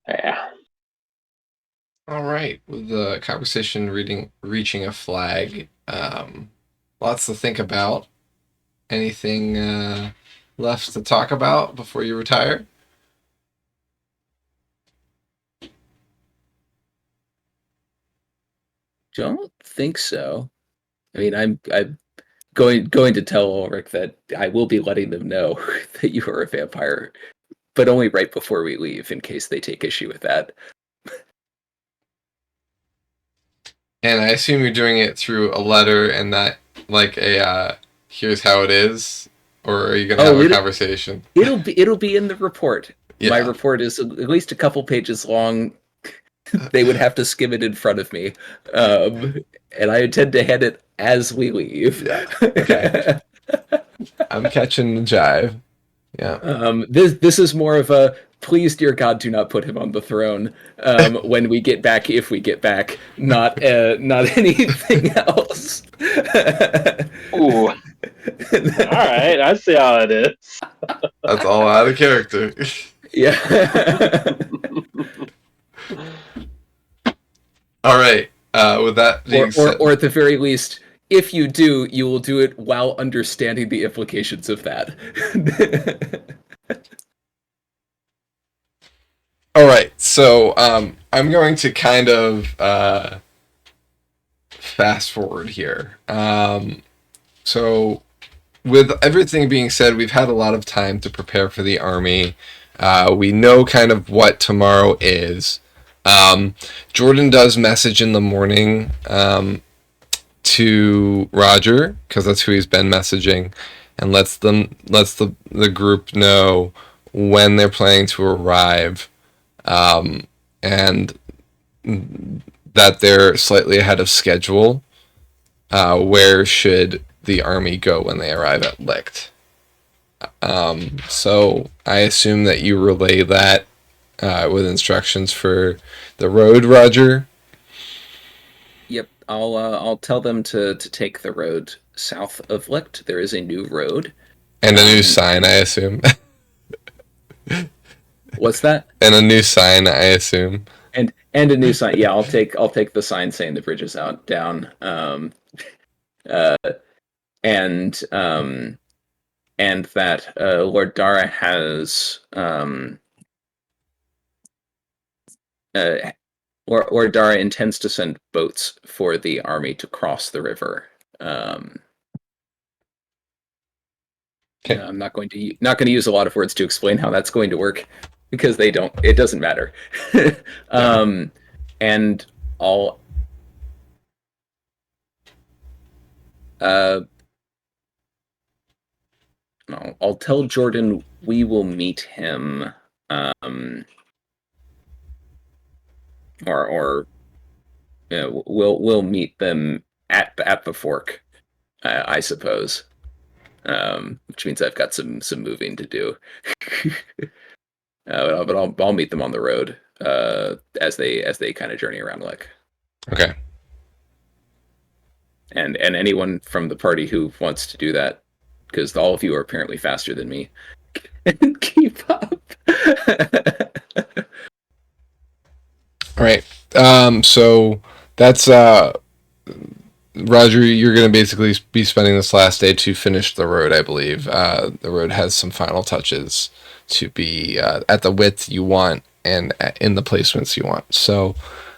Yeah. All right, with the conversation reaching a flag, lots to think about. Anything left to talk about before you retire? Don't think so. I mean, I'm going to tell Ulrich that I will be letting them know that you are a vampire, but only right before we leave, in case they take issue with that. And I assume you're doing it through a letter and not like a here's how it is or are you gonna have a it'll- conversation? It'll be in the report. Yeah. My report is at least a couple pages long. They would have to skim it in front of me, and I intend to hand it as we leave. Yeah. Okay. I'm catching the jive. Yeah. This is more of a please, dear God, do not put him on the throne. When we get back, if we get back, not anything else. Ooh. All right, I see how it is. That's all out of character. Yeah. All right. With that being said, or at the very least, if you do, you will do it while understanding the implications of that. all right. So I'm going to kind of fast forward here. So with everything being said, we've had a lot of time to prepare for the army. We know kind of what tomorrow is. Jordan does message in the morning to Roger, because that's who he's been messaging, and lets the group know when they're planning to arrive, and that they're slightly ahead of schedule. Where should the army go when they arrive at Licht? So I assume that you relay that with instructions for the road, Roger. Yep, I'll tell them to take the road south of Licht. There is a new road. And a new sign, I assume. What's that? And a new sign, I assume. And a new sign. Yeah, I'll take the sign saying the bridge is down. And that Lord Dara has Lord Dara intends to send boats for the army to cross the river. Okay. I'm not going to use a lot of words to explain how that's going to work, because it doesn't matter. And I'll tell Jordan we will meet him, or we'll meet them at the fork, I suppose. Which means I've got some moving to do. But I'll meet them on the road as they kind of journey around Lick. Okay. And anyone from the party who wants to do that, because all of you are apparently faster than me, can keep up. All right. So that's Roger. You're going to basically be spending this last day to finish the road, I believe. The road has some final touches to be at the width you want and in the placements you want. So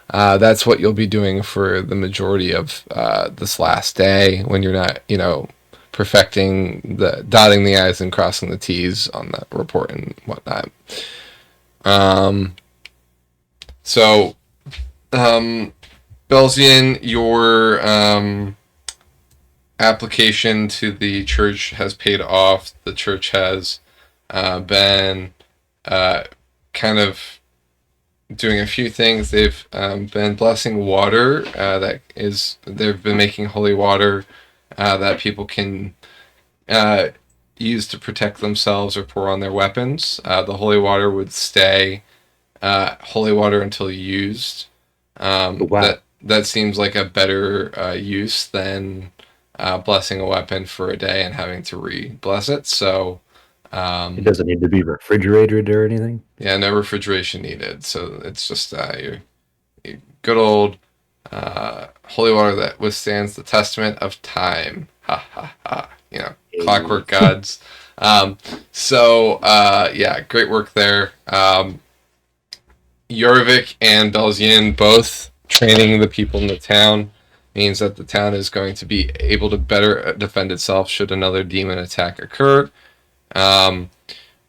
that's what you'll be doing for the majority of this last day, when you're not, perfecting the dotting the I's and crossing the T's on the report and whatnot. So, Belzian, your application to the church has paid off. The church has been kind of doing a few things. They've been blessing water. They've been making holy water that people can use to protect themselves or pour on their weapons. The holy water would stay holy water until used. Wow. That seems like a better use than blessing a weapon for a day and having to re-bless it. So It doesn't need to be refrigerated or anything. yeah, no refrigeration needed. So it's just your good old holy water that withstands the testament of time. Ha ha ha. Clockwork gods. Yeah, great work there. Jorvik and Belzian both training the people in the town means that the town is going to be able to better defend itself should another demon attack occur.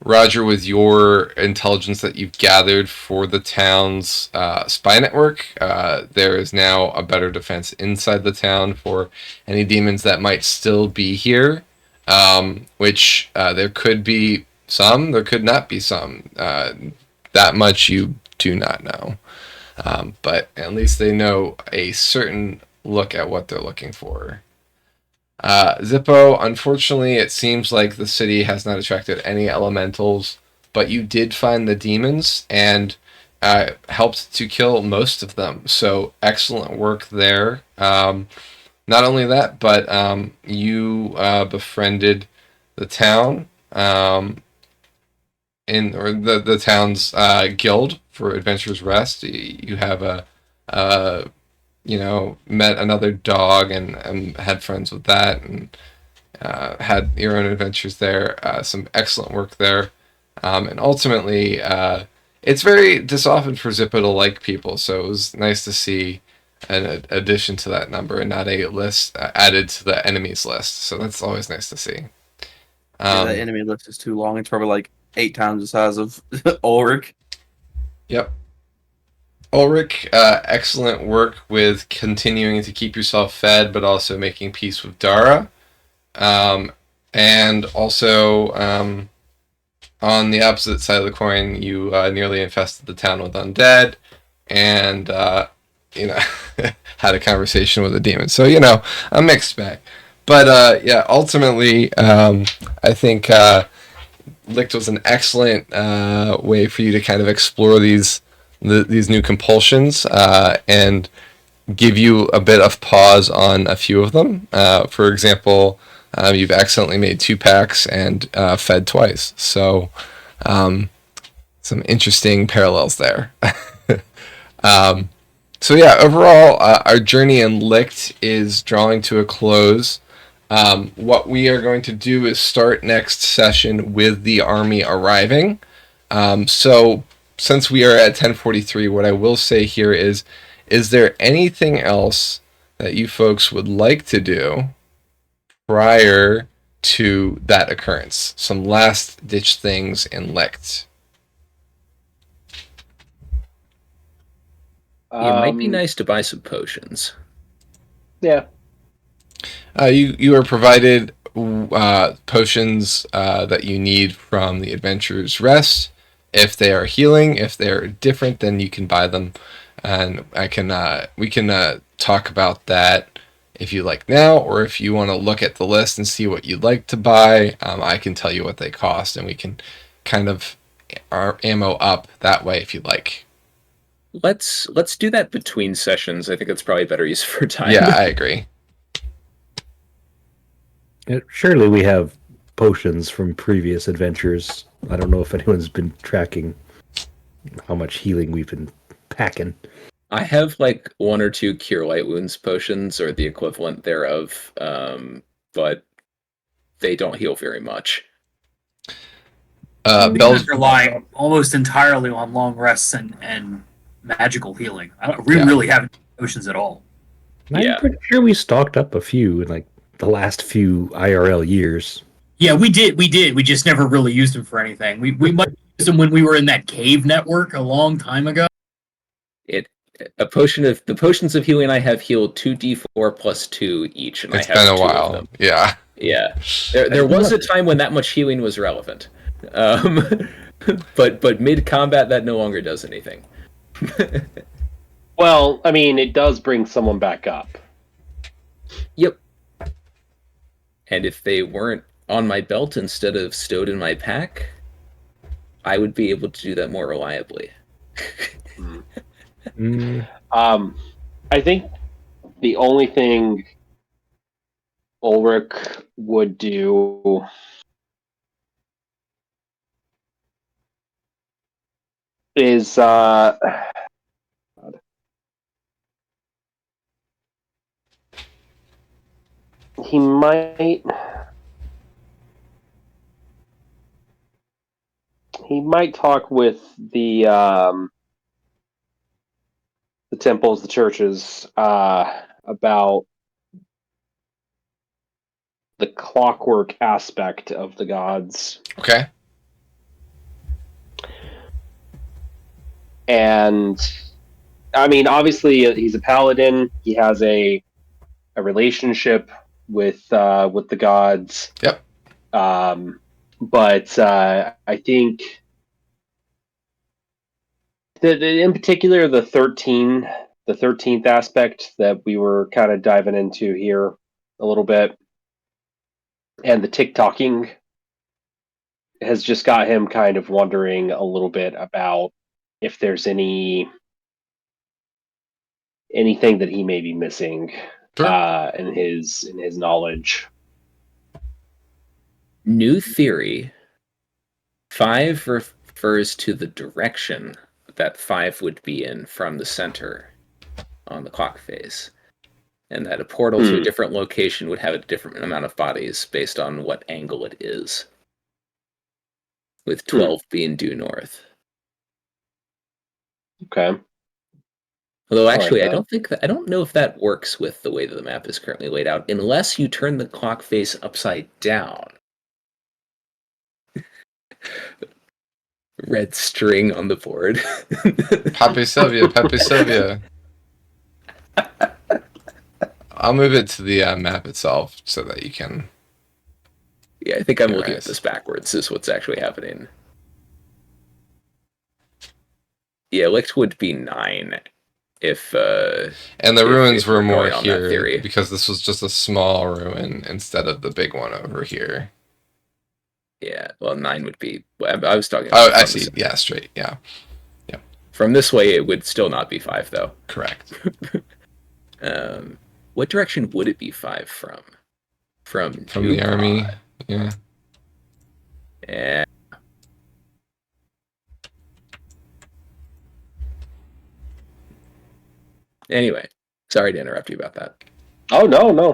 Roger, with your intelligence that you've gathered for the town's spy network, there is now a better defense inside the town for any demons that might still be here. which there could be some, there could not be some. That much you do not know. But at least they know a certain look at what they're looking for. Zippo, unfortunately, it seems like the city has not attracted any elementals, but you did find the demons and helped to kill most of them. So excellent work there. Not only that, but you befriended the town or the town's guild for Adventurers Rest. You have met another dog and had friends with that, and had your own adventures there. Some excellent work there, and ultimately, it's very disoften for Zippo to like people, so it was nice to see an addition to that number and not a list added to the enemies list. So that's always nice to see. The enemy list is too long. It's probably like 8 times the size of Ulrich. Yep. Ulrich, excellent work with continuing to keep yourself fed, but also making peace with Dara. And also, on the opposite side of the coin, you nearly infested the town with undead, and had a conversation with a demon. So a mixed bag. But ultimately, I think Licht was an excellent way for you to kind of explore these new compulsions and give you a bit of pause on a few of them. For example, you've accidentally made 2 packs and fed twice. So some interesting parallels there. Overall, our journey in Licht is drawing to a close. What we are going to do is start next session with the army arriving. Since we are at 10:43, what I will say here is there anything else that you folks would like to do prior to that occurrence? Some last-ditch things in Licht. It might be nice to buy some potions. Yeah. You are provided potions that you need from the Adventurer's Rest. If they are healing, if they're different, then you can buy them, and we can talk about that if you like now, or if you want to look at the list and see what you'd like to buy. I can tell you what they cost, and we can kind of ammo up that way if you'd like. Let's do that between sessions. I think that's probably better use for time. Yeah, I agree. Surely we have potions from previous adventures. I don't know if anyone's been tracking how much healing we've been packing. I have like 1 or 2 cure light wounds potions or the equivalent thereof, but they don't heal very much. Demons rely almost entirely on long rests and magical healing. We really haven't potions at all. I'm pretty sure we stocked up a few in like the last few IRL years. Yeah, we did. We just never really used them for anything. We might use them when we were in that cave network a long time ago. The potions of healing I have healed 2d4 plus 2 each, and It's I have been a 2 while. of them. Yeah. Yeah. There was a time when that much healing was relevant. But mid combat that no longer does anything. Well, I mean, it does bring someone back up. Yep. And if they weren't on my belt instead of stowed in my pack, I would be able to do that more reliably. I think the only thing Ulrich would do is he might talk with the temples, the churches, about the clockwork aspect of the gods. Okay. And I mean, obviously, he's a paladin. He has a relationship with the gods. Yep. But I think that in particular the 13th aspect that we were kind of diving into here a little bit, and the TikToking has just got him kind of wondering a little bit about if there's anything that he may be missing Sure. in his knowledge. New theory. 5 refers to the direction that 5 would be in from the center on the clock face. And that a portal to a different location would have a different amount of bodies based on what angle it is. With 12 being due north. Okay. Although I like actually, that. I don't know if that works with the way that the map is currently laid out, unless you turn the clock face upside down. Red string on the board. Papi Sylvia, Papi Sylvia. I'll move it to the map itself so that you can. Yeah, I think I'm You're looking right. at this backwards. Is what's actually happening. Yeah, Licht would be 9 if. And the if- ruins if were we're more going on that here theory. because this was just a small ruin instead of the big one over here. Yeah, well, 9 would be. Well, I was talking. Oh, about I from see. this- Yeah, straight. Yeah, From this way, it would still not be 5, though. correct. What direction would it be 5 from? From the army. Dupont. Yeah. Yeah. Anyway, sorry to interrupt you about that. Oh no.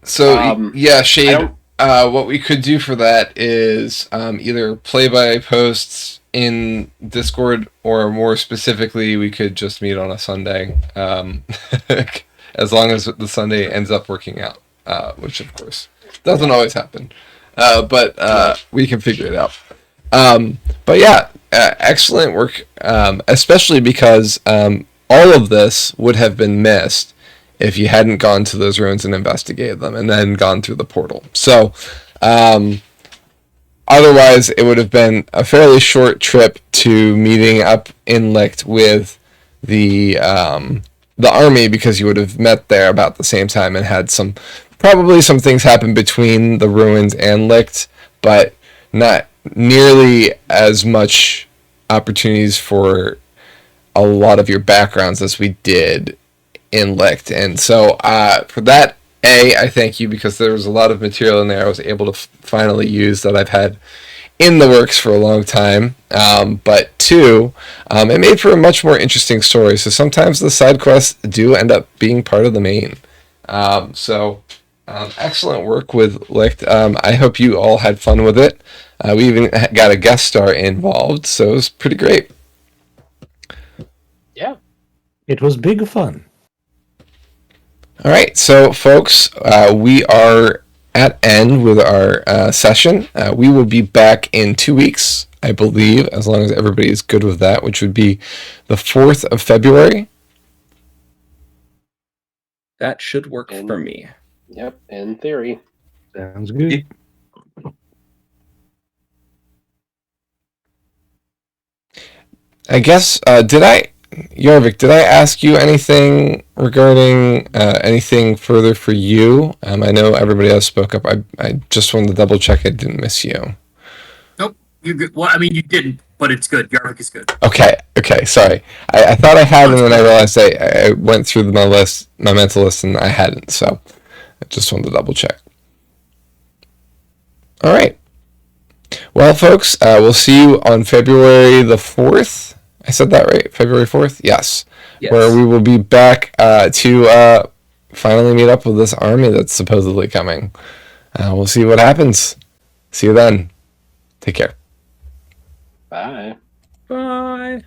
So yeah, I Shade. don't- What we could do for that is either play by posts in Discord, or more specifically, we could just meet on a Sunday, as long as the Sunday ends up working out, which of course doesn't always happen, but we can figure it out. But yeah, excellent work, especially because all of this would have been missed if you hadn't gone to those ruins and investigated them and then gone through the portal. So otherwise it would have been a fairly short trip to meeting up in Licht with the army, because you would have met there about the same time and had probably some things happen between the ruins and Licht, but not nearly as much opportunities for a lot of your backgrounds as we did in Licht. And so for that, I thank you, because there was a lot of material in there I was able to finally use that I've had in the works for a long time. But 2, it made for a much more interesting story. So sometimes the side quests do end up being part of the main. Excellent work with Licht. I hope you all had fun with it. We even got a guest star involved, so it was pretty great. Yeah. It was big fun. All right, so folks, we are at end with our session. We will be back in 2 weeks, I believe, as long as everybody is good with that, which would be the 4th of February. That should work for me. Yep, in theory. Sounds good. I guess, Jorvik, did I ask you anything regarding anything further for you? I know everybody else spoke up. I just wanted to double check I didn't miss you. Nope, you're good. Well, I mean, you didn't, but it's good. Yarvik is good. Okay, sorry. I thought I had, and then I realized I went through my mental list, and I hadn't, so I just wanted to double check. All right. Well, folks, we'll see you on February the 4th. I said that right? February 4th? Yes. Where we will be back to finally meet up with this army that's supposedly coming. We'll see what happens. See you then. Take care. Bye. Bye.